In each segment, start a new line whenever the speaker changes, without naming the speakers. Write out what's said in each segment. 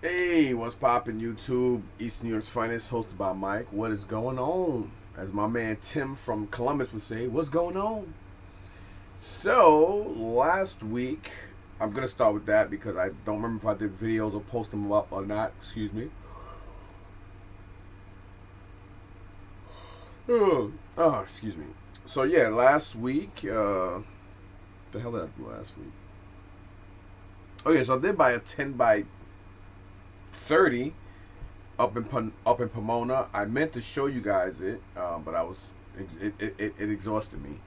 Hey, what's poppin' YouTube? East New York's finest, hosted by Mike. What is going on? As my man Tim from Columbus would say, what's going on? So, last week, I'm going to start with that because I don't remember if I did videos or post them up or not. Excuse me. Excuse me. So, yeah, last week, the hell did I do last week? Oh, yeah, so I did buy a 10 by 30 up in Pomona. I meant to show you guys it, but it exhausted me.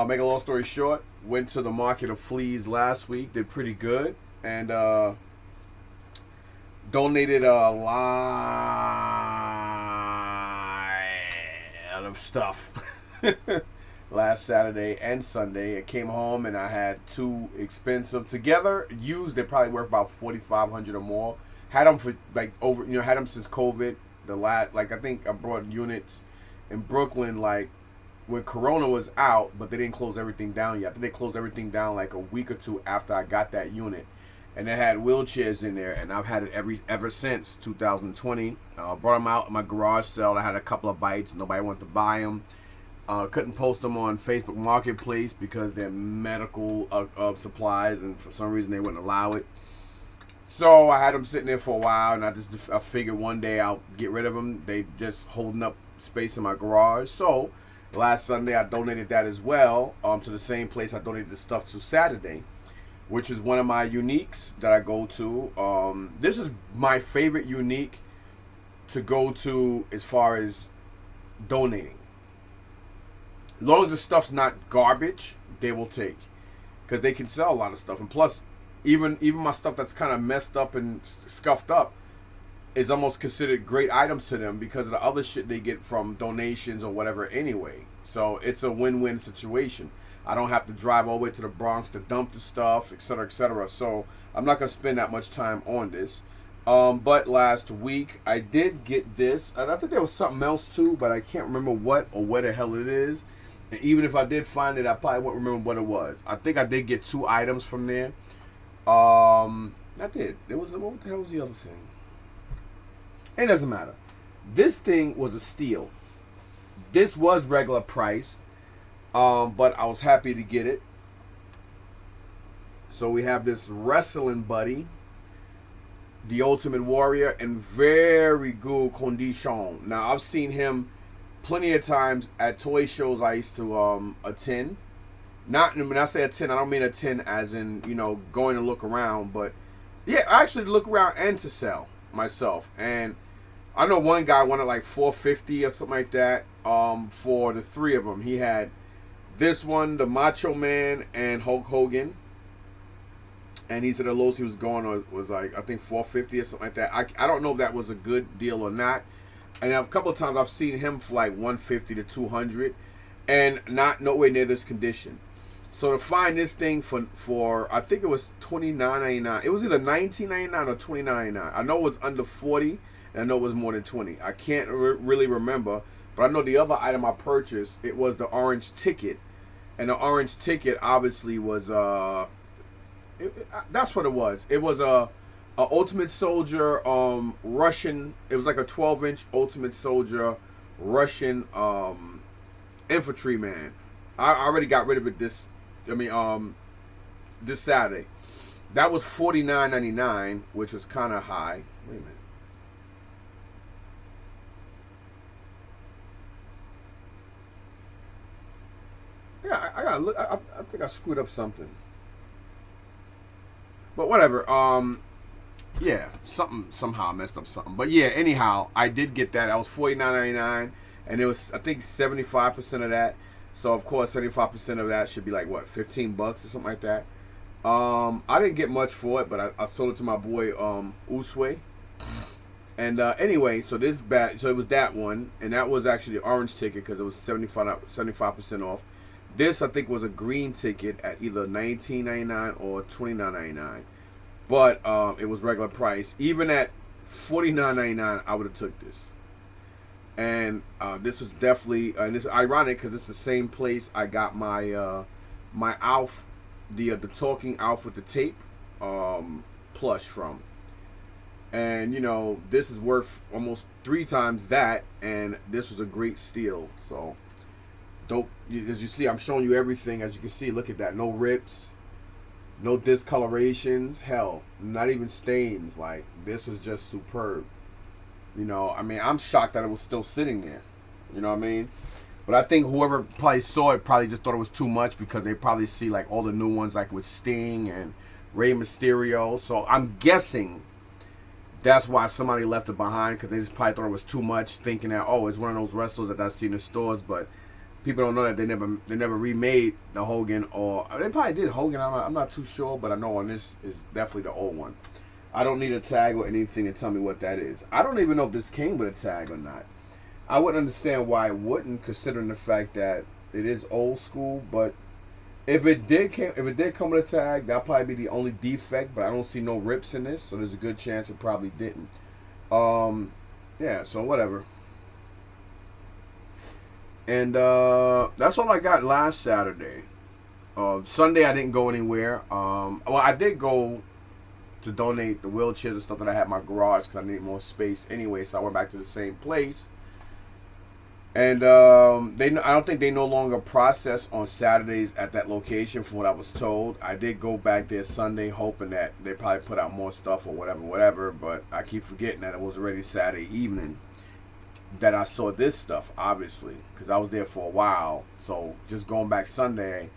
Make a long story short, went to the market of fleas last week. Did pretty good, and donated a lot of stuff last Saturday and Sunday. I came home and I had two expensive together. Used, they're probably worth about 4,500 or more. Had them for like over, had them since COVID. The last, like I think I brought units in Brooklyn like when Corona was out, but they didn't close everything down yet. I think they closed everything down like a week or two after I got that unit, and they had wheelchairs in there, and I've had it ever since 2020. Brought them out in my garage sale. I had a couple of bites. Nobody wanted to buy them. Couldn't post them on Facebook Marketplace because they're medical supplies, and for some reason they wouldn't allow it. So I had them sitting there for a while, and I figured one day I'll get rid of them. They just holding up space in my garage. So last Sunday I donated that as well to the same place I donated the stuff to Saturday, which is one of my uniques that I go to. This is my favorite unique to go to as far as donating. As long as the stuff's not garbage, they will take, because they can sell a lot of stuff. And plus, even my stuff that's kind of messed up and scuffed up is almost considered great items to them because of the other shit they get from donations or whatever anyway. So it's a win-win situation. I don't have to drive all the way to the Bronx to dump the stuff, etc., etc. So I'm not going to spend that much time on this. But last week I did get this, and I think there was something else too, but I can't remember what or where the hell it is. And even if I did find it, I probably won't remember what it was. I think I did get two items from there. I did. It was, what the hell was the other thing? It doesn't matter. This thing was a steal. This was regular price, but I was happy to get it. So we have this wrestling buddy, the Ultimate Warrior, in very good condition. Now I've seen him plenty of times at toy shows I used to attend. Not when I say attend, I don't mean attend as in going to look around, but yeah, I actually look around and to sell myself. And I know one guy wanted like 450 or something like that. For the three of them, he had this one, the Macho Man, and Hulk Hogan. And he said the lowest he was going was like I think 450 or something like that. I don't know if that was a good deal or not. And a couple of times I've seen him for like 150 to 200, and not nowhere near this condition. So to find this thing for I think it was $29.99. It was either $19.99 or $29.99. I know it was under 40, and I know it was more than 20. I can't really remember, but I know the other item I purchased, it was the orange ticket, and the orange ticket obviously was that's what it was. It was a Ultimate Soldier Russian. It was like a 12-inch Ultimate Soldier Russian infantryman. I already got rid of it this Saturday. That was $49.99, which was kind of high. Wait a minute. Yeah, I gotta look. I think I screwed up something, but whatever. Yeah, somehow I messed up something. But yeah, anyhow, I did get that. That was $49.99, and it was I think 75% of that. So of course 75% of that should be like what, $15 or something like that. I didn't get much for it, but I sold it to my boy Uswe. And anyway, so it was that one, and that was actually the orange ticket because it was 75% off. This I think was a green ticket at either $19.99 or $29.99. But it was regular price. Even at $49.99, I would have took this. And this is definitely, and it's ironic because it's the same place I got my the talking Alf with the tape plush from. And this is worth almost 3 times that, and this was a great steal. So dope. As you see, I'm showing you everything. As you can see, look at that. No rips, no discolorations. Hell, not even stains. Like, this was just superb. I mean, I'm shocked that it was still sitting there. You know what I mean? But I think whoever probably saw it probably just thought it was too much, because they probably see like all the new ones, like with Sting and Rey Mysterio. So I'm guessing that's why somebody left it behind, because they just probably thought it was too much, thinking that, oh, it's one of those wrestlers that I see in the stores. But people don't know that they never remade the Hogan, or they probably did Hogan. I'm not too sure, but I know on this is definitely the old one. I don't need a tag or anything to tell me what that is. I don't even know if this came with a tag or not. I wouldn't understand why it wouldn't, considering the fact that it is old school. But if it did come with a tag, that'll probably be the only defect. But I don't see no rips in this, so there's a good chance it probably didn't. Yeah. So whatever. And that's all I got last Saturday. Sunday I didn't go anywhere. Well, I did go to donate the wheelchairs and stuff that I had in my garage, because I needed more space anyway. So I went back to the same place. And I don't think they no longer process on Saturdays at that location, from what I was told. I did go back there Sunday, hoping that they probably put out more stuff or whatever. But I keep forgetting that it was already Saturday evening that I saw this stuff, obviously, because I was there for a while. So just going back Sunday,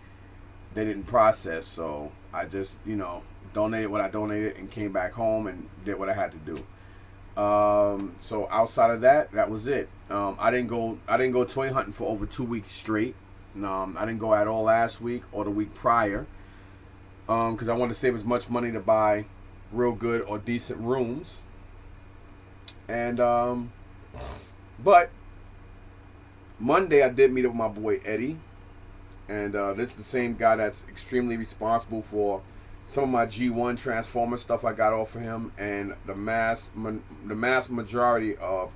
they didn't process. So I just, donated what I donated and came back home and did what I had to do. So outside of that, that was it. I didn't go toy hunting for over 2 weeks straight. I didn't go at all last week or the week prior, because I wanted to save as much money to buy real good or decent rooms. And but Monday I did meet up with my boy Eddie, and this is the same guy that's extremely responsible for some of my G1 Transformer stuff I got off of him, and the mass majority of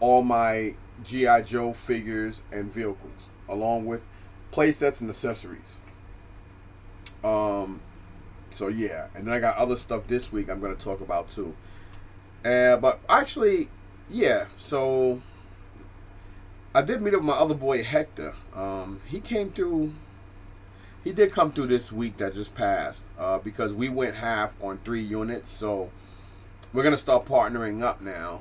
all my G.I. Joe figures and vehicles, along with playsets and accessories. So yeah, and then I got other stuff this week I'm going to talk about too. But actually, yeah, so I did meet up with my other boy Hector. He came through. He did come through this week that just passed, because we went half on 3 units. So we're going to start partnering up now.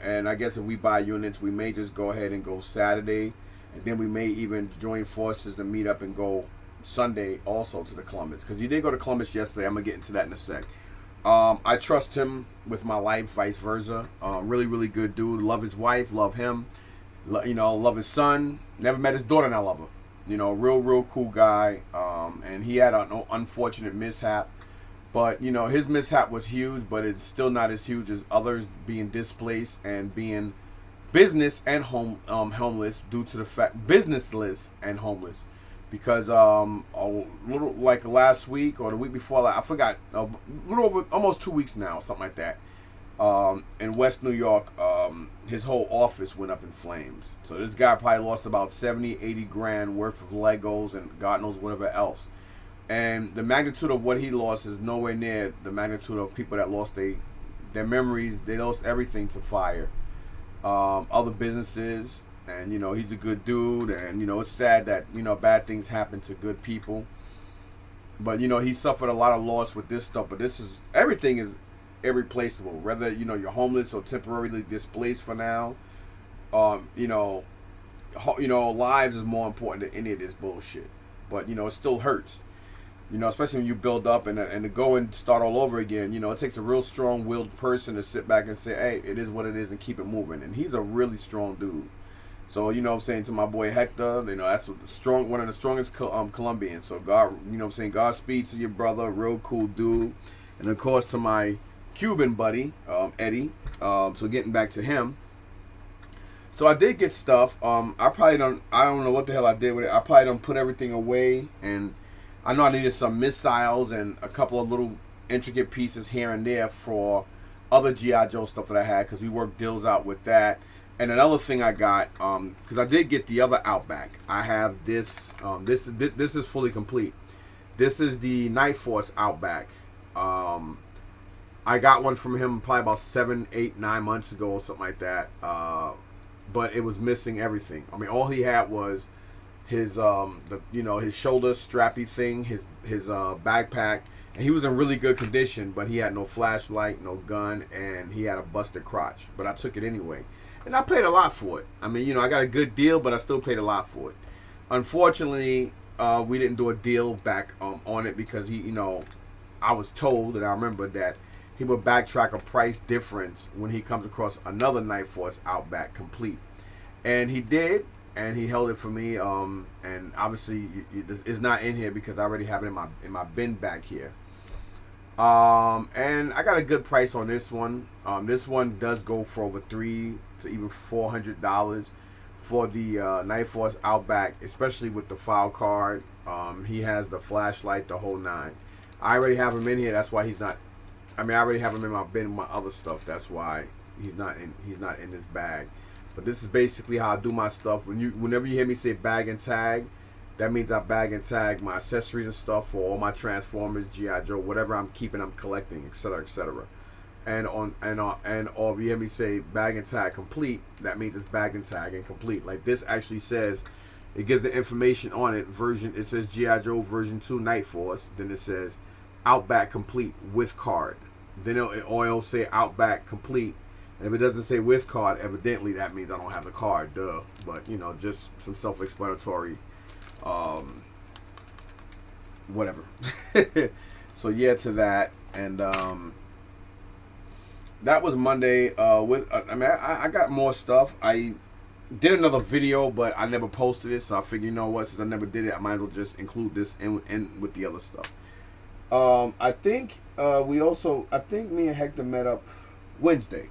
And I guess if we buy units, we may just go ahead and go Saturday. And then we may even join forces to meet up and go Sunday also to the Columbus. Because he did go to Columbus yesterday. I'm going to get into that in a sec. I trust him with my life, vice versa. Really, really good dude. Love his wife. Love him. Love his son. Never met his daughter, and I love her. Real cool guy. And he had an unfortunate mishap. But, his mishap was huge, but it's still not as huge as others being displaced and being business and homeless, due to the fact, businessless and homeless. Because a little like last week or the week before, I forgot, a little over almost 2 weeks now, something like that. In West New York, his whole office went up in flames. So this guy probably lost about 70, 80 grand worth of Legos and God knows whatever else. And the magnitude of what he lost is nowhere near the magnitude of people that lost their memories. They lost everything to fire. Other businesses. And, he's a good dude. And, it's sad that, bad things happen to good people. But, he suffered a lot of loss with this stuff. But everything is irreplaceable. Whether, you're homeless or temporarily displaced for now. Lives is more important than any of this bullshit. But, it still hurts. Especially when you build up and to go and start all over again. It takes a real strong-willed person to sit back and say, hey, it is what it is, and keep it moving. And he's a really strong dude. So, what I'm saying, to my boy Hector, that's one of the strongest Colombians. So, God, Godspeed to your brother, real cool dude. And, of course, to my Cuban buddy, Eddie. So, getting back to him. So, I did get stuff. I don't know what the hell I did with it. I probably don't put everything away. And I know I needed some missiles and a couple of little intricate pieces here and there for other G.I. Joe stuff that I had, because we worked deals out with that. And another thing I got, because I did get the other Outback. I have this. This is fully complete. This is the Night Force Outback. I got one from him probably about 7, 8, 9 months ago or something like that. But it was missing everything. I mean, all he had was his his shoulder strappy thing, his backpack, and he was in really good condition. But he had no flashlight, no gun, and he had a busted crotch. But I took it anyway, and I paid a lot for it. I mean, I got a good deal, but I still paid a lot for it. Unfortunately, we didn't do a deal back on it because I was told, and I remember that he would backtrack a price difference when he comes across another Night Force Outback complete, and he did, and he held it for me. And obviously it's not in here because I already have it in my bin back here. And I got a good price on this one. This one does go for over $300 to even $400 for the Night Force Outback, especially with the file card. He has the flashlight, the whole nine. I already have him in here. That's why he's not. I mean, I already have him in my bin, my other stuff. That's why he's not in this bag. But this is basically how I do my stuff. Whenever you hear me say bag and tag, that means I bag and tag my accessories and stuff for all my Transformers, GI Joe, whatever I'm keeping, I'm collecting, etc., etc. And or if you hear me say bag and tag complete, that means it's bag and tag and complete. Like this actually says, it gives the information on it. It says GI Joe version 2 Night Force. Then it says Outback complete with card. Then it'll say Outback complete. And if it doesn't say with card, evidently that means I don't have the card. Duh. But just some self-explanatory. Whatever. So yeah, to that. And that was Monday. I got more stuff. I did another video, but I never posted it, so I figured, since I never did it, I might as well just include this in with the other stuff. I think me and Hector met up Wednesday.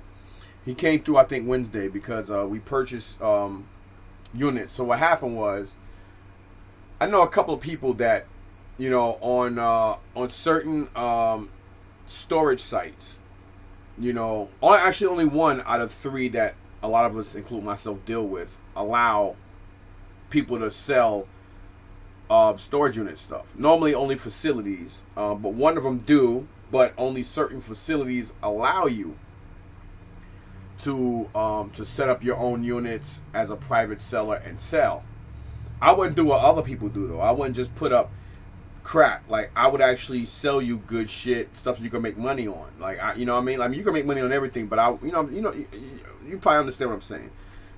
He came through, I think, Wednesday because we purchased units. So what happened was, I know a couple of people that, on certain storage sites, actually only one out of three that a lot of us, including myself, deal with, allow people to sell storage unit stuff. Normally only facilities, but one of them do, but only certain facilities allow you to set up your own units as a private seller and sell. I wouldn't do what other people do though. I wouldn't just put up crap. Like I would actually sell you good shit, stuff you can make money on. Like you know what I mean? Like you can make money on everything, but you probably understand what I'm saying.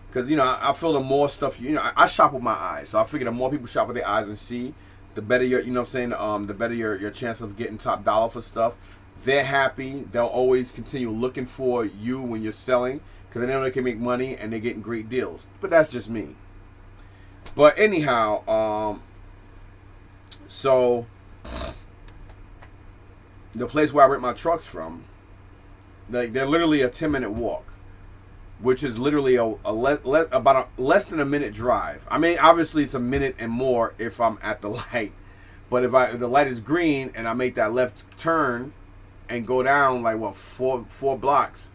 Because I feel the more stuff I shop with my eyes, so I figure the more people shop with their eyes and see, the better your the better your chance of getting top dollar for stuff. They're happy. They'll always continue looking for you when you're selling because they know they can make money and they're getting great deals. But that's just me. But anyhow, so the place where I rent my trucks from, they're literally a 10-minute walk, which is literally about less than a minute drive. I mean, obviously it's a minute and more if I'm at the light, but if the light is green and I make that left turn and go down like four blocks,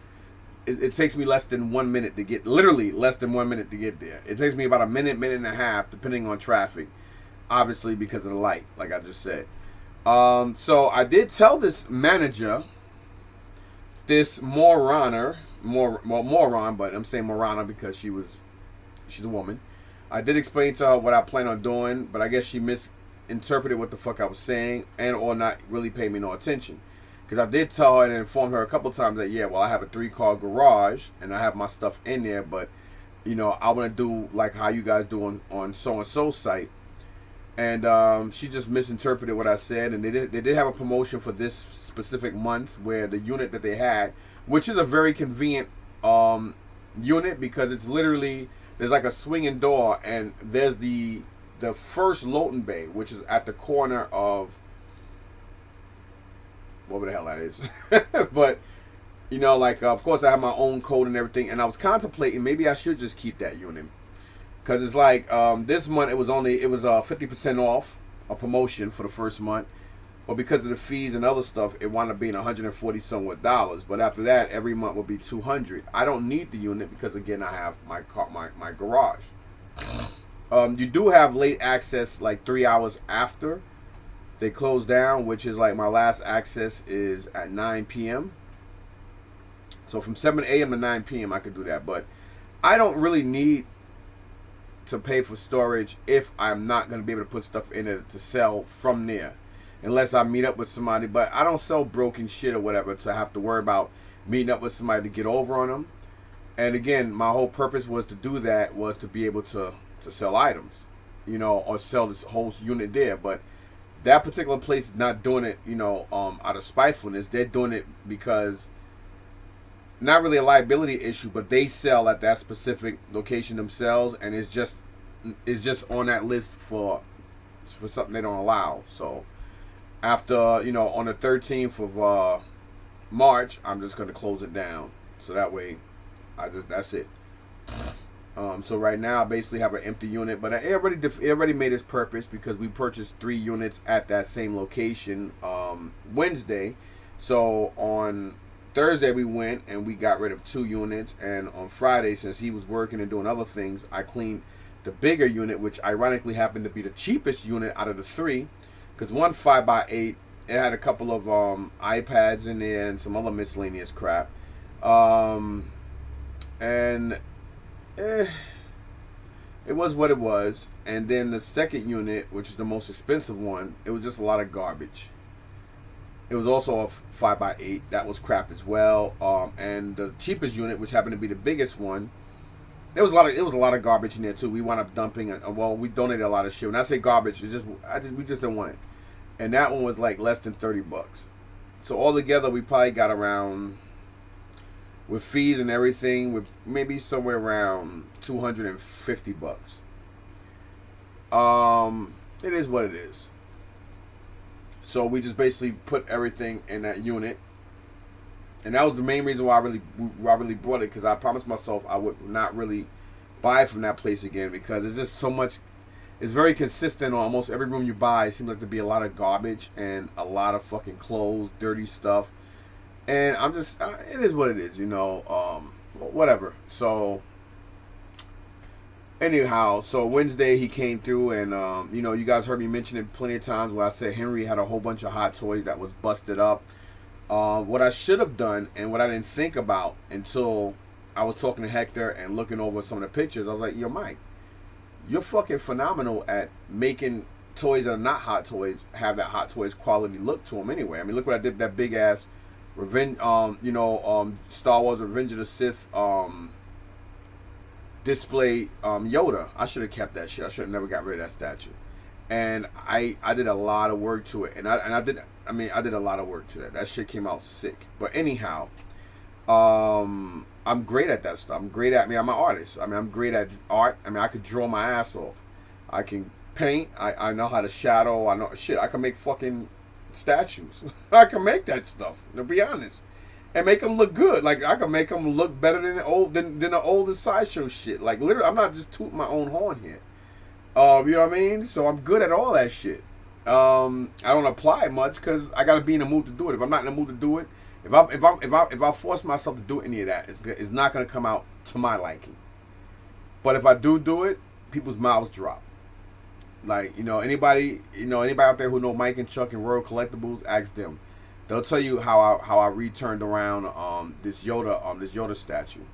it takes me less than 1 minute to get. Literally less than 1 minute to get there. It takes me about a minute and a half, depending on traffic. Obviously because of the light, like I just said. So I did tell this manager, this moron, but I'm saying morana because she's a woman. I did explain to her what I plan on doing, but I guess she misinterpreted what the fuck I was saying and or not really pay me no attention. Because I did tell her and inform her a couple of times that, yeah, well, I have a 3-car garage and I have my stuff in there, but, I want to do like how you guys do on so-and-so site. And she just misinterpreted what I said. And they did have a promotion for this specific month where the unit that they had, which is a very convenient unit because it's literally, there's like a swinging door and there's the first loading bay, which is at the corner of whatever the hell that is. But of course I have my own code and everything, and I was contemplating maybe I should just keep that unit because it's like this month it was 50% off, a promotion for the first month, but because of the fees and other stuff it wound up being 140 somewhat dollars. But after that every month would be 200. I don't need the unit because again I have my garage. You do have late access like 3 hours after they close down, which is like my last access is at 9 p.m. So from 7 a.m. to 9 p.m. I could do that. But I don't really need to pay for storage if I'm not going to be able to put stuff in it to sell from there. Unless I meet up with somebody. But I don't sell broken shit or whatever to have to worry about meeting up with somebody to get over on them. And again, my whole purpose was to do that, was to be able to sell items, you know, or sell this whole unit there. But that particular place is not doing it, you know, out of spitefulness. They're doing it because, not really a liability issue, but they sell at that specific location themselves, and it's just on that list for something they don't allow. So after, you know, on the 13th of March, I'm just going to close it down. So that way, that's it. So right now I basically have an empty unit, but it already made its purpose because we purchased 3 units at that same location Wednesday. So on Thursday we went and we got rid of 2 units, and on Friday, since he was working and doing other things, I cleaned the bigger unit, which ironically happened to be the cheapest unit out of the 3, because one 5x8, it had a couple of iPads in there and some other miscellaneous crap, and it was what it was. And then the second unit, which is the most expensive one, it was just a lot of garbage. It was also a 5x8 that was crap as well. And the cheapest unit, which happened to be the biggest one, there was a lot of garbage in there too. We wound up dumping it. Well, we donated a lot of shit. When I say garbage, we just didn't want it. And that one was like less than $30. So altogether, we probably got around, with fees and everything, with maybe somewhere around $250. It is what it is. So we just basically put everything in that unit, and that was the main reason why I really brought it, because I promised myself I would not really buy from that place again, because it's just so much. It's very consistent on almost every room you buy. It seems like to be a lot of garbage and a lot of fucking clothes, dirty stuff. And I'm just, it is what it is, you know, whatever. So, anyhow, so Wednesday he came through, and, you know, you guys heard me mention it plenty of times where I said Henry had a whole bunch of hot toys that was busted up. What I should have done, and what I didn't think about until I was talking to Hector and looking over some of the pictures, I was like, yo, Mike, you're fucking phenomenal at making toys that are not hot toys have that hot toys quality look to them anyway. I mean, look what I did with that big ass Revenge, Star Wars Revenge of the Sith display Yoda. I should have kept that shit. I should have never got rid of that statue. And I did a lot of work to it, and I did a lot of work to that. That shit came out sick. But anyhow, I'm great at that stuff. I'm an artist. I'm great at art. I could draw my ass off. I can paint. I know how to shadow. I can make fucking statues. I can make that stuff, to be honest, and make them look good. Like, I can make them look better than the oldest sideshow shit. Like, literally, I'm not just tooting my own horn here. You know what I mean? So I'm good at all that shit. I don't apply it much because I gotta be in the mood to do it. If I'm not in the mood to do it, if I force myself to do any of that, it's not gonna come out to my liking. But if I do it, people's mouths drop. Like, anybody out there who know Mike and Chuck and Royal Collectibles, ask them. They'll tell you how I returned around this Yoda statue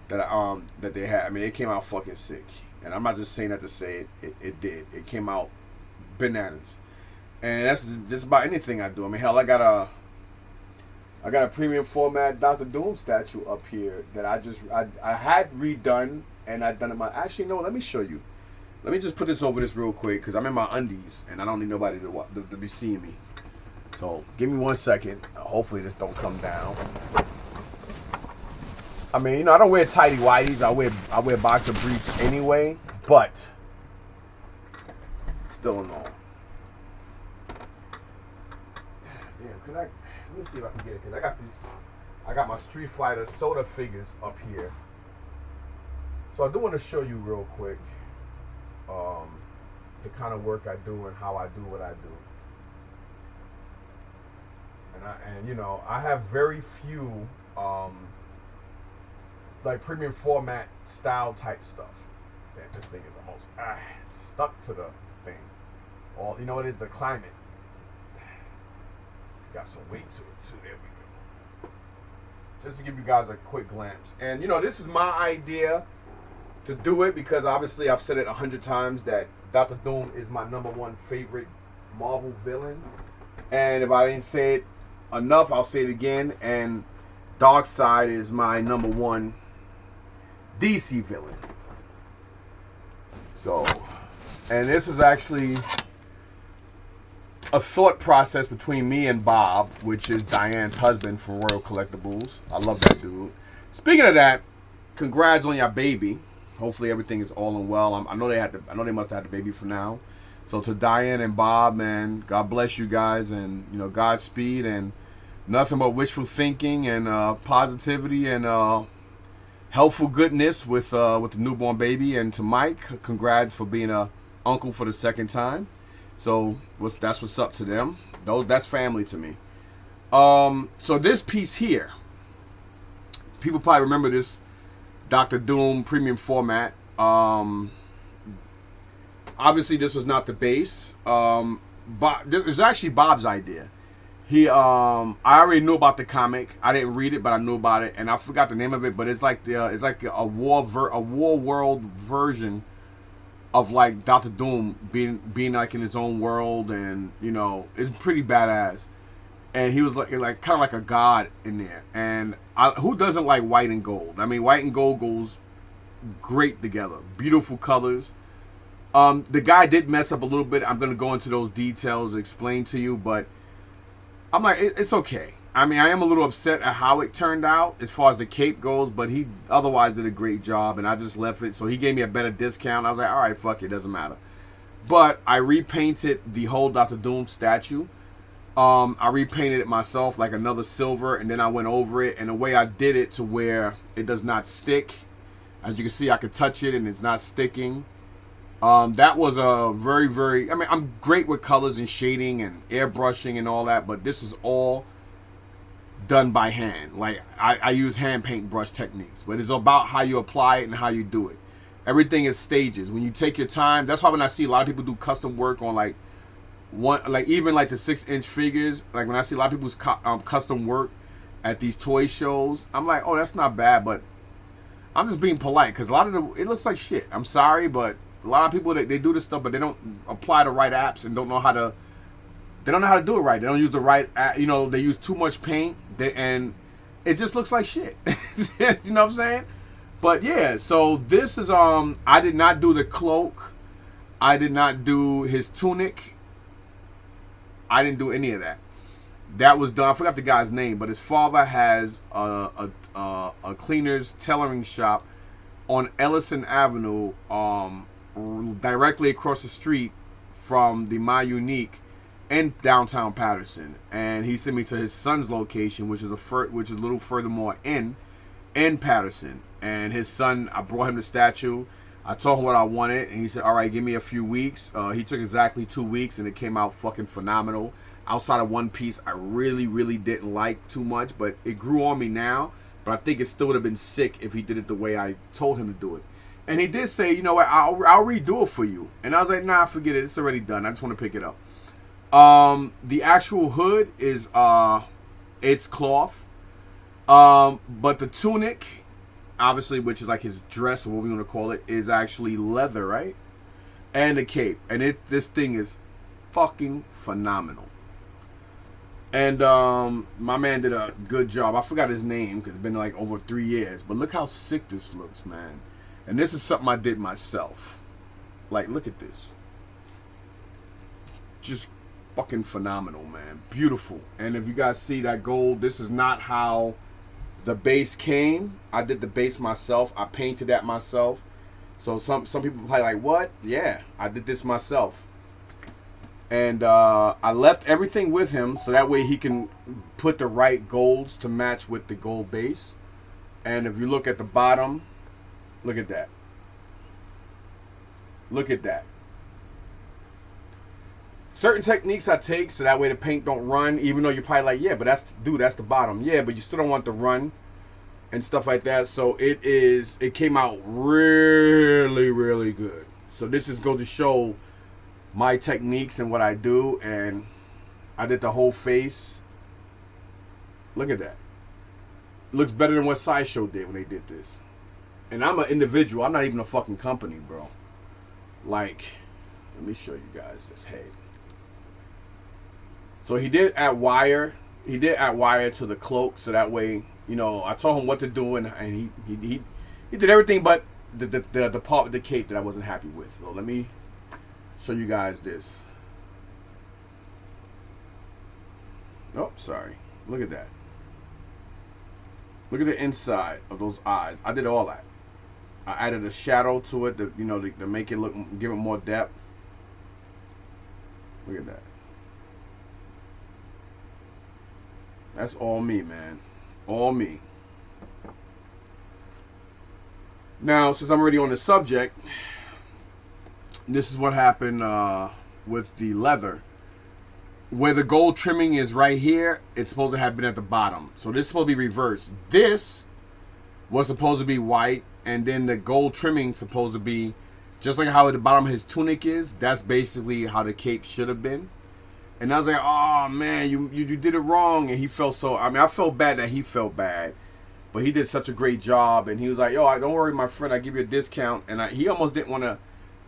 that they had. I mean, it came out fucking sick. And I'm not just saying that to say it. It did. It came out bananas. And that's just about anything I do. I mean, hell, I got a premium format Dr. Doom statue up here that I had redone, and I'd done it actually, no, let me show you. Let me just put this over this real quick, because I'm in my undies and I don't need nobody to be seeing me. So give me 1 second. Hopefully this don't come down. I mean, I don't wear tighty whities. I wear boxer briefs anyway, but still annoying. Damn, let me see if I can get it, because I got my Street Fighter soda figures up here. So I do want to show you real quick the kind of work I do and how I do what I do. And I have very few like premium format style type stuff. Damn, this thing is almost stuck to the thing. You know what it is? The climate. It's got some weight to it too. There we go. just to give you guys a quick glance. And you know, this is my idea to do it because obviously I've said it 100 times that Doctor Doom is my #1 favorite Marvel villain. And if I didn't say it enough, I'll say it again. And Darkseid is my #1 DC villain. So, and this is actually a thought process between me and Bob, which is Diane's husband from Royal Collectibles. I love that dude. Speaking of that, congrats on your baby. Hopefully everything is all in well. I know they must have had the baby for now. So to Diane and Bob, man, God bless you guys, and you know, Godspeed, and nothing but wishful thinking and positivity and helpful goodness with the newborn baby. And to Mike, congrats for being a uncle for the 2nd time. So that's what's up to them. That's family to me. So this piece here, people probably remember this Doctor Doom premium format. Obviously, this was not the base. This was actually Bob's idea. I already knew about the comic. I didn't read it, but I knew about it, and I forgot the name of it. But it's like a war world version of like Doctor Doom being like in his own world, and you know, it's pretty badass. And he was like kind of like a god in there. And who doesn't like white and gold? I mean, white and gold goes great together. Beautiful colors. The guy did mess up a little bit. I'm gonna go into those details, explain to you, but I'm like, it's okay. I mean, I am a little upset at how it turned out as far as the cape goes, but he otherwise did a great job, and I just left it. So he gave me a better discount. I was like, all right, fuck it, doesn't matter. But I repainted the whole Doctor Doom statue. I repainted it myself like another silver, and then I went over it, and the way I did it to where it does not stick. As you can see, I could touch it and it's not sticking. That was a very, very, I mean, I'm great with colors and shading and airbrushing and all that, but this is all done by hand. Like, I use hand paint brush techniques, but it's about how you apply it and how you do it. Everything is stages. When you take your time, that's why when I see a lot of people do custom work on like even like the 6-inch figures, like when I see a lot of people's custom work at these toy shows, I'm like, oh, that's not bad, but I'm just being polite because a lot of it looks like shit. I'm sorry, but a lot of people, they do this stuff, but they don't apply the right apps and don't know how to do it right. They don't use the right, you know, they use too much paint, and it just looks like shit. You know what I'm saying? But yeah, so this is, I did not do the cloak. I did not do his tunic. I didn't do any of that. That was done. I forgot the guy's name, but his father has a cleaner's tailoring shop on Ellison Avenue, directly across the street from the My Unique in downtown Patterson. And he sent me to his son's location, which is a little further more in Patterson. And his son, I brought him the statue. I told him what I wanted, and he said, all right, give me a few weeks. He took exactly 2 weeks, and it came out fucking phenomenal. Outside of one piece I really, really didn't like too much, but it grew on me now. But I think it still would have been sick if he did it the way I told him to do it. And he did say, you know what, I'll redo it for you. And I was like, nah, forget it. It's already done. I just want to pick it up. The actual hood is, it's cloth. But the tunic, obviously, which is like his dress, or what we want to call it, is actually leather, right? And the cape. And this thing is fucking phenomenal. And my man did a good job. I forgot his name because it's been like over 3 years. But look how sick this looks, man. And this is something I did myself. Like, look at this. Just fucking phenomenal, man. Beautiful. And if you guys see that gold, this is not how the base came. I did the base myself. I painted that myself. So some people probably like, what? Yeah, I did this myself. And I left everything with him so that way he can put the right golds to match with the gold base. And if you look at the bottom, look at that. Look at that. Certain techniques I take so that way the paint don't run, even though you're probably like, yeah, but that's the bottom. Yeah, but you still don't want to run and stuff like that. So it came out really, really good. So this is going to show my techniques and what I do, and I did the whole face. Look at that. looks better than what Sideshow did when they did this. And I'm an individual. I'm not even a fucking company, bro. Like, let me show you guys this head. So he did add wire. He did add wire to the cloak, so that way, you know, I told him what to do, and he did everything but the part with the cape that I wasn't happy with. So let me show you guys this. Oh, sorry. Look at that. Look at the inside of those eyes. I did all that. I added a shadow to it, to, you know, to make it look, give it more depth. Look at that. That's all me, man. All me. Now, since I'm already on the subject, this is what happened with the leather. Where the gold trimming is right here, it's supposed to have been at the bottom. So this is supposed to be reversed. This was supposed to be white, and then the gold trimming supposed to be just like how at the bottom of his tunic is. That's basically how the cape should have been. And I was like, oh man, you did it wrong. And he felt so, I mean, I felt bad that he felt bad. But he did such a great job. And he was like, yo, don't worry, my friend, I give you a discount. And he almost didn't want to,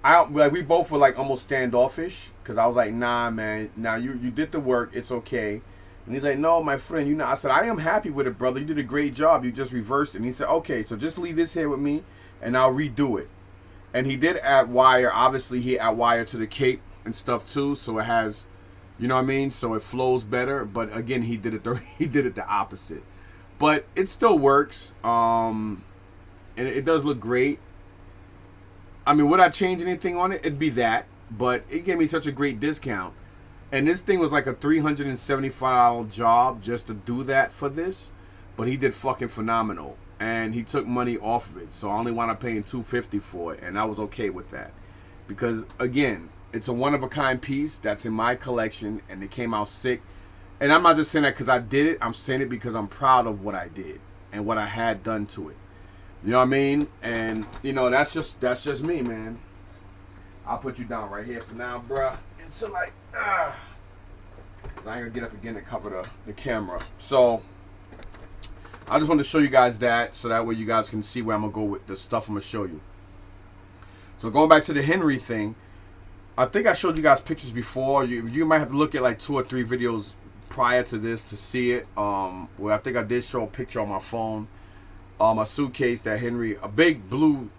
like, we both were like almost standoffish. Because I was like, nah, man, now you did the work, it's okay. And he's like, no, my friend, you know, I said, I am happy with it, brother. You did a great job. You just reversed it. And he said, okay, so just leave this here with me and I'll redo it. And he did add wire. Obviously, he add wire to the cape and stuff too. So it has, you know what I mean? So it flows better. But again, he did it the opposite. But it still works. And it does look great. I mean, would I change anything on it? It'd be that. But it gave me such a great discount. And this thing was like a $375 job just to do that for this. But he did fucking phenomenal. And he took money off of it. So I only wound up paying $250 for it. And I was okay with that. Because, again, it's a one-of-a-kind piece that's in my collection. And it came out sick. And I'm not just saying that because I did it. I'm saying it because I'm proud of what I did. And what I had done to it. You know what I mean? And, you know, that's just me, man. I'll put you down right here for now, bruh. Until like, cause I ain't gonna get up again and cover the camera. So, I just wanted to show you guys that, so that way you guys can see where I'm gonna go with the stuff I'm gonna show you. So going back to the Henry thing, I think I showed you guys pictures before. You might have to look at like 2 or 3 videos prior to this to see it. Where I think I did show a picture on my phone. A suitcase that Henry, a big blue,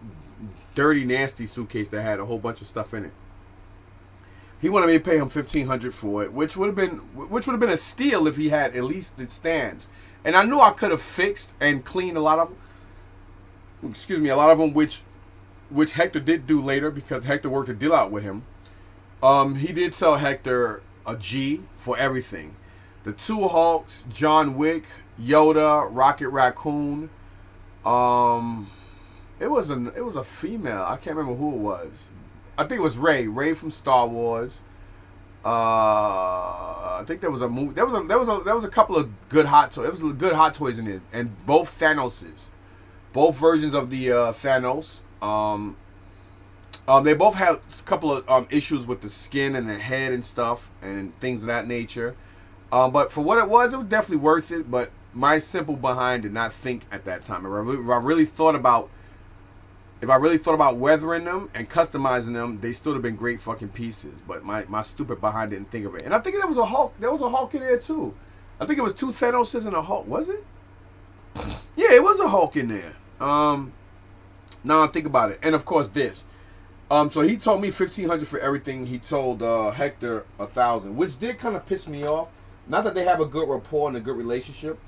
dirty, nasty suitcase that had a whole bunch of stuff in it. He wanted me to pay him $1,500 for it, which would have been a steal if he had at least the stands. And I knew I could have fixed and cleaned a lot of them. Excuse me, a lot of them, which Hector did do later because Hector worked a deal out with him. He did sell Hector a G for everything. The 2 Hulks, John Wick, Yoda, Rocket Raccoon. It was a female. I can't remember who it was. I think it was Rey. Rey from Star Wars. I think there was a movie. There was a couple of good Hot Toys. There was good Hot Toys in it, and both Thanoses, both versions of the Thanos. They both had a couple of issues with the skin and the head and stuff and things of that nature. But for what it was definitely worth it. But my simple behind did not think at that time. If I really thought about weathering them and customizing them, they still have been great fucking pieces. But my stupid behind didn't think of it. And I think there was a Hulk. There was a Hulk in there too. I think it was 2 Thanoses and a Hulk. Was it? Yeah, it was a Hulk in there. Now I think about it. And of course this. So he told me $1,500 for everything. He told Hector $1,000, which did kind of piss me off. Not that they have a good rapport and a good relationship,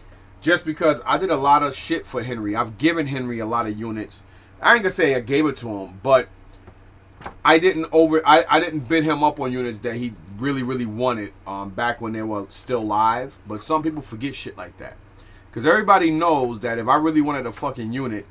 just because I did a lot of shit for Henry. I've given Henry a lot of units. I ain't gonna say I gave it to him, but I didn't bid him up on units that he really wanted back when they were still live. But some people forget shit like that, because everybody knows that if I really wanted a fucking unit,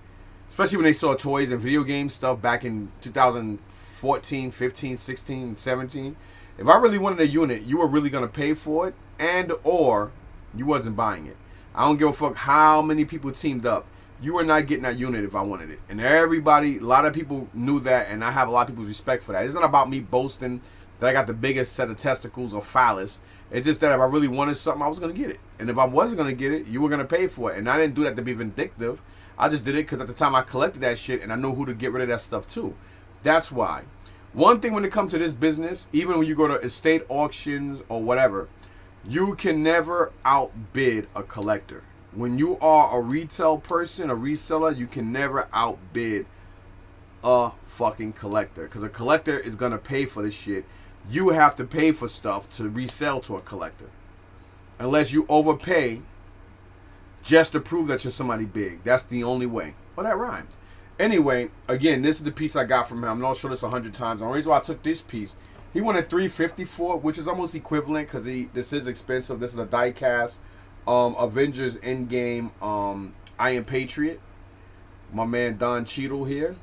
especially when they saw toys and video game stuff back in 2014, 15, 16, 17, if I really wanted a unit, you were really gonna pay for it, and or you wasn't buying it. I don't give a fuck how many people teamed up. You were not getting that unit if I wanted it. And everybody, a lot of people knew that, and I have a lot of people's respect for that. It's not about me boasting that I got the biggest set of testicles or phallus. It's just that if I really wanted something, I was gonna get it, and if I wasn't gonna get it, you were gonna pay for it. And I didn't do that to be vindictive. I just did it because at the time I collected that shit, and I knew who to get rid of that stuff too. That's why. One thing when it comes to this business, even when you go to estate auctions or whatever, you can never outbid a collector. When you are a retail person, a reseller, you can never outbid a fucking collector. Because a collector is going to pay for this shit. You have to pay for stuff to resell to a collector. Unless you overpay just to prove that you're somebody big. That's the only way. Well, that rhymed. Anyway, again, this is the piece I got from him. I'm not sure this 100 times. The reason why I took this piece, he wanted $350 for it, which is almost equivalent because this is expensive. This is a die cast Avengers Endgame Iron Patriot. My man Don Cheadle here.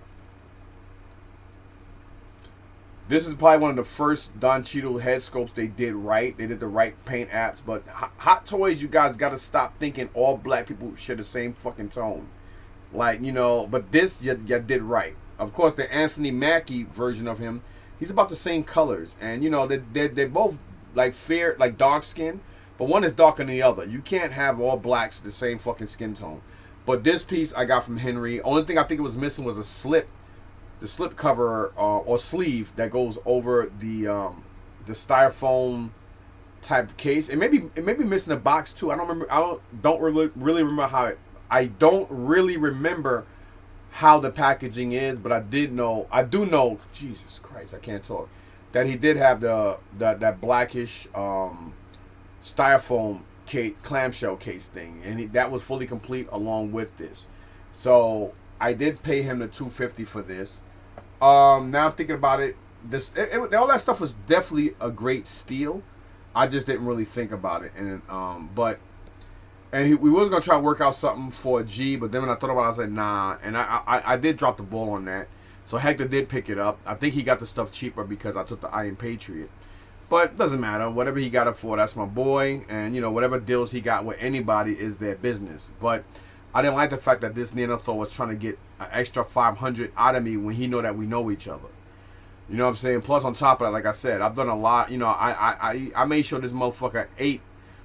This is probably one of the first Don Cheadle head sculpts they did right. They did the right paint apps. But Hot Toys, you guys got to stop thinking all black people share the same fucking tone. Like, you know, but this you did right. Of course, the Anthony Mackie version of him, he's about the same colors. And, you know, they're both like fair, like dark skin. But one is darker than the other. You can't have all blacks the same fucking skin tone. But this piece I got from Henry. Only thing I think it was missing was a slip. The slip cover or sleeve that goes over the styrofoam type case. It may be missing a box too. I don't remember. I don't really remember how it. I don't really remember how the packaging is, but I do know. Jesus Christ, I can't talk. That he did have that blackish styrofoam case, clamshell case thing, and that was fully complete along with this. So I did pay him the $250 for this. Now I'm thinking about it. All that stuff was definitely a great steal. I just didn't really think about it, and we was gonna try to work out something for a G, but then when I thought about it, I was like, nah. And I did drop the ball on that. So Hector did pick it up. I think he got the stuff cheaper because I took the Iron Patriot. But it doesn't matter. Whatever he got it for, that's my boy. And, you know, whatever deals he got with anybody is their business. But I didn't like the fact that this Neanderthal was trying to get an extra 500 out of me when he know that we know each other. You know what I'm saying? Plus, on top of that, like I said, I've done a lot. You know, I made sure this motherfucker ate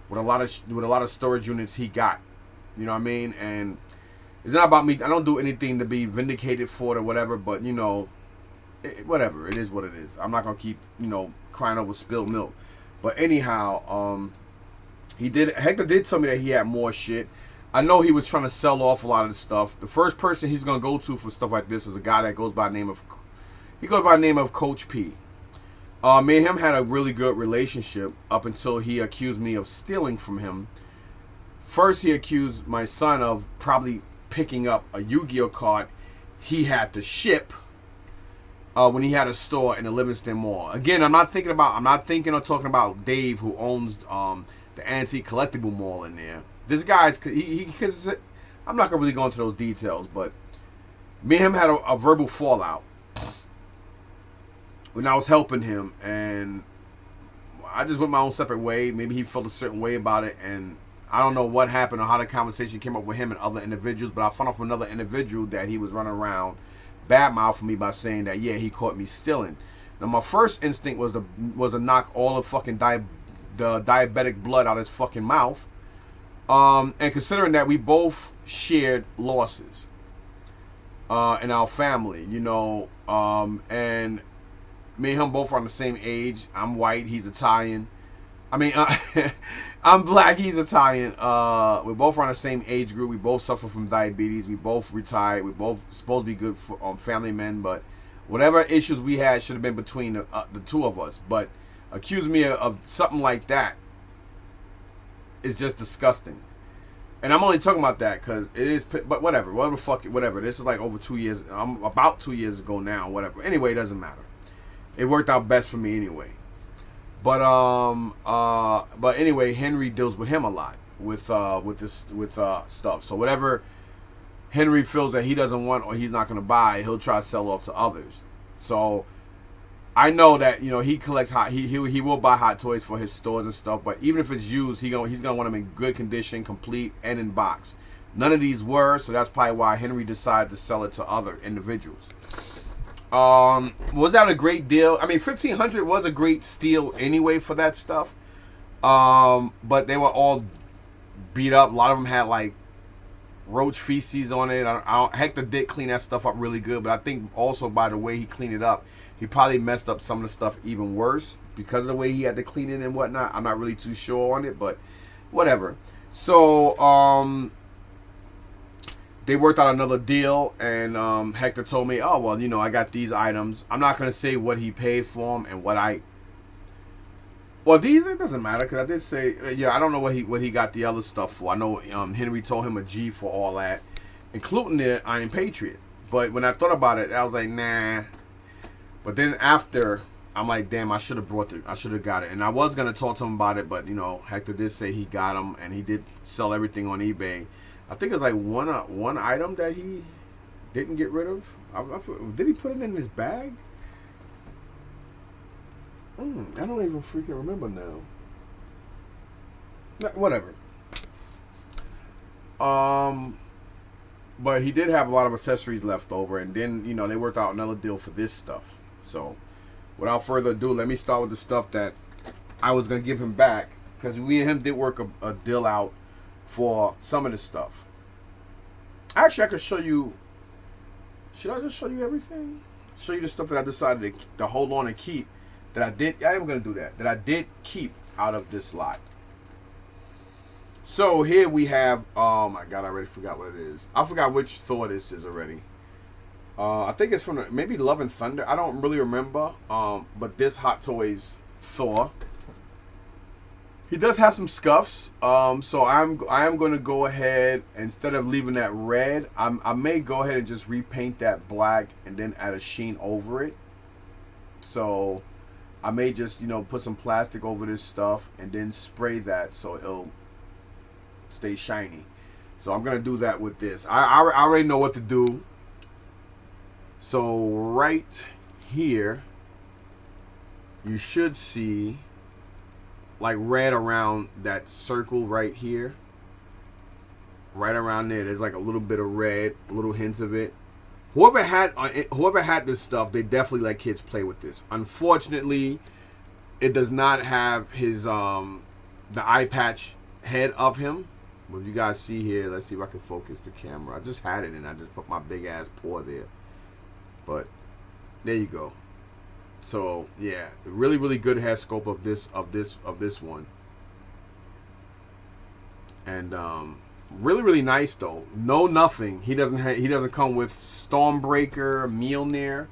with a lot of storage units he got. You know what I mean? And it's not about me. I don't do anything to be vindicated for it or whatever. But, you know, whatever. It is what it is. I'm not gonna keep, you know, crying over spilled milk. But anyhow, Hector did tell me that he had more shit. I know he was trying to sell off a lot of the stuff. The first person he's gonna go to for stuff like this is a guy that goes by the name of Coach P. Me and him had a really good relationship up until he accused me of stealing from him. First, he accused my son of probably picking up a Yu-Gi-Oh card he had to ship when he had a store in the Livingston Mall. Again, I'm not thinking or talking about Dave, who owns the Antique Collectible Mall in there. This guy's because I'm not gonna really go into those details, but me and him had a verbal fallout when I was helping him, and I just went my own separate way. Maybe he felt a certain way about it, and I don't know what happened or how the conversation came up with him and other individuals, but I found out from another individual that he was running around badmouthing me by saying that, yeah, he caught me stealing. Now, my first instinct was to knock all the fucking the diabetic blood out of his fucking mouth. And considering that we both shared losses in our family, you know, and me and him both are on the same age. I'm white, he's Italian. I mean, I'm black, he's Italian. We're both on the same age group. We both suffer from diabetes. We both retired. We both supposed to be good family men, but whatever issues we had should have been between the two of us. But accuse me of something like that is just disgusting. And I'm only talking about that because it is, but whatever. This is like over 2 years. I'm about 2 years ago now, whatever. Anyway, it doesn't matter. It worked out best for me anyway. But anyway, Henry deals with him a lot with stuff. So whatever Henry feels that he doesn't want or he's not going to buy, he'll try to sell off to others. So I know that, you know, he collects he will buy Hot Toys for his stores and stuff, but even if it's used, he's gonna want them in good condition, complete and in box. None of these were, so that's probably why Henry decided to sell it to other individuals. Was that a great deal? I mean, $1,500 was a great steal anyway for that stuff. But they were all beat up. A lot of them had like roach feces on it. Hector did clean that stuff up really good, but I think also by the way he cleaned it up, he probably messed up some of the stuff even worse because of the way he had to clean it and whatnot. I'm not really too sure on it, but whatever. So they worked out another deal, and Hector told me, oh well, I got these items. I'm not gonna say what he paid for them and what I. Well, these it doesn't matter because I did say I don't know what he got the other stuff for. I know Henry told him a G for all that, including the Iron Patriot. But when I thought about it, I was like, nah. But then after, I'm like, damn, I should have got it. And I was gonna talk to him about it, but Hector did say he got them, and he did sell everything on eBay. I think it's like one item that he didn't get rid of. Did he put it in his bag? I don't even freaking remember now. Whatever. But he did have a lot of accessories left over, and then they worked out another deal for this stuff. So, without further ado, let me start with the stuff that I was gonna give him back because we and him did work a deal out for some of this stuff. Actually, I could show you. Should I just show you everything? Show you the stuff that I decided to hold on and keep. That I did. I am gonna do that. That I did keep out of this lot. So here we have. Oh my god! I already forgot what it is. I forgot which Thor this is already. I think it's from maybe Love and Thunder. I don't really remember. But this Hot Toys Thor. He does have some scuffs. So I am going to go ahead, instead of leaving that red, I may go ahead and just repaint that black and then add a sheen over it. So I may just put some plastic over this stuff and then spray that so it'll stay shiny. So I'm gonna do that with this. I already know what to do. So right here, you should see like red around that circle right here. Right around there, there's like a little bit of red, little hints of it. Whoever had this stuff, they definitely let kids play with this. Unfortunately, it does not have his the eye patch head of him. What you guys see here, let's see if I can focus the camera. I just had it and I just put my big ass paw there. But there you go. So yeah, really good head sculpt of this one. And really nice though. No nothing. He doesn't come with Stormbreaker, Mjolnir,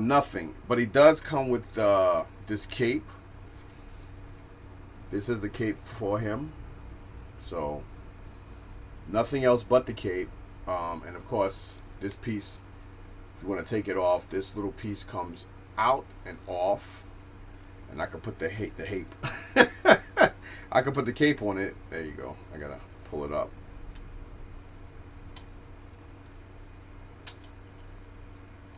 nothing. But he does come with this cape. This is the cape for him. So nothing else but the cape. And of course this piece, if you want to take it off, this little piece comes out and off. And I can put the cape. I can put the cape on it. There you go. I gotta pull it up.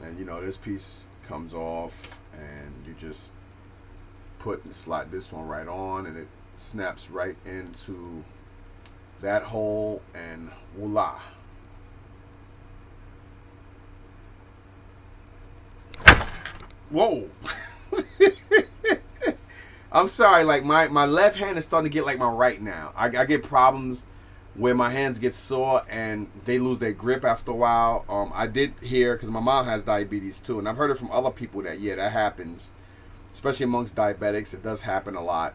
And this piece comes off and you just slide this one right on and it snaps right into that hole and voila. Whoa. I'm sorry, like my left hand is starting to get like my right now. I get problems where my hands get sore and they lose their grip after a while. I did hear, because my mom has diabetes too, and I've heard it from other people that that happens, especially amongst diabetics. It does happen a lot.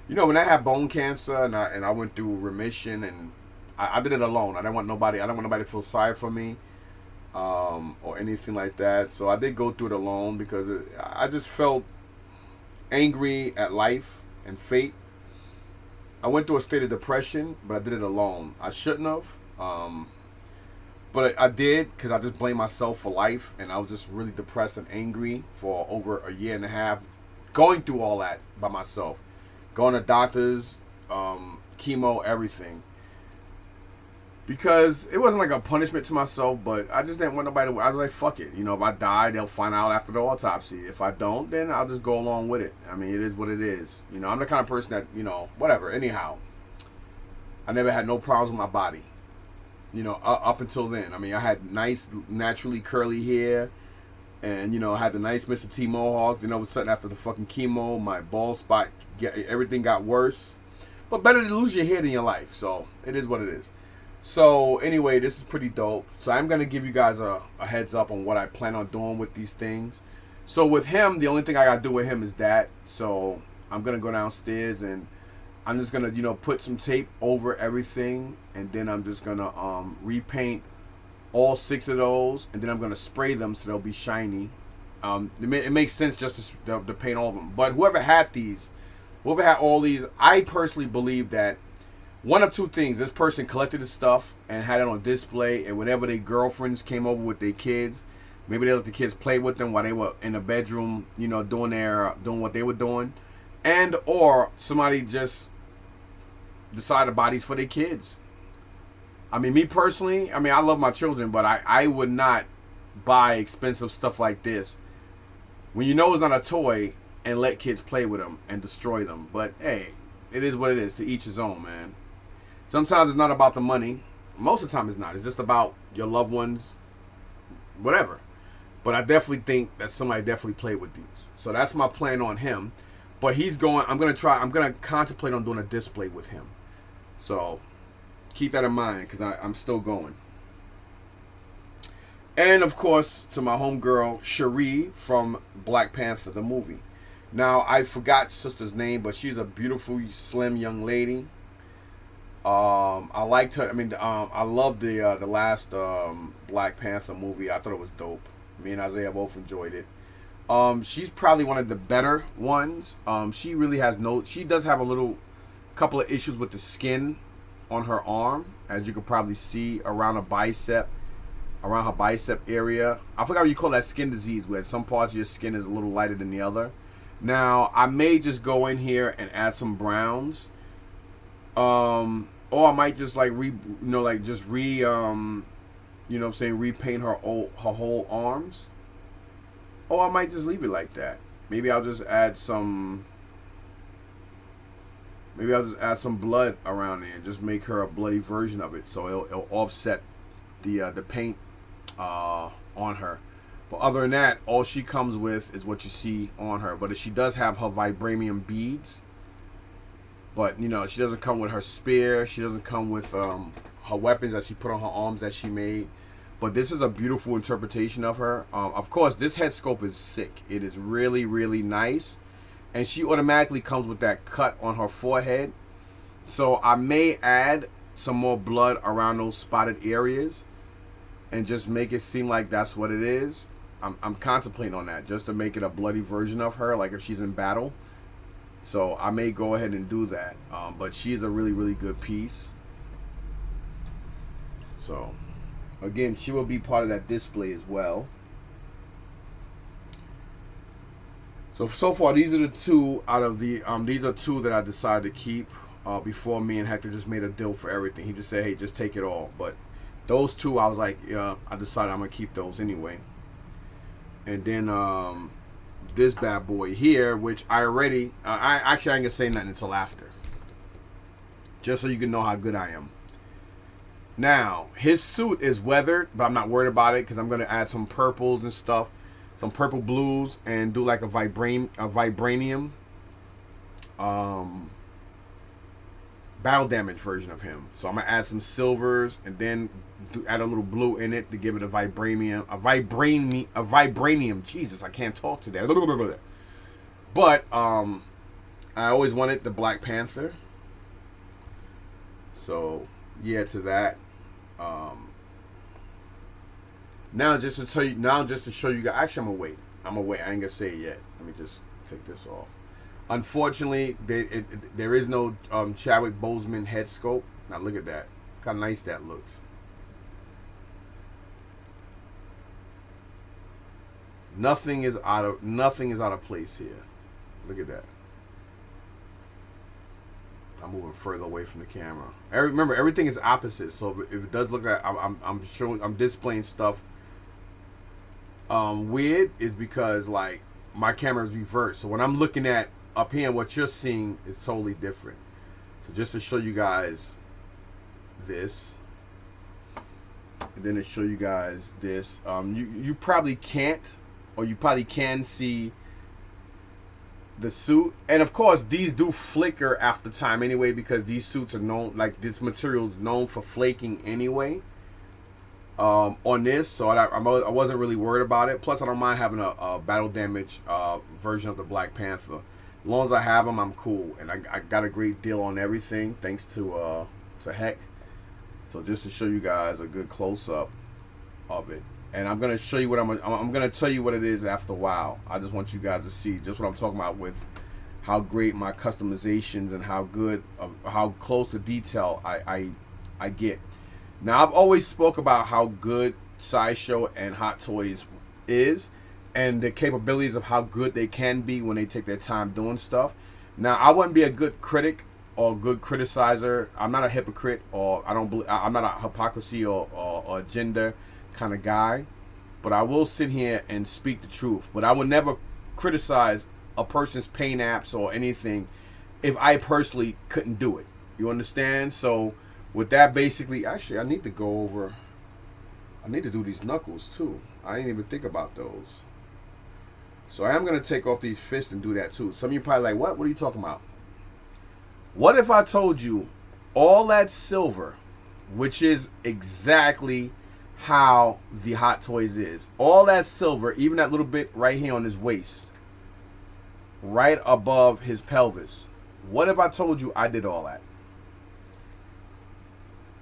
When I had bone cancer and I went through remission, and I did it alone. I don't want nobody to feel sorry for me, or anything like that. So I did go through it alone because I just felt angry at life and fate. I went through a state of depression, but I did it alone. I shouldn't have, but I did because I just blamed myself for life, and I was just really depressed and angry for over a year and a half, going through all that by myself, going to doctors, chemo, everything. Because it wasn't like a punishment to myself, but I just didn't want nobody to. I was like, fuck it. If I die, they'll find out after the autopsy. If I don't, then I'll just go along with it. I mean, it is what it is. I'm the kind of person that, whatever. Anyhow, I never had no problems with my body. Up until then. I mean, I had nice, naturally curly hair. And, you know, I had the nice Mr. T Mohawk. Then all of a sudden, after the fucking chemo, my bald spot, everything got worse. But better to lose your hair than your life. So, it is what it is. So, anyway, this is pretty dope. So, I'm going to give you guys a heads up on what I plan on doing with these things. So, with him, the only thing I got to do with him is that. So, I'm going to go downstairs and I'm just going to, you know, put some tape over everything. And then I'm just going to repaint all 6 of those, and then I'm going to spray them so they'll be shiny. It makes sense just to paint all of them. But whoever had all these, I personally believe that one of two things: this person collected the stuff and had it on display, and whenever their girlfriends came over with their kids, maybe they let the kids play with them while they were in the bedroom, you know, doing what they were doing, and or somebody just decided to buy these for their kids. I mean, me personally, I mean, I love my children, but I would not buy expensive stuff like this when you know it's not a toy and let kids play with them and destroy them. But, hey, it is what it is. To each his own, man. Sometimes it's not about the money. Most of the time it's not. It's just about your loved ones, whatever. But I definitely think that somebody definitely played with these. So that's my plan on him. But I'm going to contemplate on doing a display with him. So keep that in mind because I'm still going. And of course, to my homegirl Cherie from Black Panther, the movie. Now, I forgot sister's name, but she's a beautiful, slim young lady. I liked her. I mean, I loved the last Black Panther movie. I thought it was dope. Me and Isaiah both enjoyed it. She's probably one of the better ones. She does have a couple of issues with the skin on her arm, as you can probably see around her bicep area. I forgot what you call that skin disease, where some parts of your skin is a little lighter than the other. Now, I may just go in here and add some browns, or I might just repaint her whole arms, or I might just leave it like that. Maybe I'll just add some blood around there and just make her a bloody version of it, so it'll offset the paint on her. But other than that, all she comes with is what you see on her. But she does have her vibranium beads. But, you know, she doesn't come with her spear. She doesn't come with her weapons that she put on her arms that she made. But this is a beautiful interpretation of her. Of course, this head sculpt is sick. It is really, really nice. And she automatically comes with that cut on her forehead. So I may add some more blood around those spotted areas and just make it seem like that's what it is. I'm contemplating on that, just to make it a bloody version of her, like if she's in battle. So I may go ahead and do that. But she's a really, really good piece. So again, she will be part of that display as well. So far, these are the two out of the these are two that I decided to keep. Before me and Hector just made a deal for everything. He just said, "Hey, just take it all." But those two, I was like, yeah, I decided I'm gonna keep those anyway. And then this bad boy here, which I ain't gonna say nothing until after, just so you can know how good I am. Now, his suit is weathered, but I'm not worried about it because I'm gonna add some purples and stuff, some purple blues, and do like a vibranium battle damage version of him. So I'm gonna add some silvers and then add a little blue in it to give it a vibranium. Jesus, I can't talk today. But I always wanted the Black Panther. So yeah, to that. Now just to show you guys. Actually, I'm gonna wait. I ain't gonna say it yet. Let me just take this off. Unfortunately, there is no Chadwick Boseman head sculpt. Now look at that. Look how nice that looks. Nothing is out of place here. Look at that. I'm moving further away from the camera. Remember, everything is opposite. So if it does look like I'm displaying stuff weird, is because like my camera is reversed. So when I'm looking at up here, what you're seeing is totally different. So just to show you guys this, and then to show you guys this, you probably can't, or you probably can see the suit. And of course, these do flicker after time anyway, because these suits are known, like this material is known for flaking anyway. On this, so I wasn't really worried about it. Plus, I don't mind having a battle damage version of the Black Panther. As long as I have them, I'm cool, and I got a great deal on everything thanks to Heck. So just to show you guys a good close up of it, and I'm gonna show you what I'm gonna tell you what it is after a while. I just want you guys to see just what I'm talking about with how great my customizations and how good, how close to detail I get. Now, I've always spoke about how good Sideshow and Hot Toys is, and the capabilities of how good they can be when they take their time doing stuff. Now, I wouldn't be a good critic or good criticizer. I'm not a hypocrite, or I'm not a hypocrisy or agenda kind of guy. But I will sit here and speak the truth. But I would never criticize a person's paint apps or anything if I personally couldn't do it. You understand? So with that, basically, actually, I need to go over. I need to do these knuckles too. I didn't even think about those. So I am gonna take off these fists and do that too. Some of you probably like, what? What are you talking about? What if I told you all that silver, which is exactly how the Hot Toys is, all that silver, even that little bit right here on his waist, right above his pelvis. What if I told you I did all that?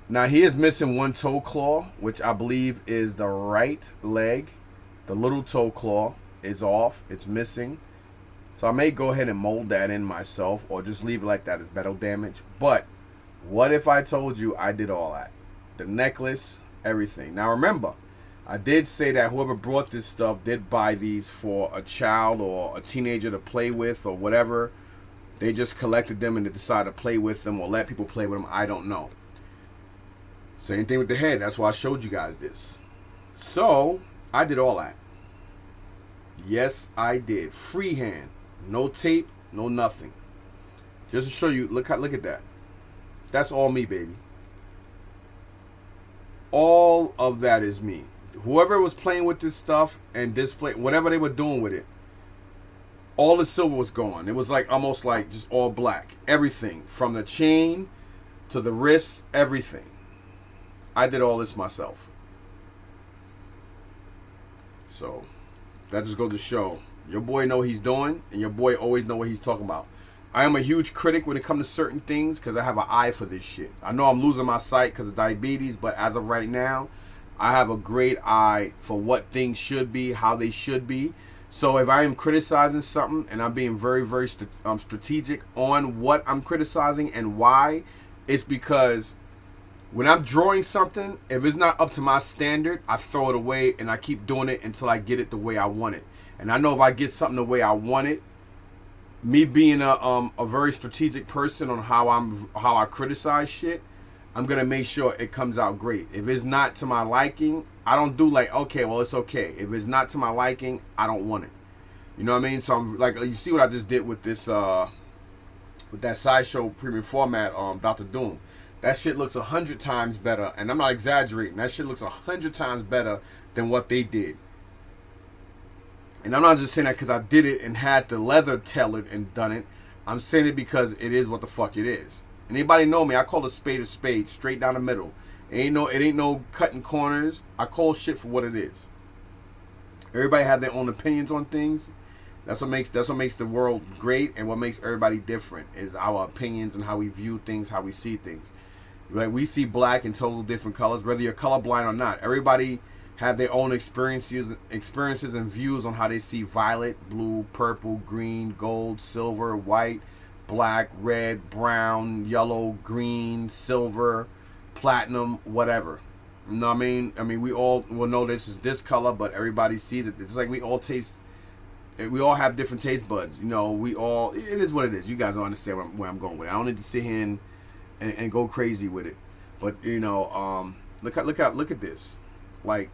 Now, he is missing one toe claw, which I believe is the right leg. The little toe claw is off. It's missing. So I may go ahead and mold that in myself, or just leave it like that as battle damage. But what if I told you I did all that? The necklace, everything. Now, remember, I did say that whoever brought this stuff did buy these for a child or a teenager to play with or whatever. They just collected them and they decided to play with them or let people play with them. I don't know. Same thing with the head. That's why I showed you guys this. So, I did all that. Yes, I did. Freehand. No tape, no nothing. Just to show you, look at that. That's all me, baby. All of that is me. Whoever was playing with this stuff and display, whatever they were doing with it, all the silver was gone. It was like almost like just all black. Everything. From the chain to the wrist, everything. I did all this myself. So that just goes to show your boy know what he's doing, and your boy always know what he's talking about. I am a huge critic when it comes to certain things because I have an eye for this shit. I know I'm losing my sight because of diabetes, but as of right now, I have a great eye for what things should be, how they should be. So if I am criticizing something and I'm being very, very strategic on what I'm criticizing and why, it's because when I'm drawing something, if it's not up to my standard, I throw it away and I keep doing it until I get it the way I want it. And I know if I get something the way I want it, me being a very strategic person on how I criticize shit, I'm gonna make sure it comes out great. If it's not to my liking, I don't do like, okay, well, it's okay. If it's not to my liking, I don't want it. You know what I mean? So I'm like, you see what I just did with this with that Sideshow premium format, Dr. Doom. That shit looks 100 times better, and I'm not exaggerating. That shit looks 100 times better than what they did. And I'm not just saying that because I did it and had the leather tailored and done it. I'm saying it because it is what the fuck it is. Anybody know me? I call a spade, straight down the middle. It ain't no cutting corners. I call shit for what it is. Everybody have their own opinions on things. That's what makes the world great, and what makes everybody different is our opinions and how we view things, how we see things. Like, we see black in total different colors, whether you're colorblind or not. Everybody have their own experiences and views on how they see violet, blue, purple, green, gold, silver, white, black, red, brown, yellow, green, silver, platinum, whatever. You know what I mean? I mean, we all will know this is this color, but everybody sees it. It's like we all have different taste buds. You know, it is what it is. You guys don't understand where I'm going with it. I don't need to sit here and go crazy with it. But, you know, look at this. Like,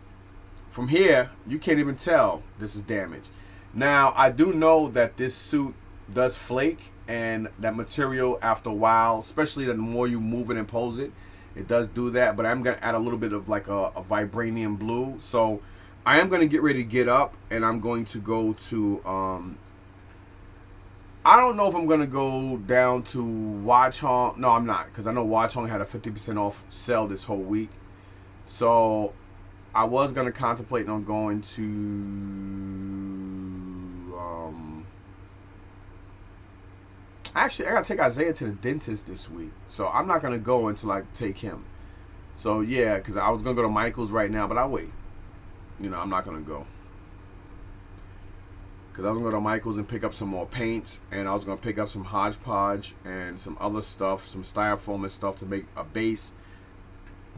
from here, you can't even tell this is damaged. Now, I do know that this suit does flake, and that material after a while, especially the more you move it and pose it, it does do that. But I'm going to add a little bit of like a vibranium blue. So I am going to get ready to get up, and I'm going to go to. I don't know if I'm going to go down to Watch Hong. No, I'm not, because I know Watch Hong had a 50% off sale this whole week. So I was going to contemplate on going to. Actually, I got to take Isaiah to the dentist this week. So I'm not going to go until I take him. So yeah, because I was going to go to Michael's right now, but I'll wait. I'm not going to go. Because I was going to go to Michael's and pick up some more paints. And I was going to pick up some Hodgepodge and some other stuff, some styrofoam and stuff to make a base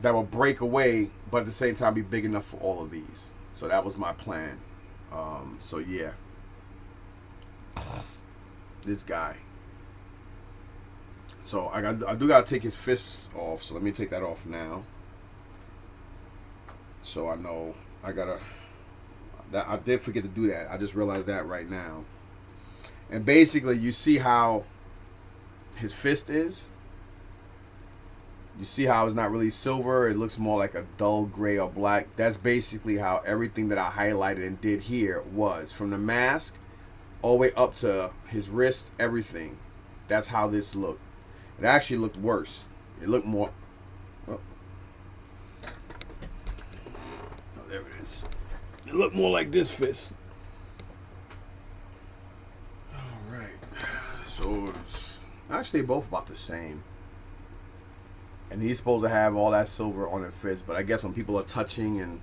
that will break away, but at the same time be big enough for all of these. So that was my plan. So yeah. This guy. So I do got to take his fists off. So let me take that off now. So I know I did forget to do that. I just realized that right now. And basically, you see how his fist is. You see how it's not really silver. It looks more like a dull gray or black. That's basically how everything that I highlighted and did here was. From the mask all the way up to his wrist, everything. That's how this looked. It actually looked worse. It looked more... Oh, there it is. It looked more like this fist. Alright. So, actually both about the same. And he's supposed to have all that silver on his fist. But I guess when people are touching and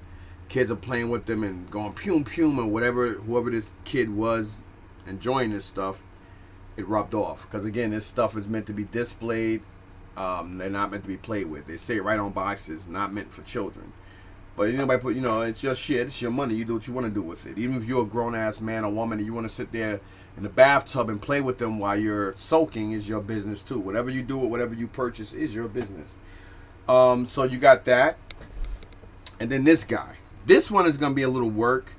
kids are playing with them and going pum pum and whoever this kid was enjoying this stuff, it rubbed off. Because again, this stuff is meant to be displayed. They're not meant to be played with. They say it right on boxes, not meant for children. But nobody put, it's your shit, it's your money. You do what you want to do with it. Even if you're a grown ass man or woman and you want to sit there in the bathtub and play with them while you're soaking, is your business too. Whatever you do or whatever you purchase is your business. So you got that. And then this guy. This one is going to be a little work.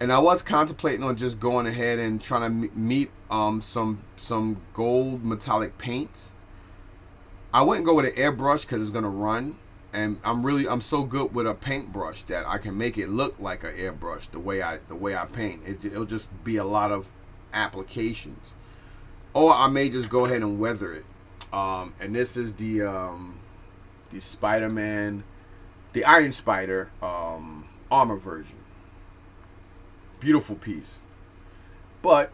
And I was contemplating on just going ahead and trying to meet some gold metallic paints. I wouldn't go with an airbrush because it's going to run. And I'm so good with a paintbrush that I can make it look like an airbrush the way I paint. It'll just be a lot of applications. Or I may just go ahead and weather it. And this is the Spider-Man, the Iron Spider armor version. Beautiful piece. But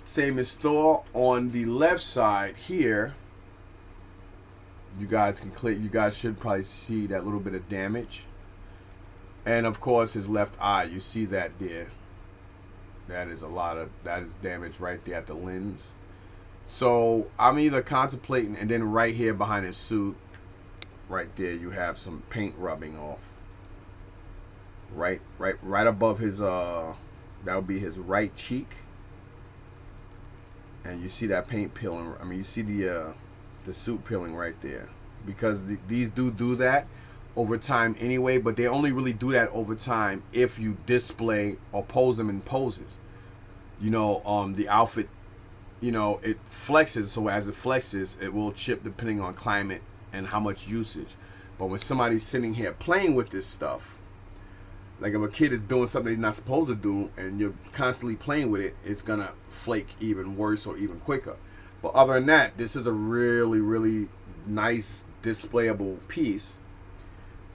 same as Thor, on the left side here, you guys should probably see that little bit of damage. And of course his left eye, you see that there. That is damage right there at the lens. So I'm either contemplating, and then right here behind his suit, right there you have some paint rubbing off. Right above his that would be his right cheek. And you see that paint peeling. I mean, you see the suit peeling right there, because these do that over time anyway, but they only really do that over time if you display or pose them in poses. The outfit, it flexes, so as it flexes, it will chip depending on climate and how much usage. But when somebody's sitting here playing with this stuff, like if a kid is doing something he's not supposed to do and you're constantly playing with it, it's gonna flake even worse or even quicker. But other than that, this is a really, really nice displayable piece.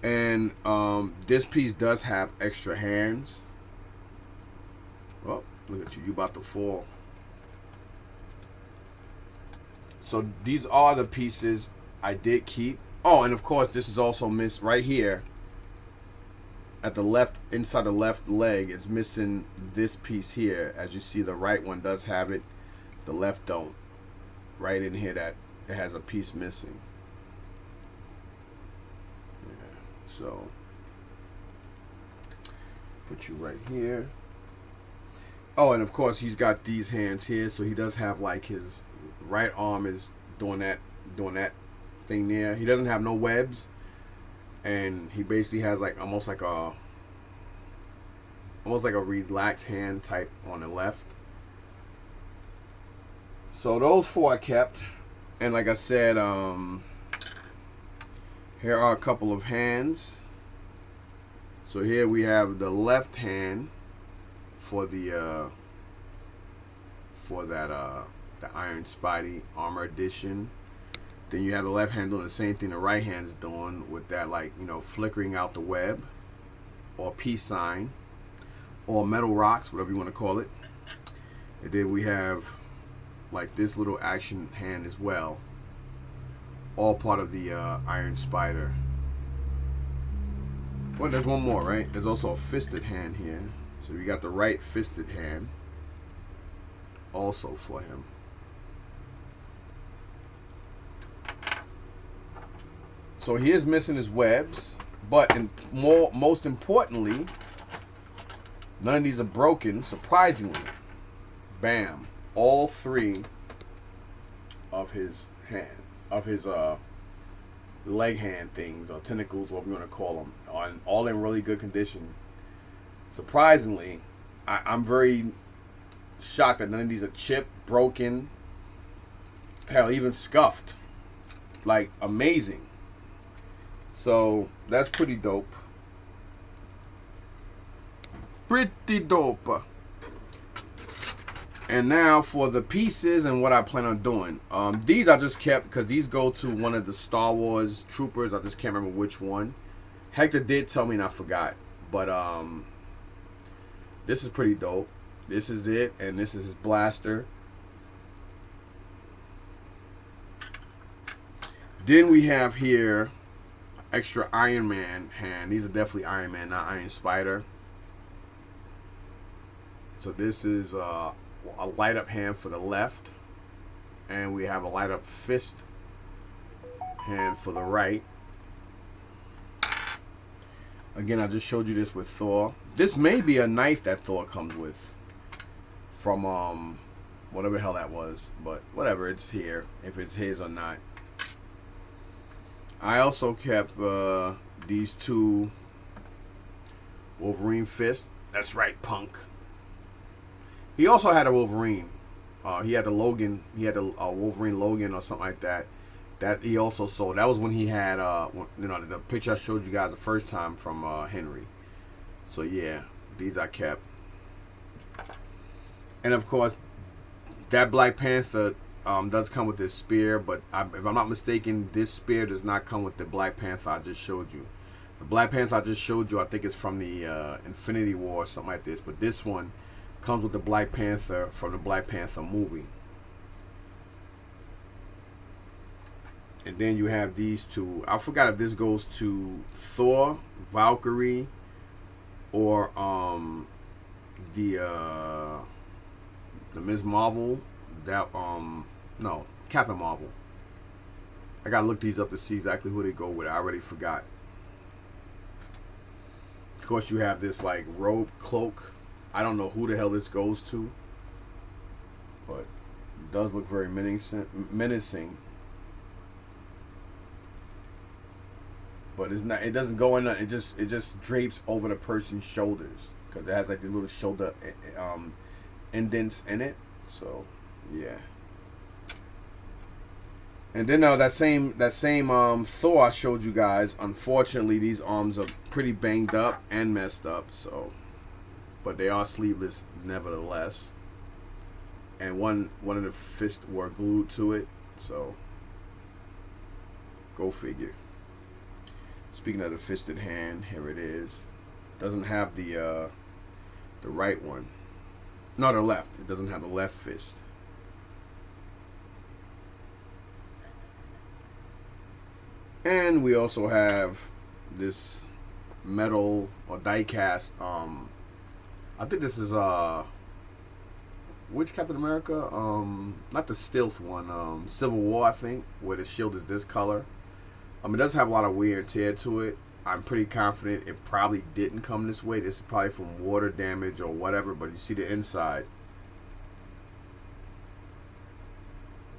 And this piece does have extra hands. Oh, look at you. You about to fall. So these are the pieces I did keep. Oh, and of course, this is also missed right here. At the left, inside the left leg, it's missing this piece here. As you see, the right one does have it. The left don't. Right in here, that it has a piece missing. Yeah, so put you right here. Oh, and of course he's got these hands here, so he does have like his right arm is doing that thing there. He doesn't have no webs, and he basically has like almost like a relaxed hand type on the left. So those four I kept. And like I said, here are a couple of hands. So here we have the left hand for the the Iron Spidey Armor Edition. Then you have the left hand doing the same thing the right hand's doing with that, like, you know, flickering out the web or peace sign or metal rocks, whatever you want to call it. And then we have like this little action hand as well, all part of the Iron Spider. Well, there's one more, right? There's also a fisted hand here. So we got the right fisted hand also for him. So he is missing his webs, but most importantly, none of these are broken, surprisingly. Bam. All three of his leg hand things, or tentacles, what we want to call them, are all in really good condition. Surprisingly, I'm very shocked that none of these are chipped, broken, hell, even scuffed. Like, amazing. So that's pretty dope. Pretty dope. And now for the pieces and what I plan on doing. These I just kept because these go to one of the Star Wars troopers. I just can't remember which one. Hector did tell me and I forgot. But this is pretty dope. This is it, and this is his blaster. Then we have here extra Iron Man hand. These are definitely Iron Man, not Iron Spider. So this is a light up hand for the left, and we have a light up fist hand for the right. Again, I just showed you this with Thor. This may be a knife that Thor comes with from whatever the hell that was, but whatever, it's here, if it's his or not. I also kept these two Wolverine fists. That's right, punk. He also had a Wolverine. He had the Logan. He had a Wolverine Logan or something like that. That he also sold. That was when he had, you know, the picture I showed you guys the first time from Henry. So yeah, these I kept. And of course, that Black Panther does come with this spear, but if I'm not mistaken, this spear does not come with the Black Panther I just showed you. The Black Panther I just showed you, I think it's from the Infinity War or something like this. But this one comes with the Black Panther from the Black Panther movie. And then you have these two. I forgot if this goes to Thor, Valkyrie, or the Ms. Marvel. That no, Captain Marvel. I gotta look these up to see exactly who they go with. I already forgot. Of course, you have this like robe cloak. I don't know who the hell this goes to, but it does look very menacing. But it's not. It doesn't go in. It just drapes over the person's shoulders because it has like the little shoulder indents in it. So yeah. And then that same Thor I showed you guys. Unfortunately, these arms are pretty banged up and messed up. So, but they are sleeveless nevertheless. And one of the fists were glued to it. So, go figure. Speaking of the fisted hand, here it is. Doesn't have the right one. No, the left. It doesn't have the left fist. And we also have this metal or die cast. I think this is which Captain America? Not the stealth one. Civil War, I think, where the shield is this color. It does have a lot of wear and tear to it. I'm pretty confident it probably didn't come this way. This is probably from water damage or whatever. But you see the inside.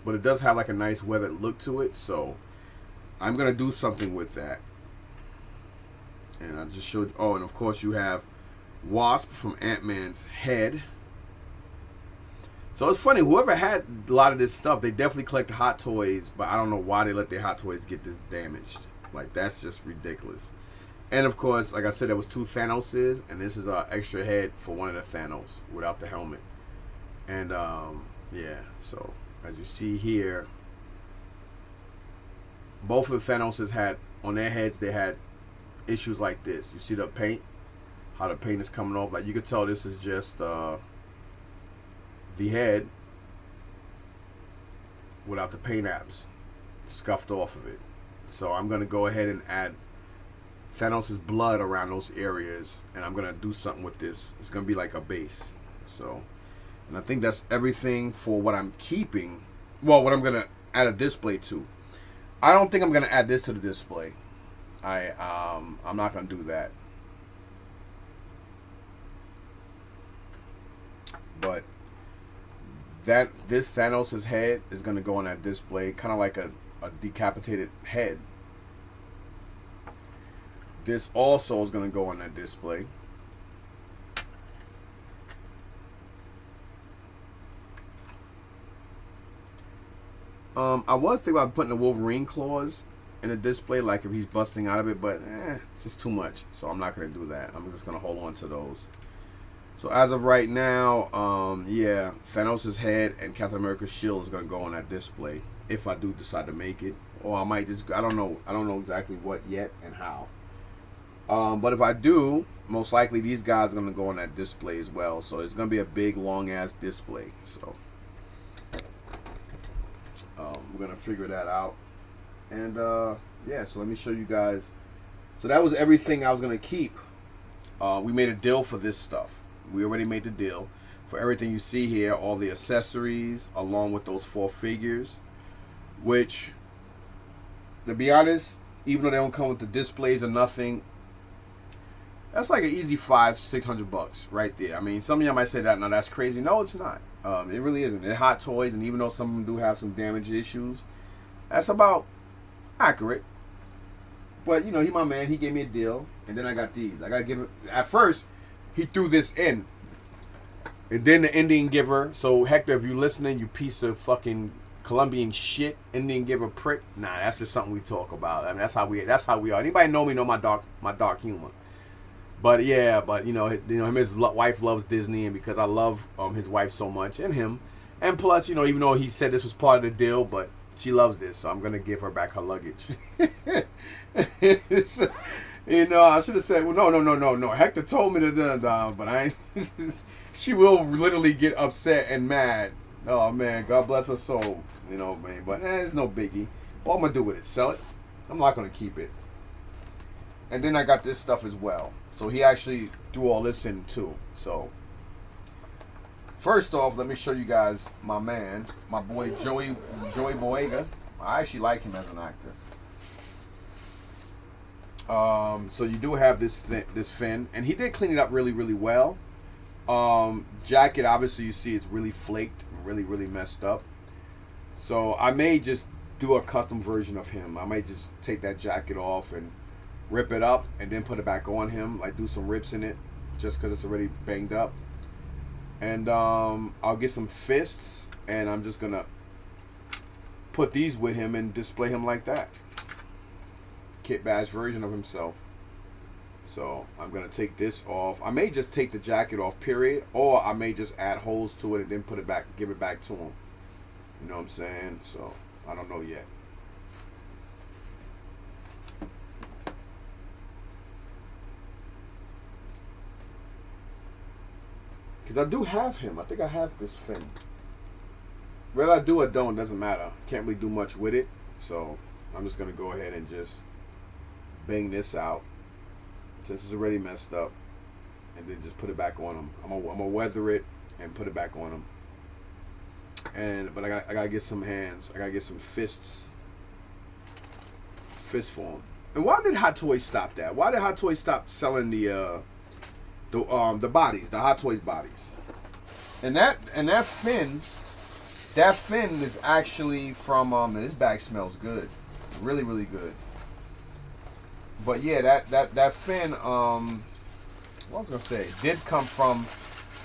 But it does have like a nice weathered look to it, so I'm gonna do something with that. And I just showed. Oh, and of course you have Wasp from Ant-Man's head. So it's funny. Whoever had a lot of this stuff, they definitely collected Hot Toys, but I don't know why they let their Hot Toys get this damaged. Like, that's just ridiculous. And of course, like I said, there was 2 Thanoses, and this is an extra head for one of the Thanos without the helmet. And yeah, so as you see here, both of the Thanoses had on their heads, they had issues like this. You see the paint, how the paint is coming off. Like you could tell this is just the head without the paint apps scuffed off of it. So I'm gonna go ahead and add Thanos' blood around those areas, and I'm gonna do something with this. It's gonna be like a base. So, and I think that's everything for what I'm keeping. Well, what I'm gonna add a display to. I don't think I'm gonna add this to the display. I'm not gonna do that. But this Thanos' head is gonna go on that display, kind of like a decapitated head. This also is going to go on that display. I was thinking about putting the Wolverine claws in a display, like if he's busting out of it, but it's just too much. So I'm not going to do that. I'm just going to hold on to those. So as of right now, yeah, Thanos' head and Captain America's shield is going to go on that display if I do decide to make it. Or I might just, I don't know exactly what yet and how. But if I do, most likely these guys are going to go on that display as well. So it's going to be a big, long-ass display. So we're going to figure that out. And, yeah, so let me show you guys. So that was everything I was going to keep. We made a deal for this stuff. We already made the deal. For everything you see here, all the accessories, along with those 4 figures. Which, to be honest, even though they don't come with the displays or nothing, that's like an easy $500-600 right there. I mean, some of y'all might say that, no, that's crazy. No, it's not. It really isn't. They're Hot Toys, and even though some of them do have some damage issues, that's about accurate. But, you know, he my man. He gave me a deal, and then I got these. I got to give it. At first, he threw this in. And then the Indian Giver. So, Hector, if you're listening, you piece of fucking Colombian shit, Indian Giver prick. Nah, that's just something we talk about. I mean, that's how we are. Anybody know me know my dark humor. But yeah, him and his wife loves Disney, and because I love his wife so much and him, and plus, you know, even though he said this was part of the deal, but she loves this, so I'm gonna give her back her luggage. You know, I should have said, well, no. Hector told me to do that, but I. She will literally get upset and mad. Oh man, God bless her soul. You know, man, but it's no biggie. What I'm gonna do with it? Sell it? I'm not gonna keep it. And then I got this stuff as well. So he actually threw all this in too. So first off, let me show you guys my man, my boy Joey Boyega. I actually like him as an actor. So you do have this fin, and he did clean it up really, really well. Jacket, obviously you see it's really flaked, really messed up. So I may just do a custom version of him. I might just take that jacket off and rip it up and then put it back on him, like do some rips in it just because it's already banged up. And I'll get some fists, and I'm just gonna put these with him and display him like that. Kit Bash version of himself. So I'm gonna take this off. I may just take the jacket off, period, or I may just add holes to it and then put it back, give it back to him. You know what I'm saying? So I don't know yet. Because I do have him. I think I have this fin. Whether I do or don't, doesn't matter. Can't really do much with it. So I'm just going to go ahead and just bang this out, since it's already messed up, and then just put it back on him. I'm gonna weather it and put it back on him. But I gotta get some hands. I gotta get some fists for him. And why did Hot Toys stop that? Why did Hot Toys stop selling the bodies, the Hot Toys bodies? And that fin is actually from this bag smells good, really good. But yeah, that fin, what I was gonna say, did come from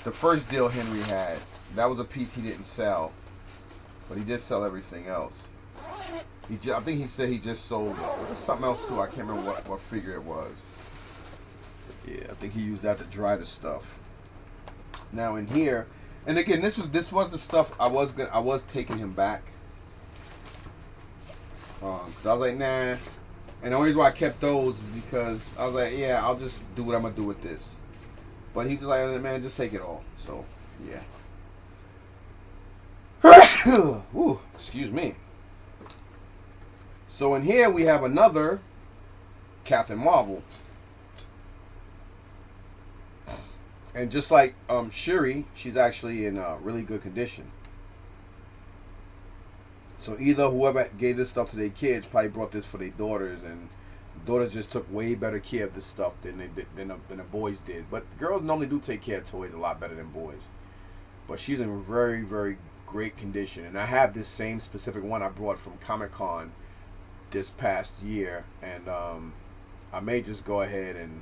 the first deal Henry had. That was a piece he didn't sell, but he did sell everything else. I think he said he just sold something else too. I can't remember what figure it was. Yeah, I think he used that to dry the stuff. Now in here, and again, this was the stuff I was taking him back. Cause I was like, nah. And the only reason why I kept those is because I was like, yeah, I'll just do what I'm gonna do with this. But he's just like, man, just take it all. So yeah. Ooh, excuse me. So in here we have another Captain Marvel. And just like Shuri, she's actually in really good condition. So either whoever gave this stuff to their kids probably brought this for their daughters, and daughters just took way better care of this stuff than the boys did. But girls normally do take care of toys a lot better than boys. But she's in very, very great condition, and I have this same specific one I brought from Comic-Con this past year, and I may just go ahead and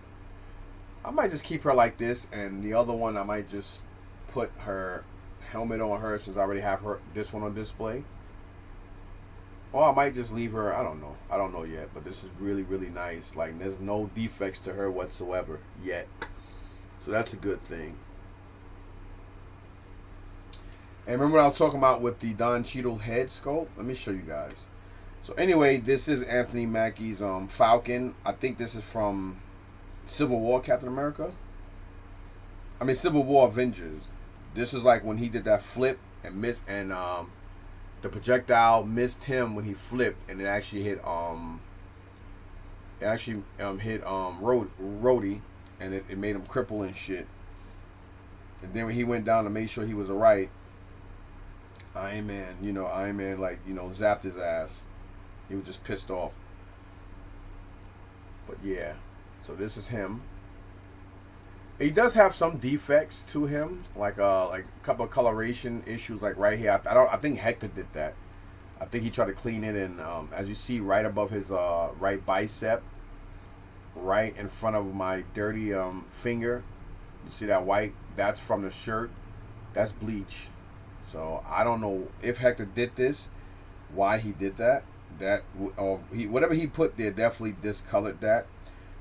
I might just keep her like this, and the other one I might just put her helmet on her since I already have this one on display. Or I might just leave her. I don't know. I don't know yet, but this is really, really nice. Like, there's no defects to her whatsoever yet, so that's a good thing. And remember what I was talking about with the Don Cheadle head sculpt? Let me show you guys. So anyway, this is Anthony Mackie's Falcon. I think this is from Civil War Captain America. I mean Civil War Avengers. This is like when he did that flip and missed, and the projectile missed him when he flipped, and it actually hit Rhodey, and it made him cripple and shit. And then when he went down to make sure he was alright, Iron Man, like, zapped his ass. He was just pissed off. But yeah. So this is him. He does have some defects to him, like a couple of coloration issues, like right here. I think Hector did that. I think he tried to clean it, and as you see, right above his right bicep, right in front of my dirty finger, you see that white? That's from the shirt. That's bleach. So I don't know if Hector did this, why he did that. Whatever he put there definitely discolored that.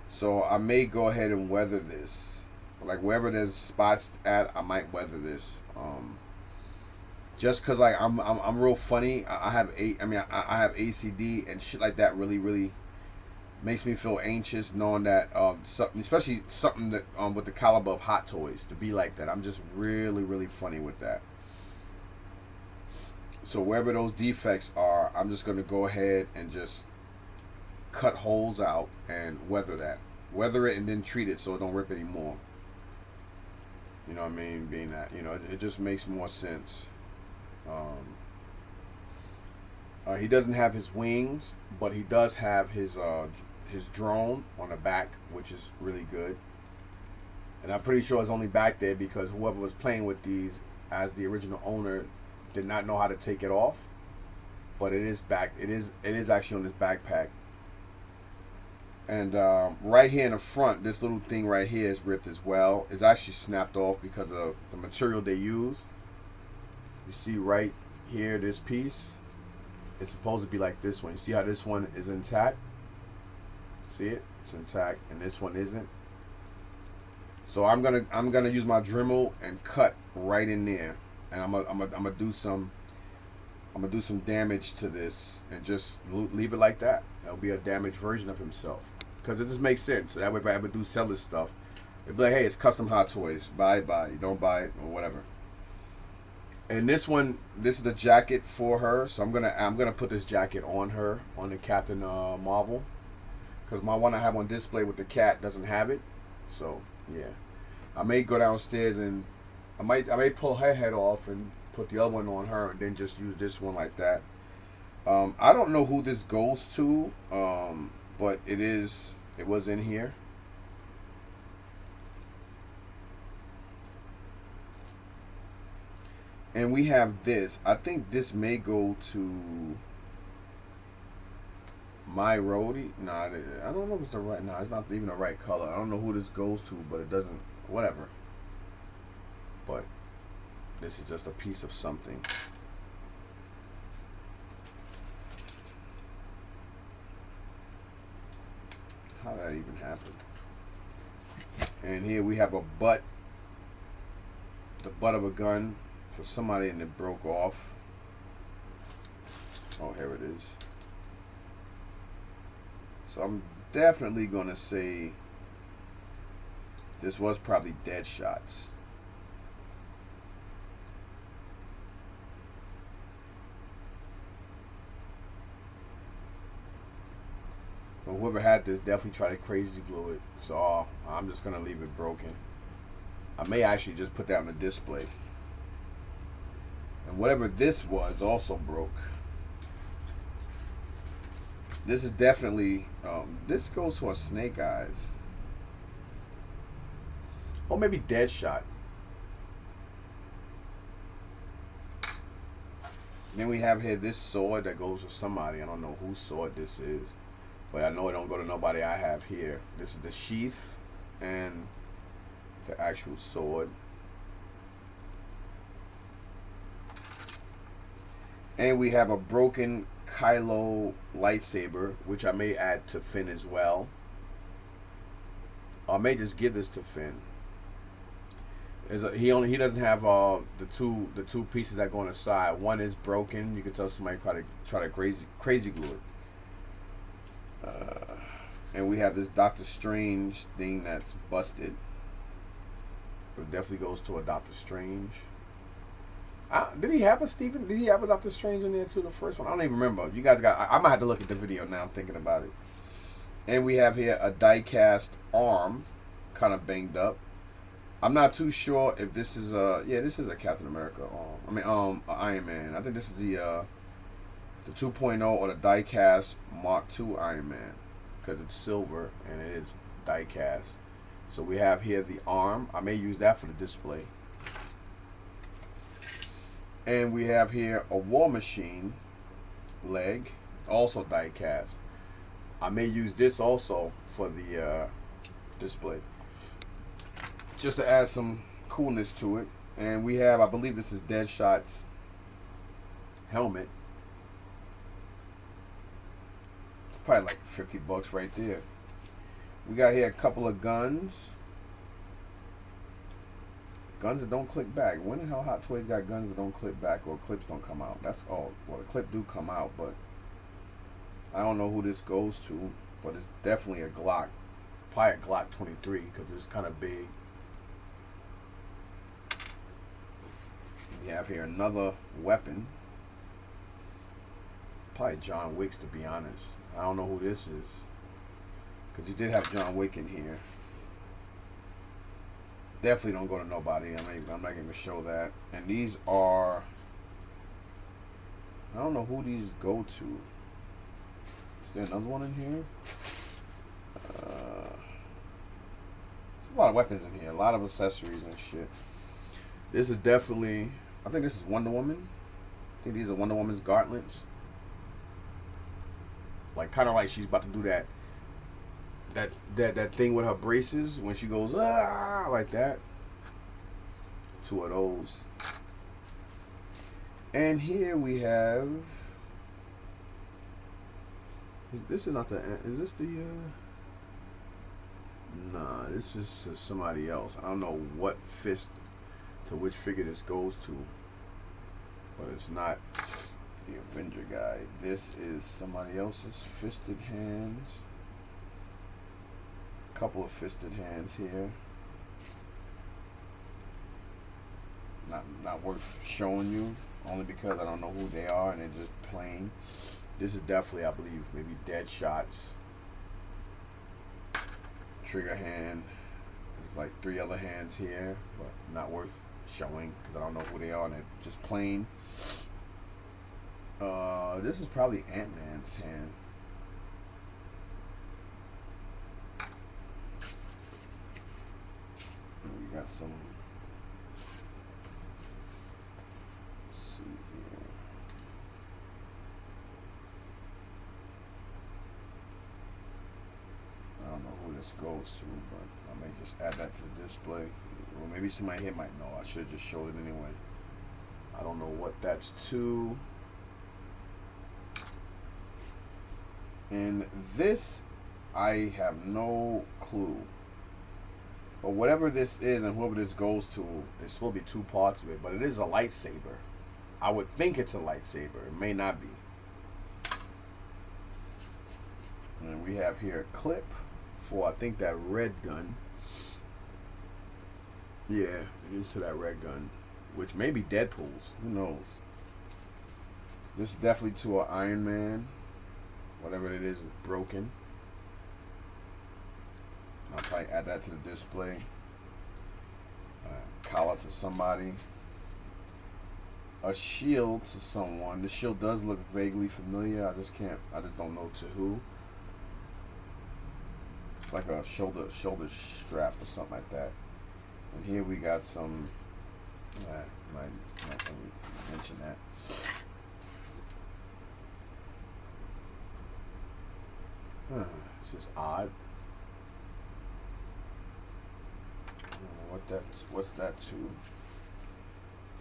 So I may go ahead and weather this. Like wherever there's spots at, I might weather this. Just cause like I'm real funny. I have ACD and shit like that. Really, really makes me feel anxious knowing that especially something that with the caliber of Hot Toys to be like that. I'm just really, really funny with that. So wherever those defects are, I'm just gonna go ahead and just cut holes out and weather it and then treat it so it don't rip anymore. You know what I mean? Being that, it just makes more sense. He doesn't have his wings, but he does have his drone on the back, which is really good. And I'm pretty sure it's only back there because whoever was playing with these as the original owner did not know how to take it off. But it is back. It is actually on his backpack. And right here in the front, this little thing right here is ripped as well. It's actually snapped off because of the material they used. You see right here, this piece. It's supposed to be like this one. You see how this one is intact? See it? It's intact, and this one isn't. So I'm gonna use my Dremel and cut right in there, and I'm gonna do some damage to this and just leave it like that. It'll be a damaged version of himself. Because it just makes sense. So that way if I ever do sell this stuff, it'd be like, hey, it's custom Hot Toys. Buy it. You don't buy it or whatever. And this one, this is the jacket for her. So I'm gonna put this jacket on her, on the Captain Marvel. Because my one I have on display with the cat doesn't have it. So yeah. I may go downstairs and I may pull her head off and put the other one on her and then just use this one like that. I don't know who this goes to, but it was in here. And we have this. I think this may go to my Rhodey. Nah, I don't know if it's the right. Nah, it's not even the right color. I don't know who this goes to, but it doesn't. Whatever. But this is just a piece of something. How did that even happen? And here we have a butt, the butt of a gun for somebody, and it broke off. Oh, here it is. So I'm definitely gonna say this was probably Deadshots. But whoever had this definitely tried to crazy glue it. So I'm just gonna leave it broken. I may actually just put that on the display. And whatever this was also broke. This is definitely, this goes to a Snake Eyes. Or maybe Deadshot. Then we have here this sword that goes with somebody. I don't know whose sword this is. But I know it don't go to nobody I have here. This is the sheath and the actual sword. And we have a broken Kylo lightsaber, which I may add to Finn as well. I may just give this to Finn. He doesn't have the two pieces that go on the side. One is broken. You can tell somebody try to crazy glue it. And we have this Doctor Strange thing that's busted. But it definitely goes to a Doctor Strange. Did he have a Stephen? Did he have a Doctor Strange in there too? The first one, I don't even remember. You guys got. I might have to look at the video now. I'm thinking about it. And we have here a die-cast arm, kind of banged up. I'm not too sure if this is this is a Captain America arm. I mean Iron Man. I think this is the 2.0 or the die-cast Mark II Iron Man, because it's silver and it is die-cast. So we have here the arm. I may use that for the display. And we have here a War Machine leg, also die cast. I may use this also for the display, just to add some coolness to it. And we have, I believe this is Deadshot's helmet. It's probably like $50 right there. We got here a couple of guns. Guns that don't click back. When the hell Hot Toys got guns that don't click back or clips don't come out? That's all. Well, the clip do come out, but I don't know who this goes to. But it's definitely a Glock. Probably a Glock 23 because it's kind of big. We have here another weapon. Probably John Wick's, to be honest. I don't know who this is, because you did have John Wick in here. Definitely don't go to nobody. I'm not going to show that. And these are, I don't know who these go to. Is there another one in here? There's a lot of weapons in here. A lot of accessories and shit. This is definitely, I think this is Wonder Woman. I think these are Wonder Woman's gauntlets. Like, kind of like she's about to do that thing with her braces when she goes like that. Two of those. And here we have, this is not the, is this the nah, this is somebody else. I don't know what fist to which figure this goes to, but it's not the Avenger guy. This is somebody else's fisted hands. Couple of fisted hands here. Not worth showing you, only because I don't know who they are and they're just plain. This is definitely, I believe, maybe Deadshots. Trigger hand. There's like 3 other hands here, but not worth showing because I don't know who they are and they're just plain. This is probably Ant-Man's hand. We got some. Let's see here. I don't know who this goes to, but I may just add that to the display. Well, maybe somebody here might know. I should have just showed it anyway. I don't know what that's to. And this, I have no clue. But whatever this is and whoever this goes to, it's supposed to be 2 parts of it, but it is a lightsaber. I would think it's a lightsaber. It may not be. And we have here a clip for, I think, that red gun. Yeah, it is to that red gun, which may be Deadpool's. Who knows? This is definitely to an Iron Man. Whatever it is broken. I'll probably add that to the display. Collar to somebody. A shield to someone. The shield does look vaguely familiar. I just don't know to who. It's like a shoulder strap or something like that. And here we got some. Might mention that. It's just odd. I don't know what's that to?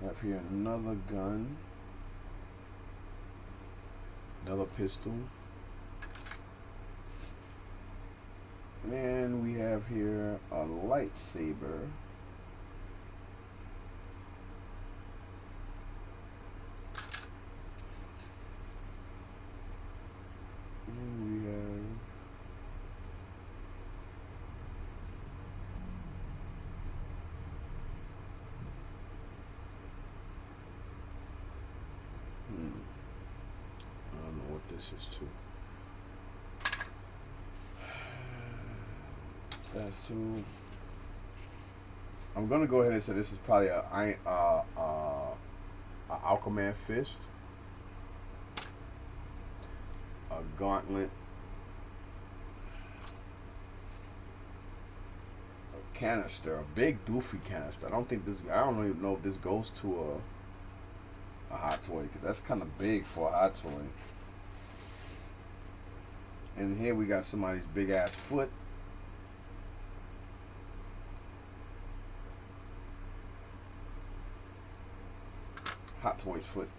We have here another gun. Another pistol. And we have here a lightsaber. And we have I don't know what this is too. That's too. I'm gonna go ahead and say this is probably a Aquaman fist, a gauntlet, a canister, a big doofy canister. I don't even know if this goes to a hot toy, because that's kind of big for a hot toy. And here we got somebody's big ass foot. Hot Toys foot.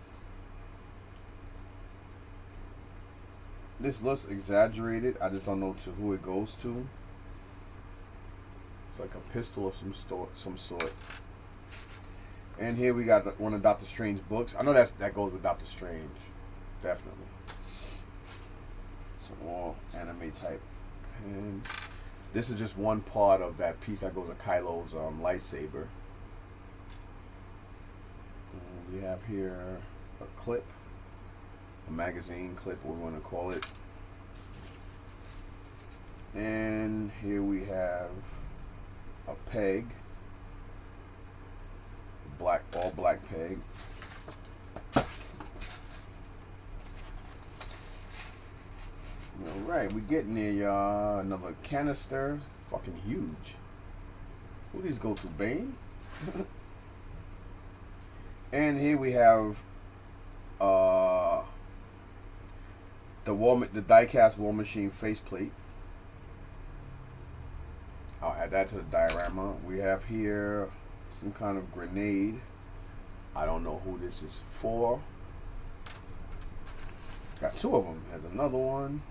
This looks exaggerated. I just don't know to who it goes to. It's like a pistol of some sort. And here we got one of Doctor Strange books. I know that goes with Doctor Strange, definitely. Some more anime type. And this is just one part of that piece that goes with Kylo's lightsaber. We have here a clip, a magazine clip, what we want to call it. And here we have a peg, all black peg. Alright, we getting there, y'all. Another canister, fucking huge. Who these go to, Bane? And here we have the die-cast War Machine faceplate. I'll add that to the diorama. We have here some kind of grenade. I don't know who this is for. Got 2 of them. There's another one.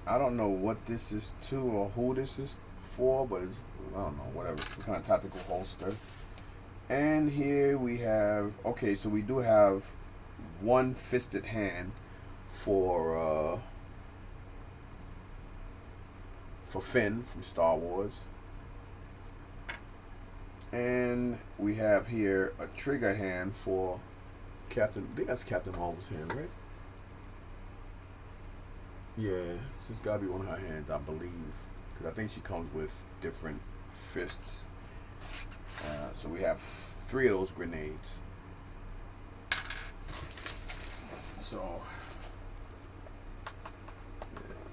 I don't know what this is to or who this is for, but it's, I don't know, whatever. Some kind of tactical holster. And here we have, okay, so we do have one fisted hand for Finn from Star Wars. And we have here a trigger hand for Captain, I think that's Captain Marvel's hand, right? Yeah, it's gotta be one of her hands, I believe. Because I think she comes with different fists. So we have 3 of those grenades. So,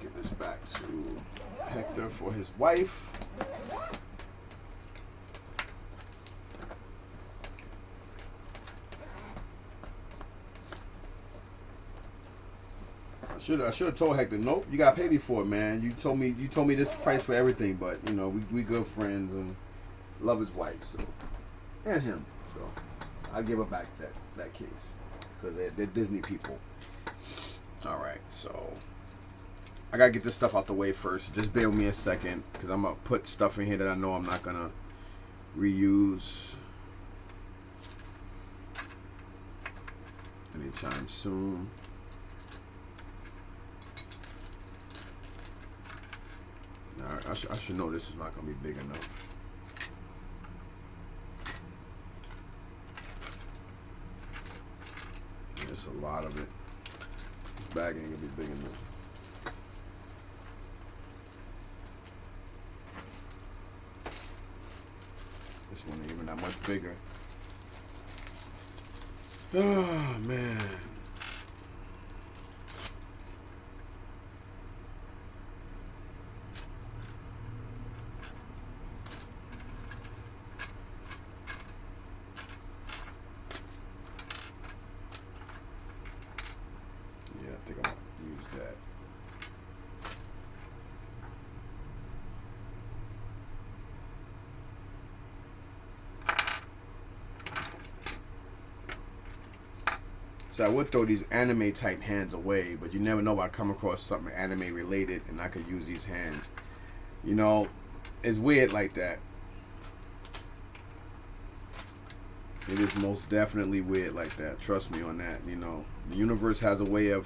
give this back to Hector for his wife. I should have told Hector, nope, you gotta pay me for it, man. You told me this price for everything, but you know we good friends and love his wife, so and him. So I give her back that case because they're Disney people. All right, so I gotta get this stuff out the way first. Just bear with me a second, because I'm gonna put stuff in here that I know I'm not gonna reuse anytime soon. Alright, I should know this is not gonna be big enough. There's a lot of it. This bag ain't gonna be big enough. This one ain't even that much bigger. Oh man. Yeah, I think I'm gonna use that. So I would throw these anime type hands away, but you never know if I come across something anime related and I could use these hands. You know, it's weird like that. It is most definitely weird like that. Trust me on that. You know, the universe has a way of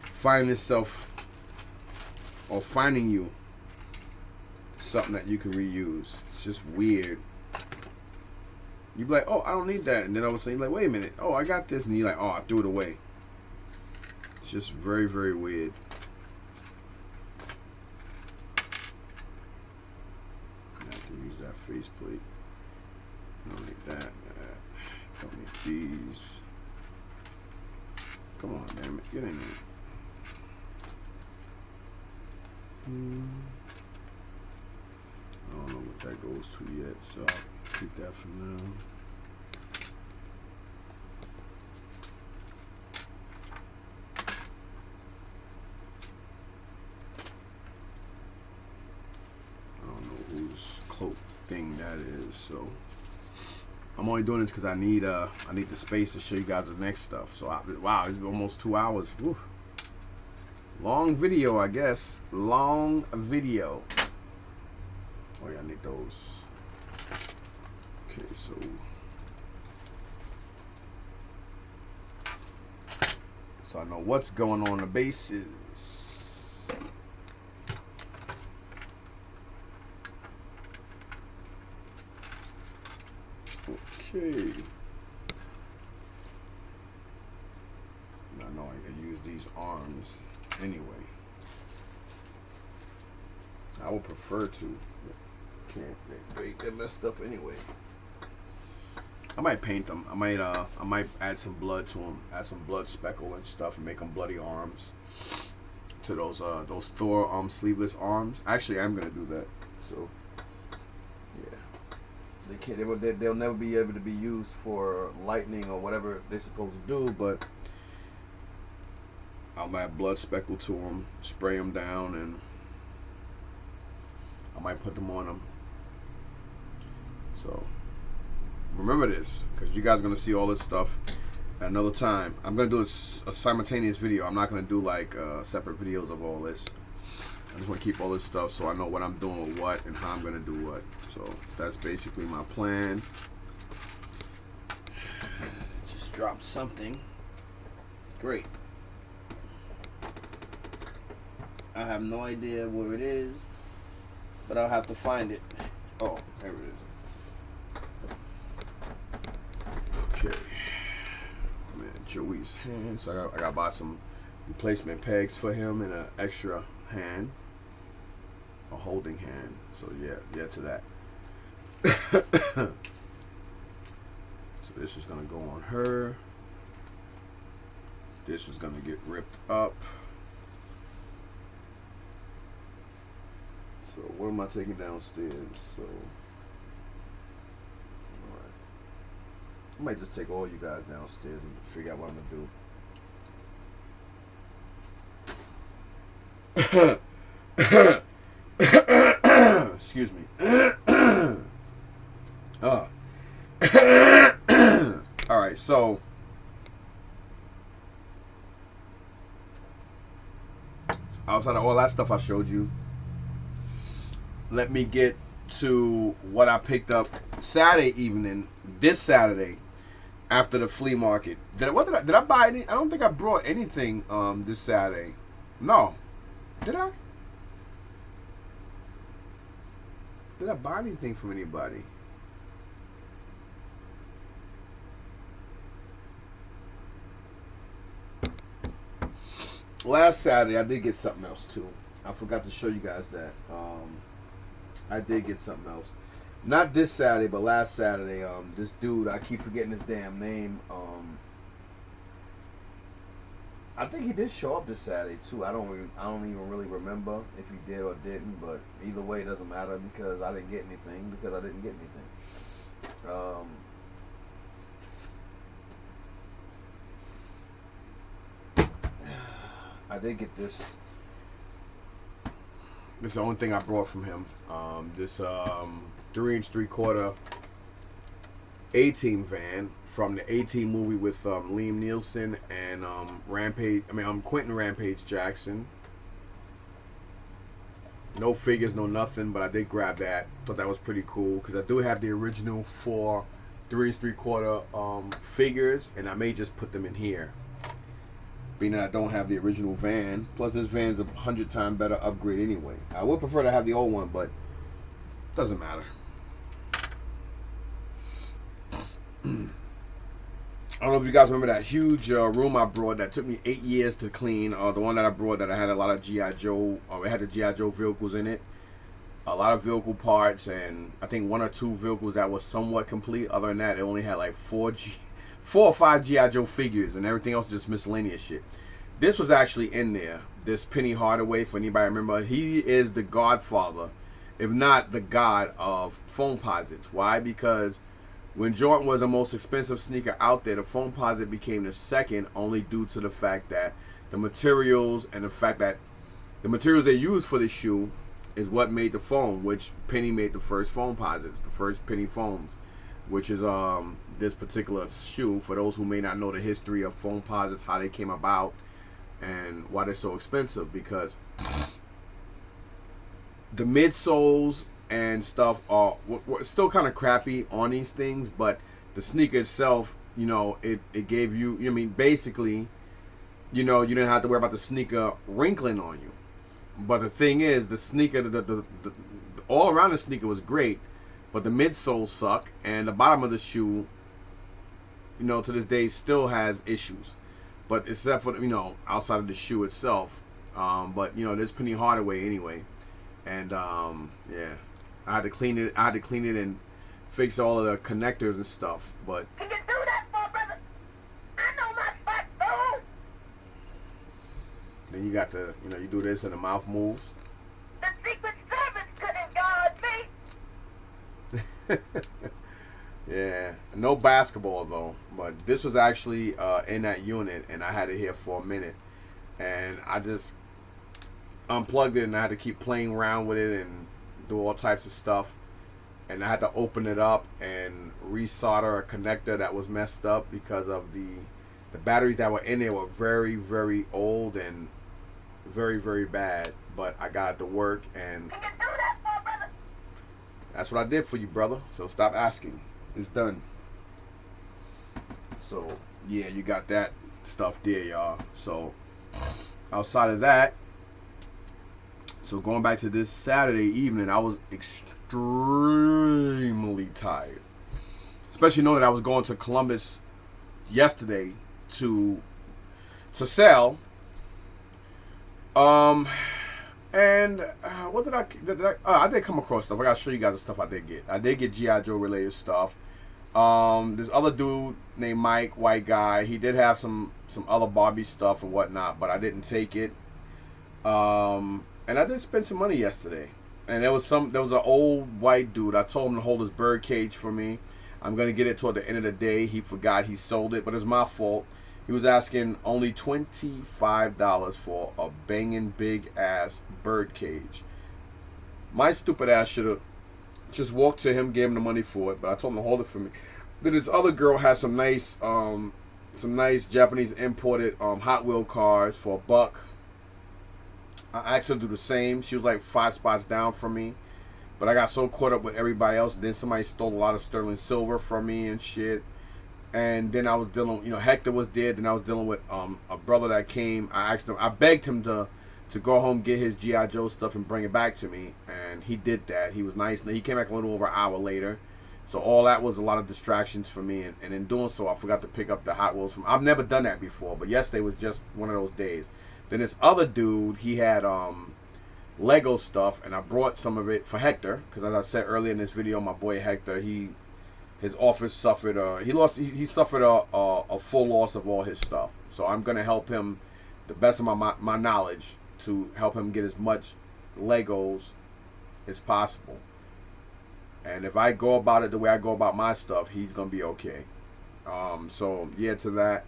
finding itself or finding you something that you can reuse. It's just weird. You be like, oh, I don't need that. And then all of a sudden you're like, wait a minute. Oh, I got this. And you're like, oh, I threw it away. It's just very, very weird. I have to use that faceplate. Don't need that. Don't need these. Come on, damn it. Get in there. I don't know what that goes to yet, so I'll keep that for now. I don't know whose cloak thing that is, so I'm only doing this because I need the space to show you guys the next stuff. So wow, it's been almost 2 hours. Whew. Long video, I guess. Long video. Oh yeah, I need those. Okay, so I know what's going on the bases. Okay. I know I can use these arms anyway. I would prefer to. Can't. They're messed up anyway. I might paint them. I might add some blood to them. Add some blood speckle and stuff, and make them bloody arms. To those Thor sleeveless arms. Actually, I'm gonna do that. So yeah, they can't. They'll never be able to be used for lightning or whatever they're supposed to do. But I'll add blood speckle to them, spray them down, and I might put them on them. So remember this, because you guys are going to see all this stuff at another time. I'm going to do a simultaneous video. I'm not going to do like separate videos of all this. I just want to keep all this stuff so I know what I'm doing with what and how I'm going to do what. So that's basically my plan. Just dropped something. Great. I have no idea where it is, but I'll have to find it. Oh, there it is. Okay, man, Joey's hand. So I got to buy some replacement pegs for him and an extra hand, a holding hand. So yeah to that. So this is gonna go on her. This is gonna get ripped up. So what am I taking downstairs? So. I might just take all you guys downstairs and figure out what I'm gonna do. Excuse me. All right, so outside of all that stuff I showed you. Let me get to what I picked up Saturday evening, this Saturday, after the flea market. Did I buy any? I don't think I brought anything this Saturday. No. Did I? Did I buy anything from anybody? Last Saturday I did get something else too. I forgot to show you guys that. I did get something else. Not this Saturday, but last Saturday. This dude, I keep forgetting his damn name. I think he did show up this Saturday too. I don't even really remember if he did or didn't. But either way, it doesn't matter because I didn't get anything. Because I didn't get anything. I did get this. This is the only thing I brought from him. This 3 3/4 A-Team van from the A-Team movie with Liam Neeson and Quentin Rampage Jackson. No figures, no nothing, but I did grab that. Thought that was pretty cool because I do have the original 4 3 3/4 figures, and I may just put them in here. Being that I don't have the original van, plus this van's 100 times better upgrade anyway. I would prefer to have the old one, but it doesn't matter. I don't know if you guys remember that huge room I brought that took me 8 years to clean. The one that I brought that I had a lot of G.I. Joe, it had the G.I. Joe vehicles in it. A lot of vehicle parts, and I think 1 or 2 vehicles that was somewhat complete. Other than that, it only had like 4 or 5 G.I. Joe figures, and everything else just miscellaneous shit. This was actually in there. This Penny Hardaway, for anybody remember, he is the godfather, if not the god of Foamposites. Why? Because when Jordan was the most expensive sneaker out there, the Foamposite became the second, only due to the fact that the materials and the fact that the materials they used for the shoe is what made the foam, which Penny made the first Foamposites, the first Penny foams, which is this particular shoe. For those who may not know the history of Foamposites, how they came about, and why they're so expensive, because the midsoles and stuff are still kind of crappy on these things, but the sneaker itself, you know, it gave you, I mean, basically, you know, you didn't have to worry about the sneaker wrinkling on you. But the thing is, the sneaker, the all around the sneaker was great, but the midsoles suck, and the bottom of the shoe, you know, to this day still has issues. But except for, you know, outside of the shoe itself, but you know, there's Penny Hardaway anyway, and yeah, I had to clean it. I had to clean it and fix all of the connectors and stuff. But
can you do that for brother? I know my spot, bro.
Then you got the, you know, you do this and the mouth moves.
The Secret Service couldn't guard me.
Yeah, no basketball though, but this was actually in that unit, and I had it here for a minute, and I just unplugged it, and I had to keep playing around with it and do all types of stuff, and I had to open it up and resolder a connector that was messed up because of the batteries that were in there were very, very old and very, very bad. But I got it to work, and
Can you do that for brother?
that's what I did for you, brother. So stop asking. It's done. So yeah, you got that stuff there, y'all. So outside of that, so going back to this Saturday evening, I was extremely tired, especially knowing that I was going to Columbus yesterday to sell. And what did I did come across stuff. I gotta show you guys the stuff I did get. I did get G.I. Joe related stuff. This other dude named Mike, white guy, he did have some other Barbie stuff and whatnot, but I didn't take it. And I did spend some money yesterday. And there was an old white dude. I told him to hold his bird cage for me. I'm gonna get it toward the end of the day. He forgot, he sold it, but it's my fault. He was asking only $25 for a banging big ass bird cage. My stupid ass should have just walked to him, gave him the money for it, but I told him to hold it for me. Then this other girl has some nice Japanese imported Hot Wheel cars for $1. I asked her to do the same. She was like 5 spots down from me. But I got so caught up with everybody else. Then somebody stole a lot of sterling silver from me and shit. And then I was dealing, Hector was there. Then I was dealing with a brother that came. I begged him to go home, get his G.I. Joe stuff and bring it back to me. And he did that. He was nice. He came back a little over an hour later. So all that was a lot of distractions for me. And in doing so, I forgot to pick up the Hot Wheels from. I've never done that before. But yesterday was just one of those days. Then this other dude, he had Lego stuff. And I brought some of it for Hector. Because as I said earlier in this video, my boy Hector, his office suffered. He suffered a full loss of all his stuff. So I'm gonna help him, the best of my knowledge, to help him get as much Legos as possible. And if I go about it the way I go about my stuff, he's gonna be okay. So yeah, to that.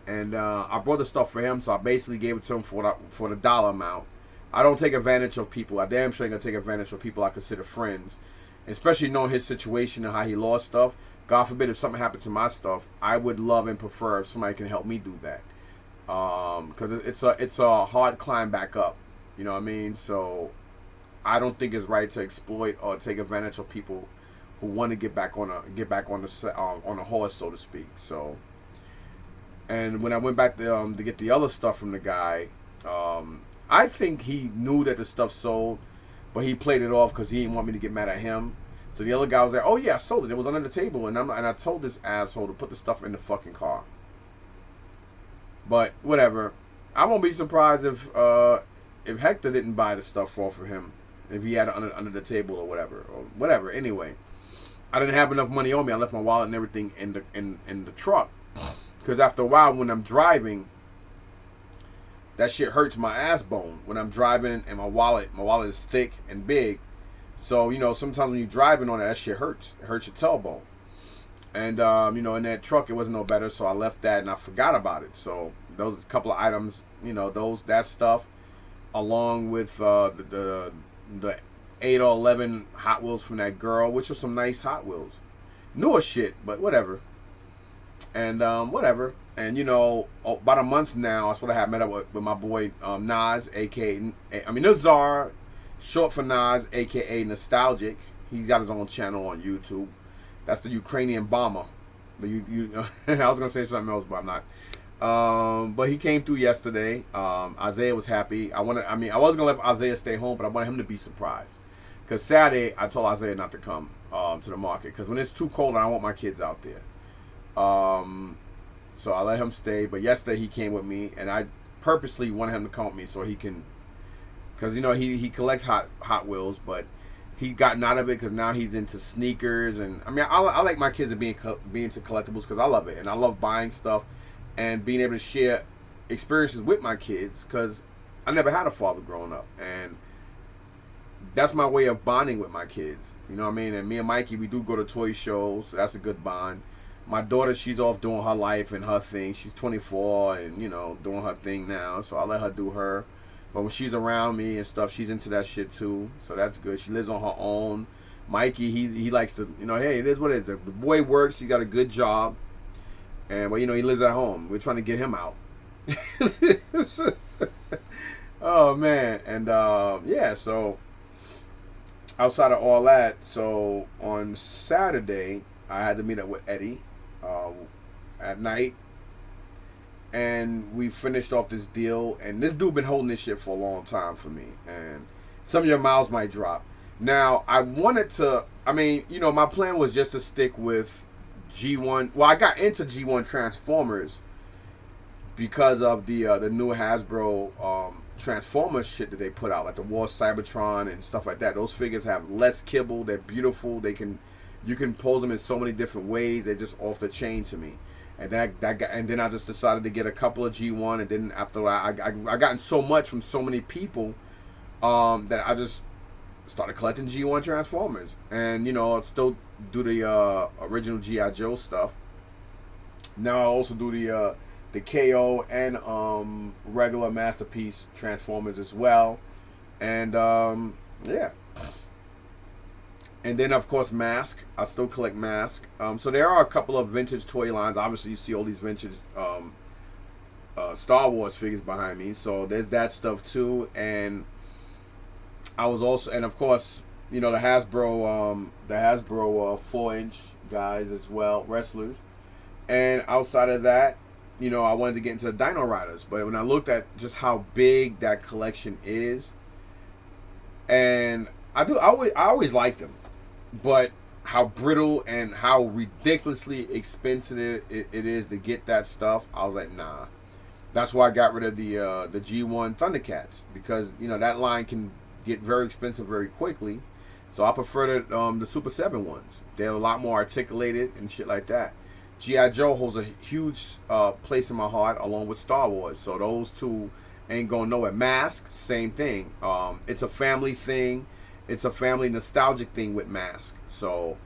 And I brought the stuff for him, so I basically gave it to him for the dollar amount. I don't take advantage of people. I damn sure ain't gonna take advantage of people I consider friends. Especially knowing his situation and how he lost stuff. God forbid if something happened to my stuff, I would love and prefer if somebody can help me do that. Because it's a hard climb back up. You know what I mean? So I don't think it's right to exploit or take advantage of people who want to get back on a horse, so to speak. So, and when I went back to get the other stuff from the guy, I think he knew that the stuff sold. But he played it off because he didn't want me to get mad at him. So the other guy was like, "Oh yeah, I sold it. It was under the table." And I told this asshole to put the stuff in the fucking car. But whatever. I won't be surprised if Hector didn't buy the stuff off of him, if he had it under the table or whatever. Anyway, I didn't have enough money on me. I left my wallet and everything in the truck. Because after a while, when I'm driving, that shit hurts my ass bone when I'm driving and my wallet is thick and big. So, sometimes when you're driving on it, that shit hurts. It hurts your tailbone. And, in that truck, it wasn't no better. So I left that and I forgot about it. So those are a couple of items, that stuff, along with the 8 or 11 Hot Wheels from that girl, which was some nice Hot Wheels. Newer shit, but whatever. And, whatever. And, about a month now, that's what I had met up with my boy Nas, Nazar, short for Nas, a.k.a. Nostalgic. He's got his own channel on YouTube. That's the Ukrainian bomber. But I was going to say something else, but I'm not. But he came through yesterday. Isaiah was happy. I wasn't going to let Isaiah stay home, but I wanted him to be surprised. Because Saturday, I told Isaiah not to come to the market. Because when it's too cold, I don't want my kids out there. So I let him stay, but yesterday he came with me, and I purposely wanted him to come with me so he can, because he collects Hot Wheels, but he gotten out of it because now he's into sneakers, and I like my kids to be into collectibles because I love it, and I love buying stuff and being able to share experiences with my kids because I never had a father growing up, and that's my way of bonding with my kids. You know what I mean? And me and Mikey, we do go to toy shows, so that's a good bond. My daughter, she's off doing her life and her thing. She's 24 and, doing her thing now. So I let her do her. But when she's around me and stuff, she's into that shit too. So that's good. She lives on her own. Mikey, he likes to, hey, it is what it is. The boy works. He got a good job. And, he lives at home. We're trying to get him out. Oh, man. And, yeah, so outside of all that, so on Saturday, I had to meet up with Eddie at night, and we finished off this deal. And this dude been holding this shit for a long time for me, and some of your mouths might drop. Now I wanted to, my plan was just to stick with G1. Well, I got into G1 Transformers because of the new Hasbro Transformers shit that they put out, like the War Cybertron and stuff like that. Those figures have less kibble. They're beautiful. You can pose them in so many different ways. They're just off the chain to me. And then I just decided to get a couple of G1. And then after that, I gotten so much from so many people that I just started collecting G1 Transformers. And, I still do the original G.I. Joe stuff. Now I also do the KO and regular Masterpiece Transformers as well. And, yeah. And then, of course, Mask. I still collect Mask. So there are a couple of vintage toy lines. Obviously, you see all these vintage Star Wars figures behind me, so there's that stuff too. And I was also, and of course, you know, the Hasbro 4-inch guys as well, wrestlers. And outside of that, you know, I wanted to get into the Dino Riders, but when I looked at just how big that collection is, and I always liked them, but how brittle and how ridiculously expensive it is to get that stuff, I was like, nah. That's why I got rid of the G1 Thundercats, because you know that line can get very expensive very quickly. So I prefer the Super 7 ones. They're a lot more articulated and shit like that. G.I. Joe holds a huge place in my heart, along with Star Wars. So those two ain't going nowhere. Mask, same thing. It's a family thing. It's a family nostalgic thing with Mask. So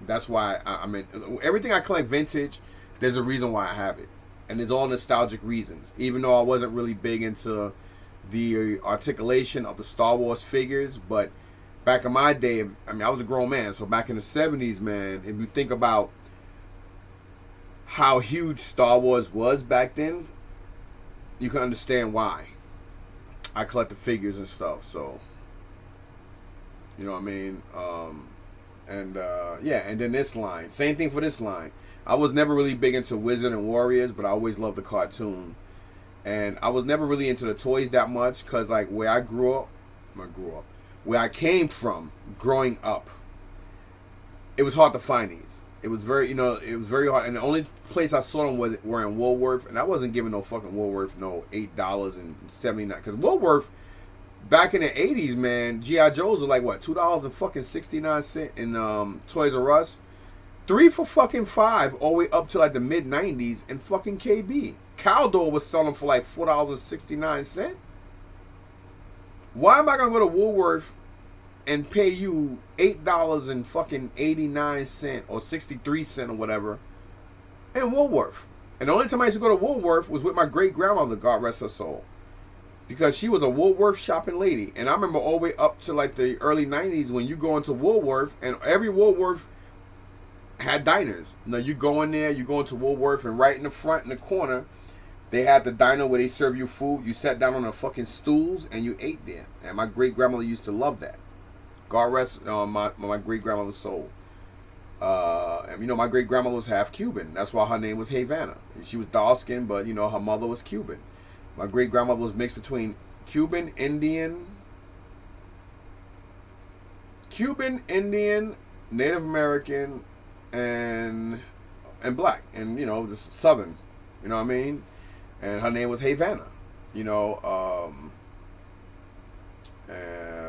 that's why I mean, everything I collect vintage, there's a reason why I have it. And there's all nostalgic reasons. Even though I wasn't really big into the articulation of the Star Wars figures, but back in my day, I mean, I was a grown man. So back in the 70s, man, if you think about how huge Star Wars was back then, you can understand why I collected figures and stuff. So, you know what I mean? Yeah, and then this line. Same thing for this line. I was never really big into Wizard and Warriors, but I always loved the cartoon. And I was never really into the toys that much, because like where I grew up, where I came from growing up, it was hard to find these. It was very, it was very hard. And the only place I saw them were in Woolworth, and I wasn't giving no fucking Woolworth no $8.79, because Woolworth back in the 80s, man, G.I. Joes were like what, $2.69 in Toys R Us, 3 for fucking $5, all the way up to like the mid 90s in fucking KB. Caldor was selling for like $4.69. Why am I gonna go to Woolworth and pay you $8 and fucking 89 cents or 63 cents or whatever in Woolworth? And the only time I used to go to Woolworth was with my great grandmother, God rest her soul, because she was a Woolworth shopping lady. And I remember all the way up to like the early 90s when you go into Woolworth, and every Woolworth had diners. Now you go in there, you go into Woolworth, and right in the front in the corner, they had the diner where they serve you food. You sat down on the fucking stools and you ate there. And my great grandmother used to love that. God rest my great grandmother's soul. And my great grandmother was half Cuban. That's why her name was Havana. She was dark skinned, but her mother was Cuban. My great grandmother was mixed between Cuban, Indian, Native American, and black, and just Southern. You know what I mean? And her name was Havana.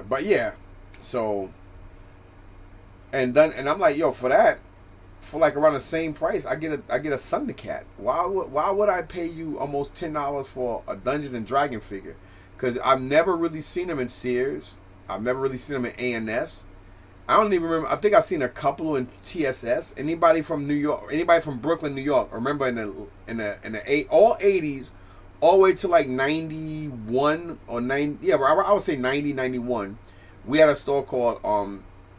But yeah. So, and I'm like, yo, for like around the same price, I get a Thundercat. Why would I pay you almost $10 for a Dungeons and Dragon figure? Because I've never really seen them in Sears. I've never really seen them in A&S. I don't even remember. I think I've seen a couple in TSS. Anybody from New York? Anybody from Brooklyn, New York? Remember in the all 80s, all the way to like 91 or 90? Yeah, I would say 90, 91. We had a store called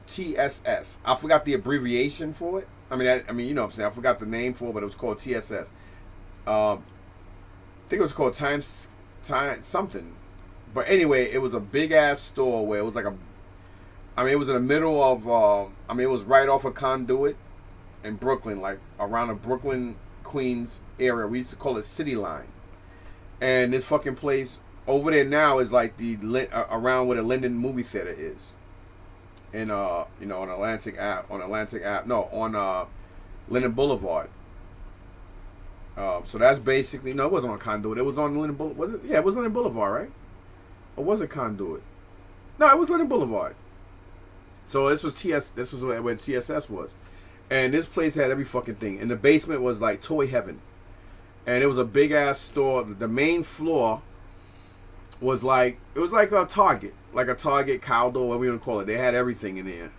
TSS. I forgot the abbreviation for it. I mean, you know what I'm saying. I forgot the name for it, but it was called TSS. I think it was called Time something. But anyway, it was a big ass store where it was like it was in the middle of, it was right off of Conduit in Brooklyn, like around the Brooklyn, Queens area. We used to call it City Line. And this fucking place over there now is like around where the Linden movie theater is. In, on Atlantic Ave. No, on Linden Boulevard. So that's basically, no, it wasn't on Conduit. It was on Linden Boulevard. Was it? Yeah, it was Linden Boulevard, right? Or was it Conduit? No, it was Linden Boulevard. So this was where TSS was. And this place had every fucking thing. And the basement was like toy heaven. And it was a big ass store. The main floor was like a Target. Like a Target, Caldo, whatever you want to call it. They had everything in there.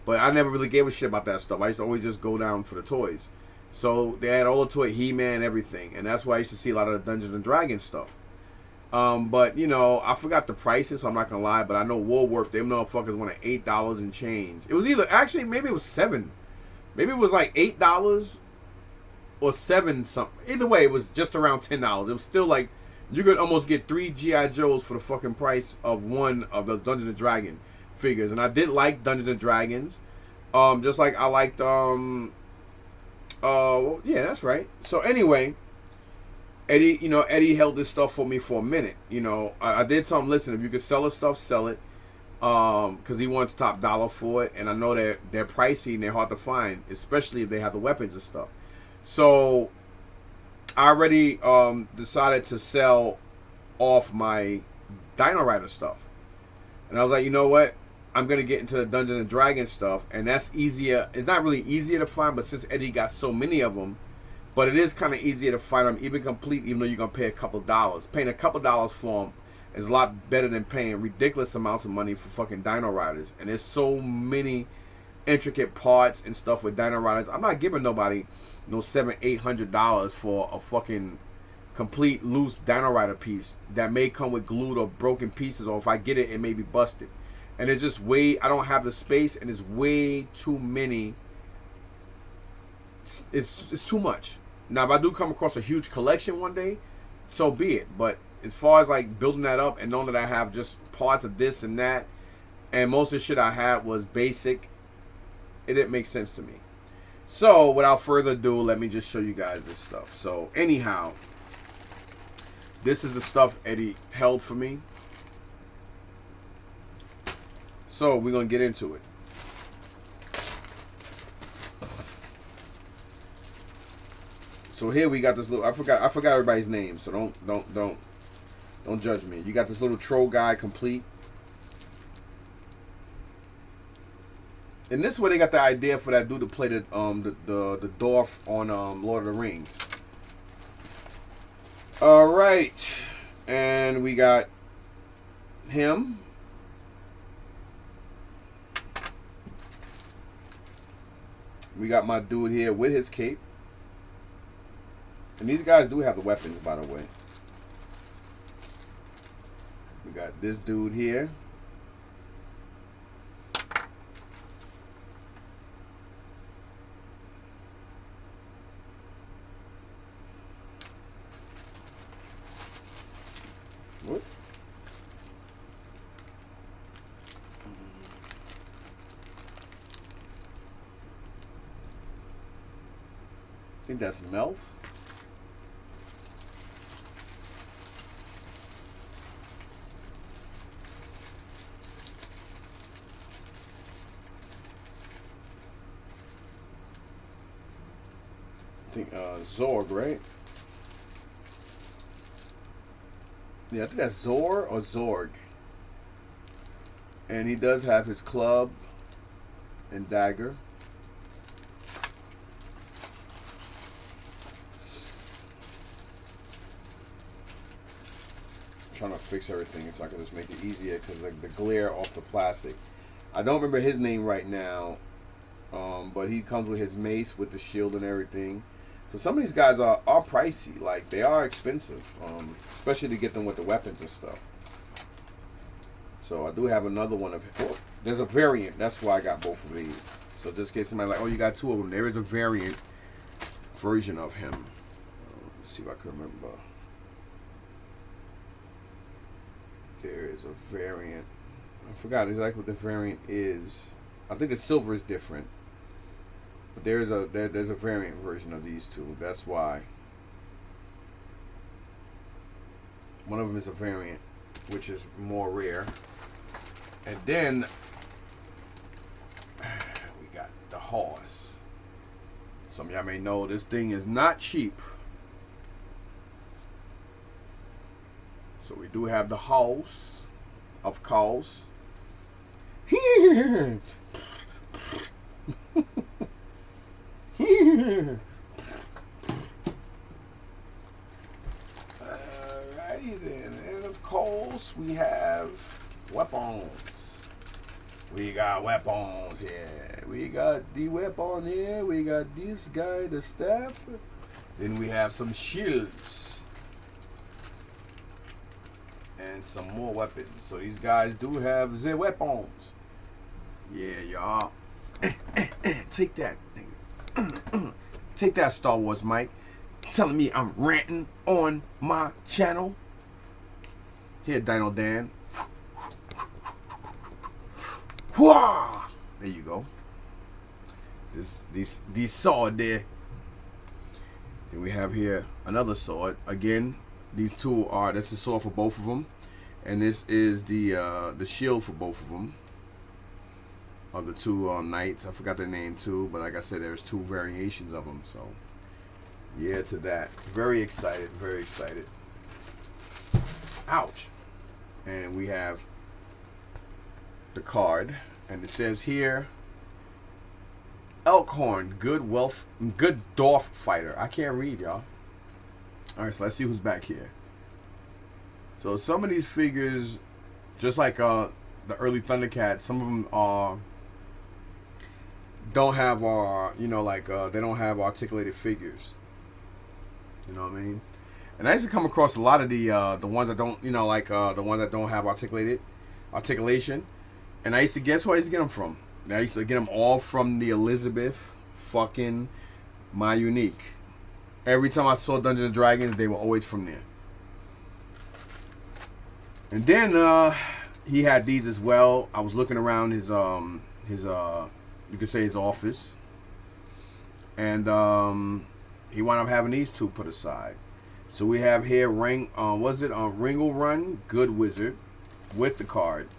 But I never really gave a shit about that stuff. I used to always just go down for the toys. So they had all the toy, He-Man, everything. And that's why I used to see a lot of the Dungeons and Dragons stuff. But I forgot the prices, so I'm not gonna lie. But I know Woolworth, them motherfuckers wanted $8 and change. It was maybe it was $7. Maybe it was like $8 or 7 something. Either way, it was just around $10. It was still like you could almost get 3 GI Joes for the fucking price of one of the Dungeons and Dragon figures. And I did like Dungeons and Dragons, just like I liked yeah, that's right. So anyway, Eddie held this stuff for me for a minute. I did tell him, listen, if you could sell his stuff, sell it. Because he wants top dollar for it, and I know they're pricey and they're hard to find, especially if they have the weapons and stuff. So I already decided to sell off my Dino Rider stuff, and I was like, you know what? I'm gonna get into the Dungeons and Dragons stuff, and that's easier. It's not really easier to find, but since Eddie got so many of them, but it is kind of easier to find them, even complete, even though you're gonna pay a couple dollars. Paying a couple dollars for them is a lot better than paying ridiculous amounts of money for fucking Dino Riders. And there's so many intricate parts and stuff with Dino Riders. I'm not giving nobody no $700-800 for a fucking complete loose Dino Rider piece that may come with glued or broken pieces, or if I get it, it may be busted. And it's just I don't have the space, and it's way too many. It's too much. Now, if I do come across a huge collection one day, so be it. But as far as like building that up and knowing that I have just parts of this and that, and most of the shit I had was basic, it didn't make sense to me. So without further ado, let me just show you guys this stuff. So anyhow, this is the stuff Eddie held for me. So we're gonna get into it. So here we got this little. I forgot everybody's name. So don't judge me. You got this little troll guy complete. And this is where they got the idea for that dude to play the dwarf on Lord of the Rings. All right, and we got him. We got my dude here with his cape. And these guys do have the weapons, by the way. We got this dude here. What? I think that's Melf. I think Zorg, right? Yeah, I think that's Zor or Zorg. And he does have his club and dagger. I'm trying to fix everything so I can just make it easier because the glare off the plastic. I don't remember his name right now, but he comes with his mace with the shield and everything. So some of these guys are pricey. Like, they are expensive, especially to get them with the weapons and stuff. So I do have another one of. Oh, there's a variant. That's why I got both of these. So just in case somebody's like, oh, you got 2 of them. There is a variant version of him. Let's see if I can remember. There is a variant. I forgot exactly what the variant is. I think the silver is different. But there's a variant version of these 2. That's why. One of them is a variant, which is more rare. And then we got the horse. Some of y'all may know this thing is not cheap. So we do have the horse, of course. Alrighty then, and of course we have weapons. We got weapons here. We got the weapon here. We got this guy, the staff. Then we have some shields and some more weapons. So these guys do have the weapons. Yeah, y'all. Take that, nigga. Take that, Star Wars Mike. Telling me I'm ranting on my channel. Here, Dino Dan. Whoa! There you go. These sword there. Then we have here another sword. Again, these two are, that's the sword for both of them, and this is the shield for both of them. Of the two knights, I forgot their name too, but like I said, there's two variations of them. So yeah, to that. Very excited. Very excited. Ouch. And we have the card, and it says here, Elkhorn, good Dorf fighter. I can't read, y'all. All right, so let's see who's back here. So some of these figures, just like the early Thundercats, some of them don't have they don't have articulated figures. You know what I mean? And I used to come across a lot of the ones that don't, the ones that don't have articulation. And I used to guess where I used to get them from. And I used to get them all from the Elizabeth fucking My Unique. Every time I saw Dungeons and Dragons, they were always from there. And then he had these as well. I was looking around his you could say his office, and he wound up having these two put aside. So we have here Ringle Run Good Wizard with the card.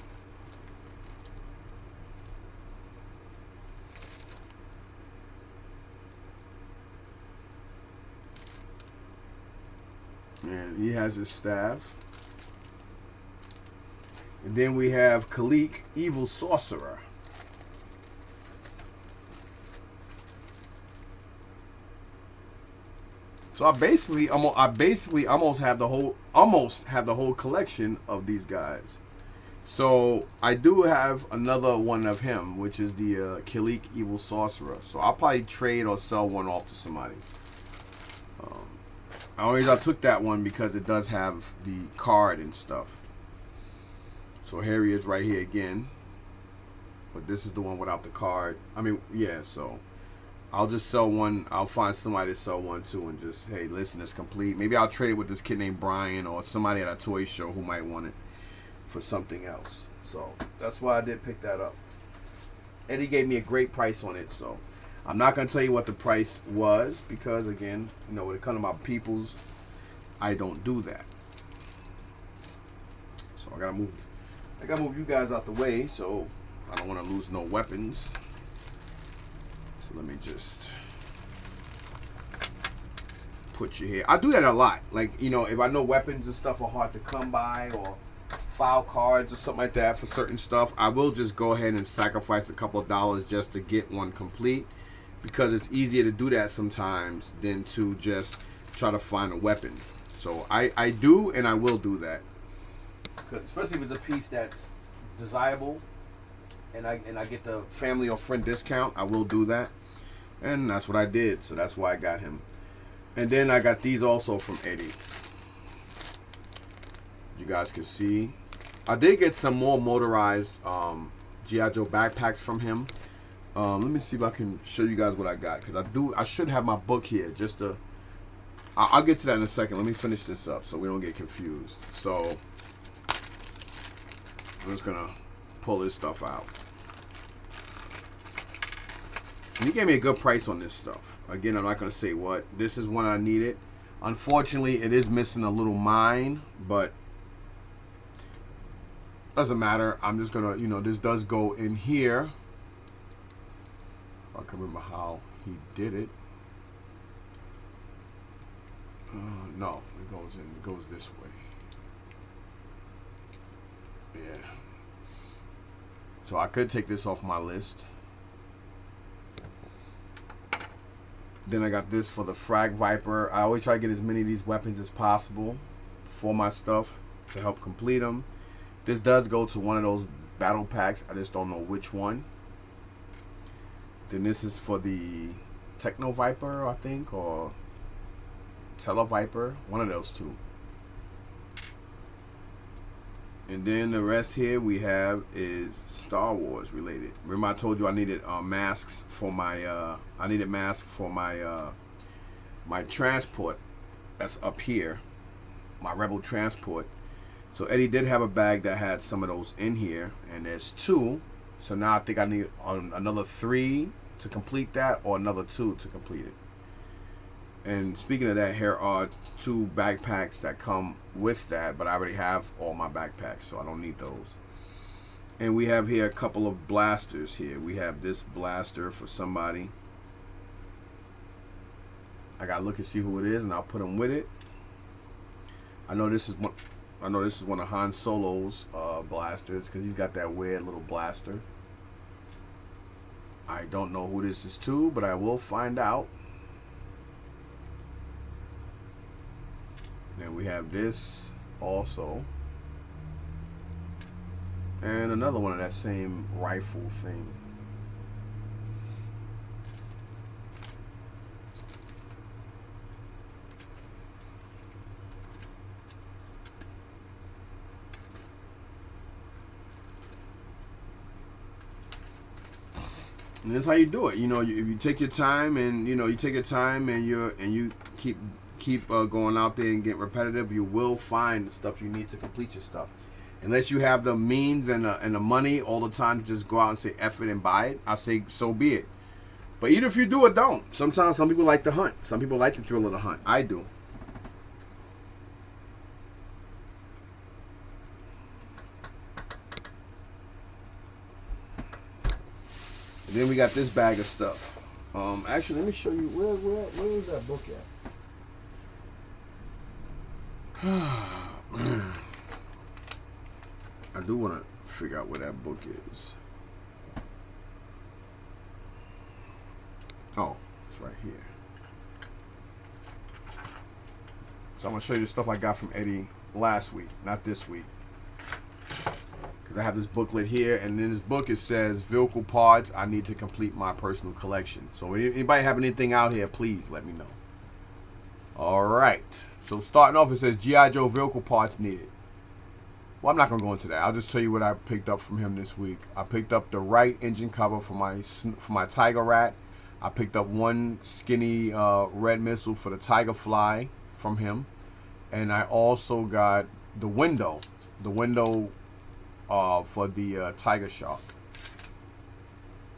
And he has his staff. And then we have Kalik, Evil Sorcerer. So I basically almost have the whole collection of these guys. So I do have another one of him, which is the Kalik, Evil Sorcerer. So I'll probably trade or sell one off to somebody. I took that one because it does have the card and stuff. So here he is right here again. But this is the one without the card. I mean, yeah, so I'll just sell one. I'll find somebody to sell one to and just, hey, listen, it's complete. Maybe I'll trade it with this kid named Brian or somebody at a toy show who might want it for something else. So that's why I did pick that up. Eddie gave me a great price on it, so I'm not going to tell you what the price was because, again, when it comes to my peoples, I don't do that. So I got to move you guys out the way so I don't want to lose no weapons. So let me just put you here. I do that a lot. Like, if I know weapons and stuff are hard to come by or file cards or something like that for certain stuff, I will just go ahead and sacrifice a couple of dollars just to get one complete. Because it's easier to do that sometimes than to just try to find a weapon. So I do and I will do that. Especially if it's a piece that's desirable and I get the family or friend discount, I will do that. And that's what I did. So that's why I got him. And then I got these also from Eddie. You guys can see. I did get some more motorized G.I. Joe backpacks from him. Let me see if I can show you guys what I got, because I should have my book here just to. I'll get to that in a second. Let me finish this up so we don't get confused. So I'm just gonna pull this stuff out. And he gave me a good price on this stuff. Again, I'm not gonna say what. This is one I needed. Unfortunately, it is missing a little mine, but doesn't matter. I'm just gonna, this does go in here. I can remember how he did it. No, it goes this way. Yeah. So I could take this off my list. Then I got this for the Frag Viper. I always try to get as many of these weapons as possible for my stuff to help complete them. This does go to one of those battle packs. I just don't know which one. Then this is for the Techno Viper, I think, or Tele Viper, one of those two. And then the rest here we have is Star Wars related. Remember I told you I needed masks for my my transport that's up here, my Rebel transport. So Eddie did have a bag that had some of those in here, and there's 2. So now I think I need another 3 to complete that, or another 2 to complete it. And speaking of that, here are 2 backpacks that come with that, but I already have all my backpacks, so I don't need those. And we have here a couple of blasters here. We have this blaster for somebody. I gotta look and see who it is, and I'll put them with it. I know this is one of Han Solo's blasters, because he's got that weird little blaster. I don't know who this is to, but I will find out. Then we have this also. And another one of that same rifle thing. And that's how you do it. You know, if you take your time, and you take your time, and you keep going out there and get repetitive, you will find the stuff you need to complete your stuff. Unless you have the means and the money all the time to just go out and say F it and buy it, I say so be it. But even if you do it, don't. Sometimes some people like to hunt. Some people like the thrill of the hunt. I do. And then we got this bag of stuff. Actually, let me show you where is that book at? I do want to figure out where that book is. Oh, it's right here. So I'm going to show you the stuff I got from Eddie last week, not this week. Because I have this booklet here, and in this book it says vehicle parts I need to complete my personal collection. So if anybody have anything out here, please let me know. Alright, so starting off it says G.I. Joe vehicle parts needed. Well, I'm not going to go into that. I'll just tell you what I picked up from him this week. I picked up the right engine cover for my Tiger Rat. I picked up one skinny red missile for the Tiger Fly from him. And I also got the window for the Tiger Shark.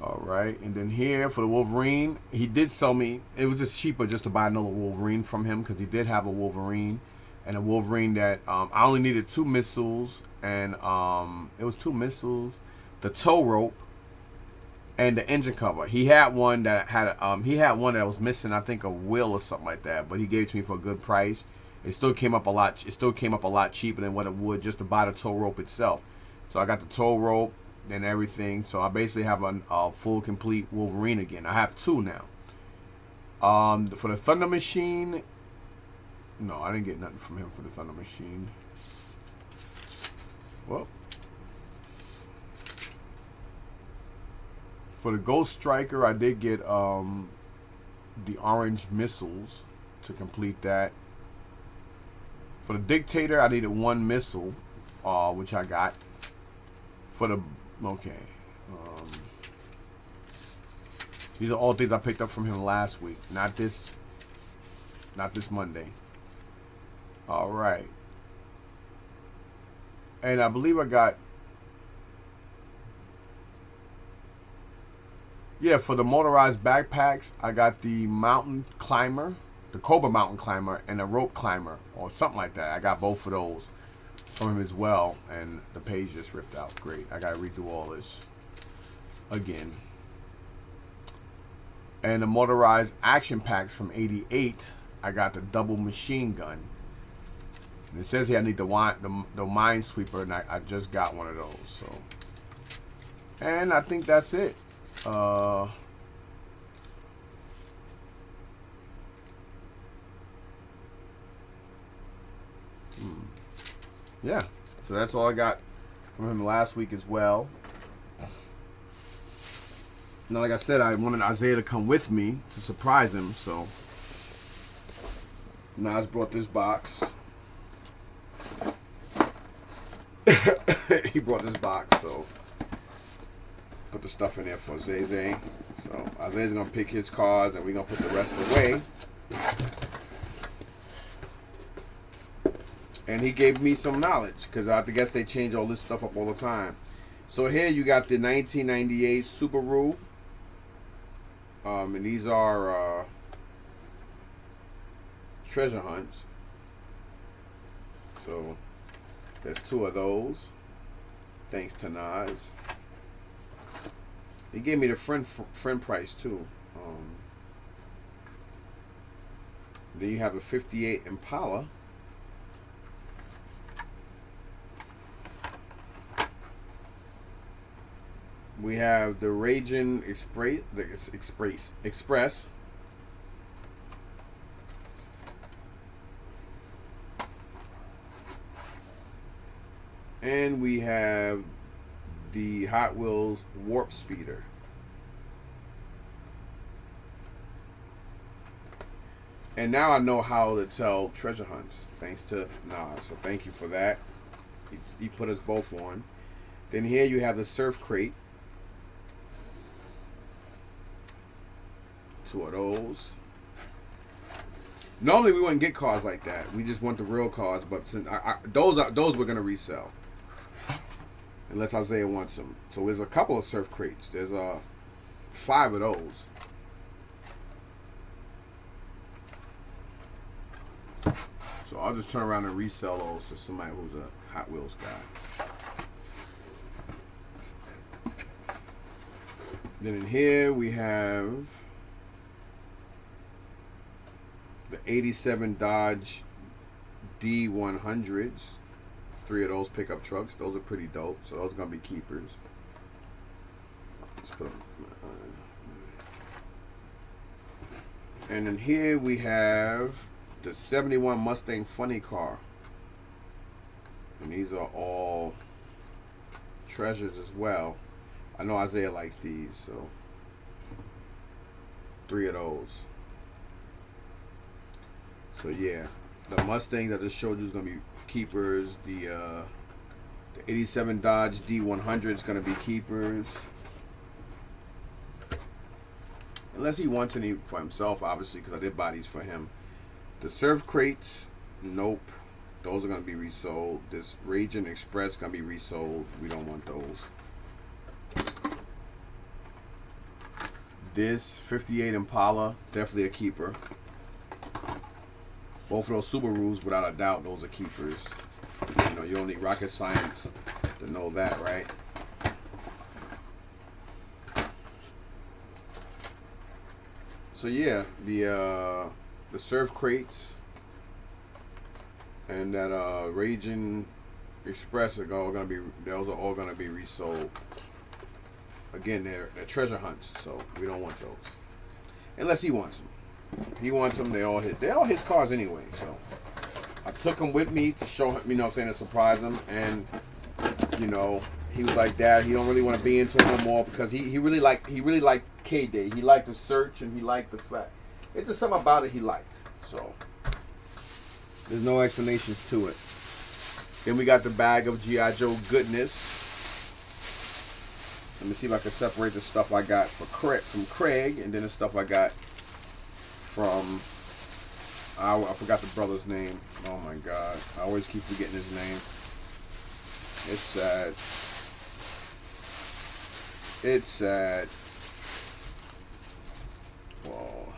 Alright, and then here for the Wolverine, he did sell me, it was just cheaper just to buy another Wolverine from him, because he did have a Wolverine. And a Wolverine that I only needed 2 missiles, and it was 2 missiles, the tow rope, and the engine cover. He had one that was missing, I think, a wheel or something like that, but he gave it to me for a good price. It still came up a lot. It still came up a lot cheaper than what it would just to buy the tow rope itself. So I got the tow rope and everything. So I basically have a full, complete Wolverine again. I have 2 now. For the Thunder Machine. No, I didn't get nothing from him for the Thunder Machine. Well, for the Ghost Striker, I did get the orange missiles to complete that. For the Dictator, I needed 1 missile, which I got. For the these are all things I picked up from him last week, not this Monday. All right, and I believe I got, for the motorized backpacks, I got the Mountain Climber, the Cobra Mountain Climber, and a Rope Climber, or something like that. I got both of those from him as well, and the page just ripped out. Great, I gotta redo all this again. And the motorized action packs from '88, I got the double machine gun. And it says here I need the Minesweeper, and I just got one of those. So, and I think that's it. Yeah, so that's all I got from him last week as well. Now, like I said, I wanted Isaiah to come with me to surprise him, so Nas brought this box. He brought this box, so put the stuff in there for Zay. So Isaiah's gonna pick his cards, and we're gonna put the rest away. And he gave me some knowledge because I guess they change all this stuff up all the time. So here you got the 1998 Subaru. And these are treasure hunts. So there's 2 of those. Thanks to Nas. He gave me the friend price too. Then you have a 58 Impala. We have the Raging Express. And we have the Hot Wheels Warp Speeder. And now I know how to tell treasure hunts, thanks to Nas. So thank you for that. He put us both on. Then here you have the Surf Crate. 2 of those. Normally we wouldn't get cars like that. We just want the real cars, but since those we're gonna resell, unless Isaiah wants them. So there's a couple of Surf Crates. There's 5 of those. So I'll just turn around and resell those to somebody who's a Hot Wheels guy. Then in here we have the 87 Dodge D100s. 3 of those pickup trucks. Those are pretty dope. So those are going to be keepers. Let's put them. And then here we have the 71 Mustang Funny Car. And these are all treasures as well. I know Isaiah likes these, so 3 of those. So yeah, the Mustang that I just showed you is gonna be keepers. The 87 Dodge D100 is gonna be keepers, unless he wants any for himself, obviously, because I did buy these for him. The Surf Crates, nope, those are gonna be resold. This Raging Express gonna be resold. We don't want those. This 58 Impala, definitely a keeper. Both of those Subarus, without a doubt, those are keepers. You know, you don't need rocket science to know that, right? So yeah, the Surf Crates and that Raging Express are all gonna be, those are all gonna be resold. Again, they're treasure hunts, so we don't want those unless he wants them. If he wants them, they all his cars anyway. So I took them with me to show him, you know what I'm saying, to surprise him. And you know, he was like, Dad, he don't really want to be into it no more, because he really liked K-Day. He liked the search, and he liked the fact. It's just something about it he liked. So there's no explanations to it. Then we got the bag of G.I. Joe goodness. Let me see if I can separate the stuff I got from Craig, and then the stuff I got from, I forgot the brother's name. Oh my God, I always keep forgetting his name. It's sad. It's sad. Well,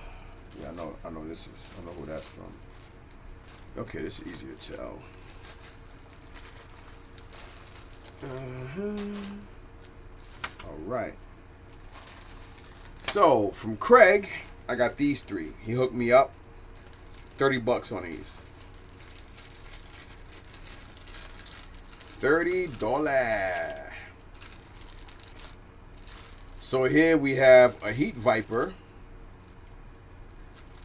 yeah, I know this is, I know who that's from. Okay, this is easy to tell. All right. So from Craig, I got these 3. He hooked me up. $30 on these. $30. So here we have a Heat Viper.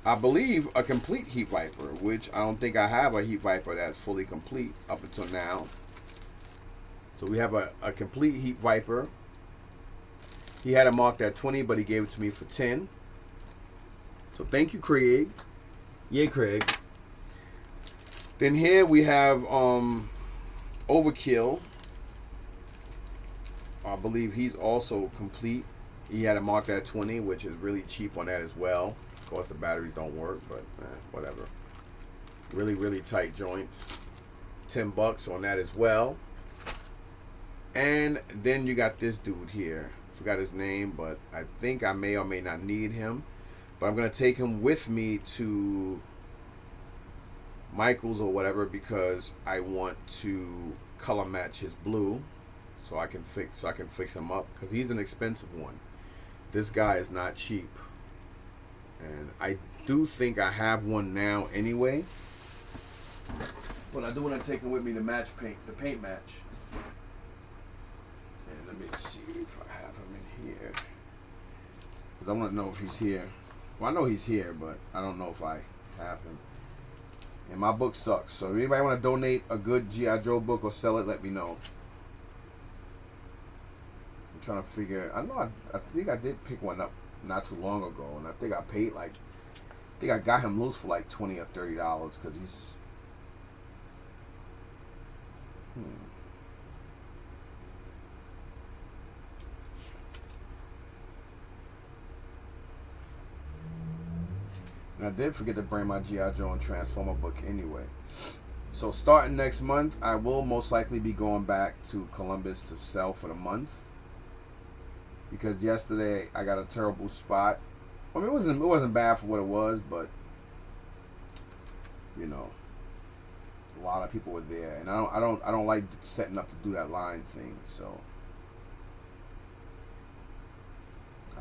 I believe a complete Heat Viper, which I don't think I have a Heat Viper that's fully complete up until now. So we have a complete Heat Viper. He had it marked at 20, but he gave it to me for 10. So thank you, Craig. Yay, Craig. Then here we have Overkill. I believe he's also complete. He had it marked at 20, which is really cheap on that as well. Of course, the batteries don't work, but whatever. Really, really tight joints. $10 on that as well. And then you got this dude here. Forgot his name, but I think I may or may not need him. But I'm gonna take him with me to Michael's or whatever because I want to color match his blue, so I can fix him up because he's an expensive one. This guy is not cheap, and I do think I have one now anyway. But I do want to take him with me to the paint match. And let me see if I have him in here because I want to know if he's here. Well, I know he's here, but I don't know if I have him. And my book sucks. So if anybody want to donate a good G.I. Joe book or sell it, let me know. I'm trying to figure. I think I did pick one up not too long ago, and I think I paid I think I got him loose for like $20 or $30 because he's. And I did forget to bring my G.I. Joe and Transformer book anyway. So starting next month, I will most likely be going back to Columbus to sell for the month. Because yesterday I got a terrible spot. I mean, it wasn't bad for what it was, but you know, a lot of people were there, and I don't like setting up to do that line thing. So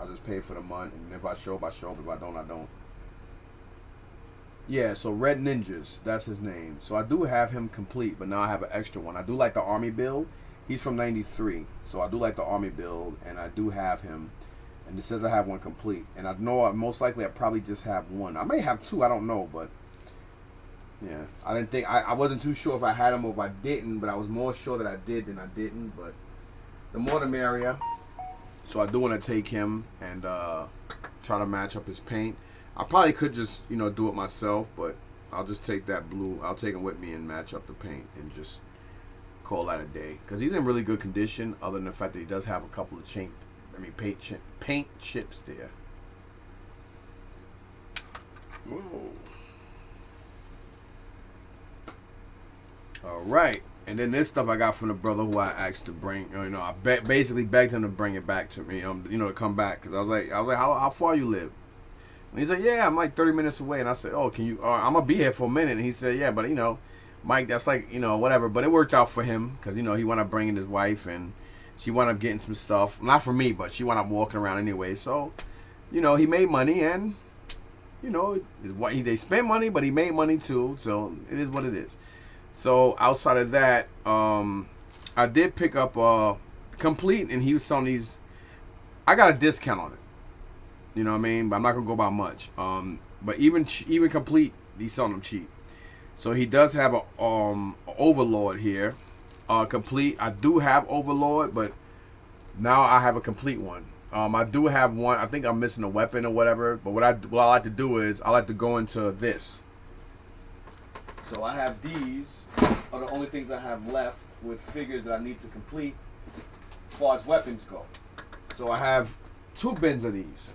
I'll just pay for the month, and if I show up, I show up. If I don't, I don't. Yeah, so Red Ninjas, that's his name. So I do have him complete, but now I have an extra one. I do like the Army build. He's from '93, so I do like the Army build, and I do have him. And it says I have one complete. And I know most likely I probably just have one. I may have two, I don't know, but yeah. I wasn't too sure if I had him or if I didn't, but I was more sure that I did than I didn't. But the more the merrier. So I do want to take him and try to match up his paint. I probably could just, do it myself, but I'll just take that blue. I'll take him with me and match up the paint and just call that a day. Because he's in really good condition, other than the fact that he does have a couple of paint chips there. Whoa. All right. And then this stuff I got from the brother who I asked to bring. I basically begged him to bring it back to me. To come back because I was like, how far you live? And he said, yeah, I'm like 30 minutes away. And I said, oh, can you? I'm gonna be here for a minute. And he said, yeah, but Mike, that's like whatever. But it worked out for him because he wound up bringing his wife and she wound up getting some stuff. Not for me, but she wound up walking around anyway. So, he made money and they spent money, but he made money too. So it is what it is. So outside of that, I did pick up Complete, and he was selling these. I got a discount on it. You know what I mean? But I'm not gonna go by much. But even Complete, he's selling them cheap. So he does have a Overlord here. Complete. I do have Overlord, but now I have a complete one. I do have one. I think I'm missing a weapon or whatever. But what I like to do is I like to go into this. So I have these are the only things I have left with figures that I need to complete as far as weapons go. So I have 2 bins of these.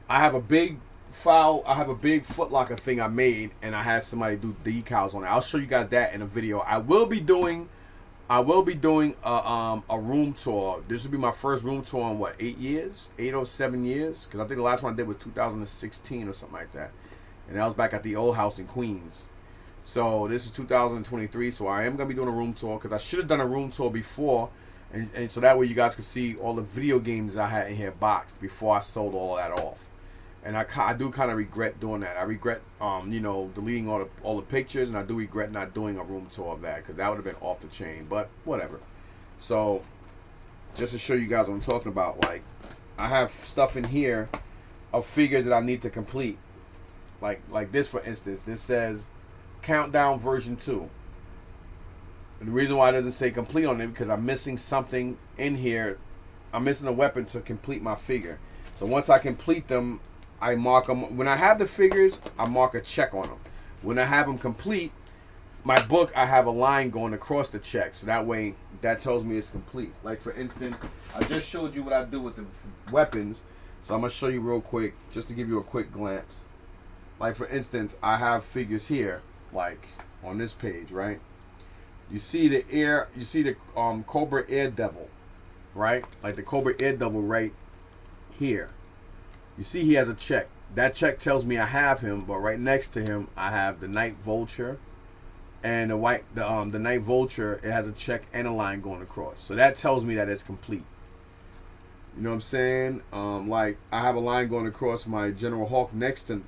I have a big Foot Locker thing I made, and I had somebody do decals on it. I'll show you guys that in a video. I will be doing a room tour. This will be my first room tour in 8 or 7 years? Because I think the last one I did was 2016 or something like that. And that was back at the old house in Queens. So this is 2023, so I am going to be doing a room tour because I should have done a room tour before. And so that way you guys could see all the video games I had in here boxed before I sold all of that off. And I do kind of regret doing that. I regret, deleting all the pictures, and I do regret not doing a room tour of that because that would have been off the chain. But whatever. So just to show you guys what I'm talking about, like I have stuff in here of figures that I need to complete. Like this, for instance. This says Countdown version 2. And the reason why it doesn't say complete on it because I'm missing something in here. I'm missing a weapon to complete my figure. So once I complete them, I mark them. When I have the figures, I mark a check on them. When I have them complete, my book, I have a line going across the check. So that way, that tells me it's complete. Like for instance, I just showed you what I do with the weapons. So I'm going to show you real quick, just to give you a quick glance. Like for instance, I have figures here, like on this page, right? You see the Cobra Air Devil, right? Like the Cobra Air Devil right here. You see he has a check. That check tells me I have him, but right next to him I have the Night Vulture, and the Night Vulture, it has a check and a line going across. So that tells me that it's complete. You know what I'm saying? Like I have a line going across my General Hawk next to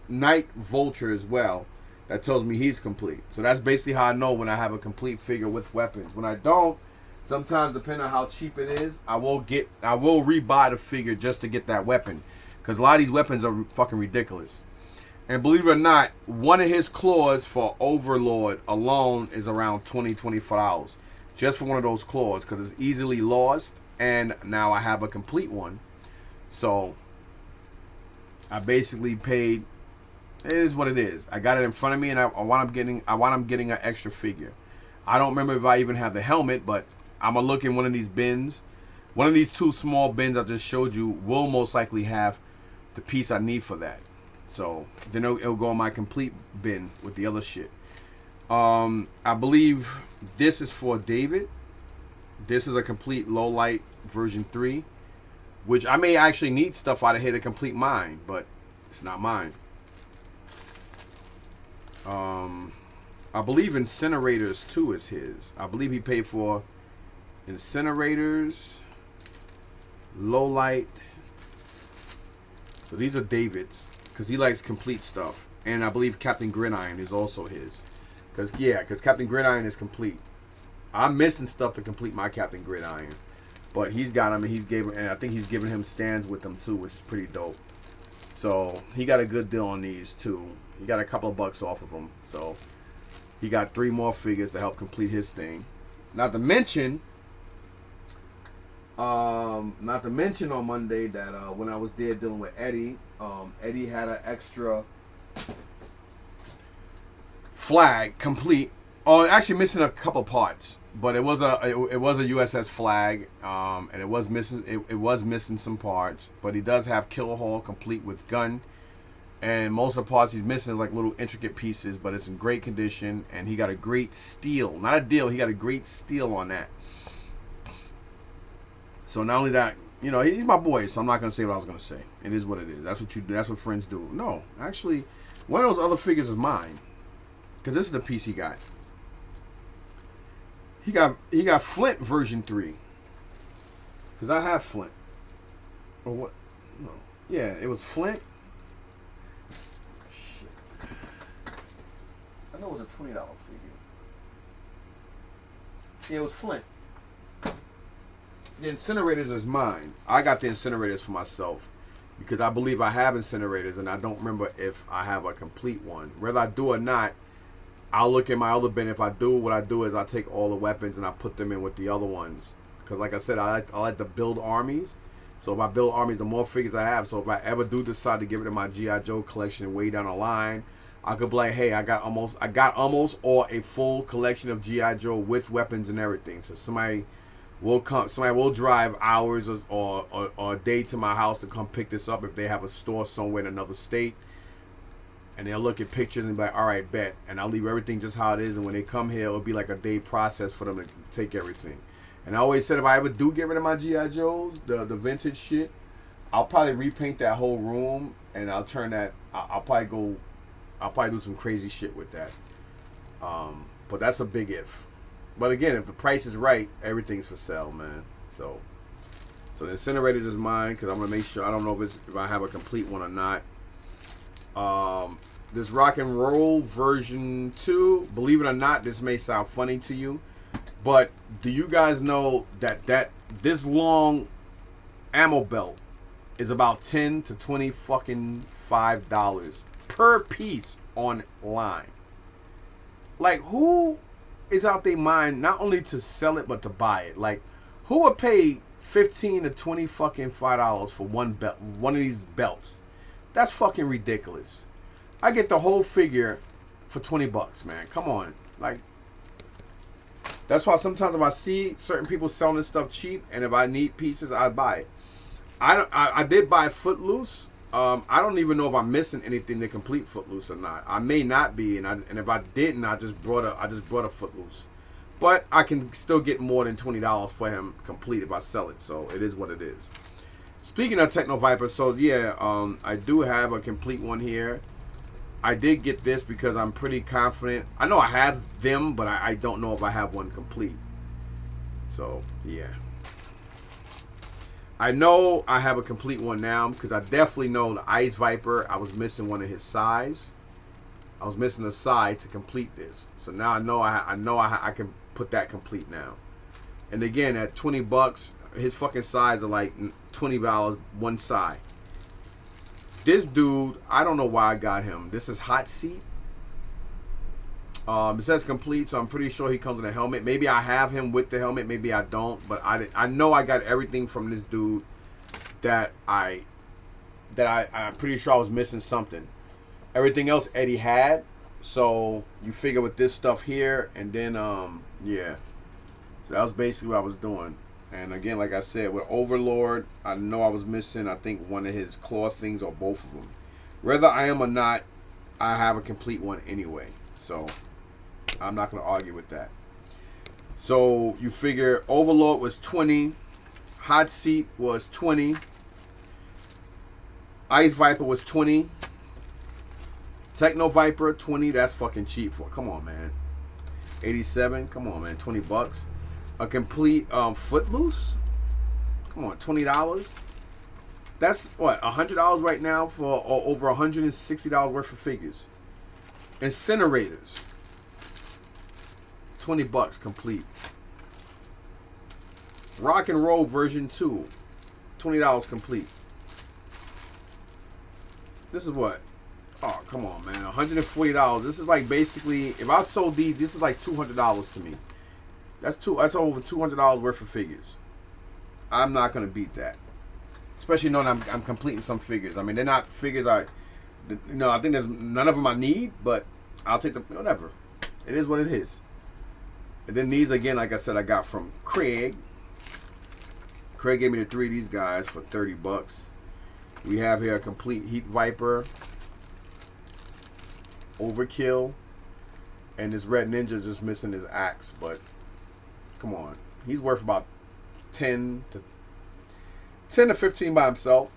Night Vulture as well. That tells me he's complete. So that's basically how I know when I have a complete figure with weapons. When I don't, sometimes depending on how cheap it is, I will rebuy the figure just to get that weapon. Because a lot of these weapons are fucking ridiculous. And believe it or not, one of his claws for Overlord alone is around $20, $25. Just for one of those claws. Because it's easily lost. And now I have a complete one. So I basically paid. It is what it is. I got it in front of me, and I want I'm getting an extra figure. I don't remember if I even have the helmet, but I'm gonna look in one of these bins. One of these two small bins I just showed you will most likely have the piece I need for that. So then it'll go in my complete bin with the other shit. I believe this is for David. This is a complete low light version 3, which I may actually need stuff out of here to complete mine, but it's not mine. I believe Incinerators 2 is his. I believe he paid for Incinerators, Low Light. So these are David's, because he likes complete stuff. And I believe Captain Gridiron is also his. Because Captain Gridiron is complete. I'm missing stuff to complete my Captain Gridiron. But he's got him, and I think he's giving him stands with them too, which is pretty dope. So he got a good deal on these too. He got a couple of bucks off of them. So he got 3 more figures to help complete his thing. Not to mention on Monday that when I was there dealing with Eddie, Eddie had an extra flag complete. Oh, actually missing a couple parts, but it was a USS flag, and it was missing some parts. But he does have Killer Hall complete with gun. And most of the parts he's missing is like little intricate pieces, but it's in great condition. And he got a great steel. Not a deal, he got a great steel on that. So not only that, you know, he's my boy, so I'm not going to say what I was going to say. It is what it is. That's what you do. That's what friends do. No, actually, one of those other figures is mine. Because this is the piece he got. He got Flint version 3. Because I have Flint. Or what? No. Yeah, it was Flint. I know it was a $20 figure. Yeah, it was Flint. The Incinerators is mine. I got the Incinerators for myself because I believe I have Incinerators, and I don't remember if I have a complete one. Whether I do or not, I'll look in my other bin. If I do, what I do is I take all the weapons and I put them in with the other ones. Because like I said, I like to build armies. So if I build armies, the more figures I have. So if I ever do decide to give it to my G.I. Joe collection way down the line, I could be like, hey, I got almost or a full collection of G.I. Joe with weapons and everything. So somebody will drive hours or a day to my house to come pick this up if they have a store somewhere in another state. And they'll look at pictures and be like, all right, bet. And I'll leave everything just how it is. And when they come here, it'll be like a day process for them to take everything. And I always said if I ever do get rid of my G.I. Joes, the vintage shit, I'll probably repaint that whole room. And I'll turn that, I'll probably do some crazy shit with that. But that's a big if. But again, if the price is right, everything's for sale, man. So the Incinerators is mine because I'm gonna make sure. I don't know if I have a complete one or not. This Rock and Roll version 2. Believe it or not, this may sound funny to you, but do you guys know that this long ammo belt is about $10 to $25 per piece online? Like, who is out their mind not only to sell it but to buy it? Like, who would pay $15 to $25 for one of these belts? That's fucking ridiculous. I get the whole figure for $20, man. Come on, like. That's why sometimes if I see certain people selling this stuff cheap, and if I need pieces, I buy it. I did buy Footloose. I don't even know if I'm missing anything to complete Footloose or not. I may not be, and if I didn't, I just brought a Footloose. But I can still get more than $20 for him complete if I sell it. So it is what it is. Speaking of Techno Viper, so yeah, I do have a complete one here. I did get this because I'm pretty confident. I know I have them, but I don't know if I have one complete. So yeah. I know I have a complete one now because I definitely know the Ice Viper. I was missing one of his sides. I was missing a side to complete this. So now I know I can put that complete now. And again, at $20, his fucking sides are like $20 one side. This dude, I don't know why I got him. This is Hot Seat. It says complete, so I'm pretty sure he comes with a helmet. Maybe I have him with the helmet, maybe I don't. But I know I got everything from this dude that I'm pretty sure I was missing something. Everything else Eddie had. So you figure with this stuff here, and then yeah. So that was basically what I was doing. And again, like I said, with Overlord, I know I was missing, I think, one of his claw things or both of them. Whether I am or not, I have a complete one anyway. So I'm not going to argue with that. So you figure Overlord was 20. Hot Seat was 20. Ice Viper was 20. Techno Viper, 20. That's fucking cheap. Come on, man. 87. Come on, man. $20. A complete Footloose? Come on, $20? That's what, $100 right now for over $160 worth of figures. Incinerators, $20 complete. Rock and Roll version 2, $20 complete. This is what? Oh, come on, man. $140. This is like basically, if I sold these, this is like $200 to me. That's over $200 worth of figures. I'm not gonna beat that, especially knowing I'm completing some figures. I mean, they're not figures I think there's none of them I need, but I'll take the whatever. It is what it is. And then these again, like I said, I got from Craig. Craig gave me the 3 of these guys for $30. We have here a complete Heat Viper, Overkill, and this Red Ninja's just missing his axe, but. Come on, he's worth about 10 to 15 by himself.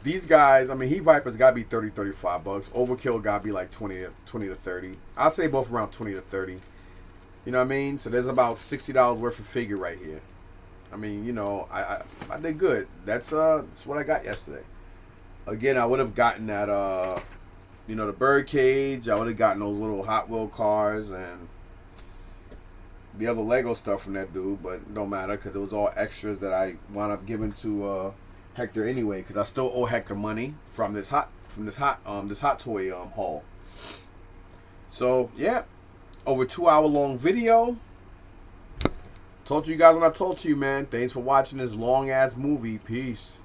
These guys, I mean, Heat Viper's got to be $30, $35. Overkill got to be like 20 to 30. I'll say both around 20 to 30. You know what I mean? So there's about $60 worth of figure right here. I mean, you know, I did good. That's what I got yesterday. Again, I would have gotten that the Birdcage. I would have gotten those little Hot Wheel cars and the other Lego stuff from that dude, but it don't matter because it was all extras that I wound up giving to Hector anyway, because I still owe Hector money from this hot toy haul. So yeah, over 2-hour long video. Told you guys when I told you, man. Thanks for watching this long ass movie. Peace.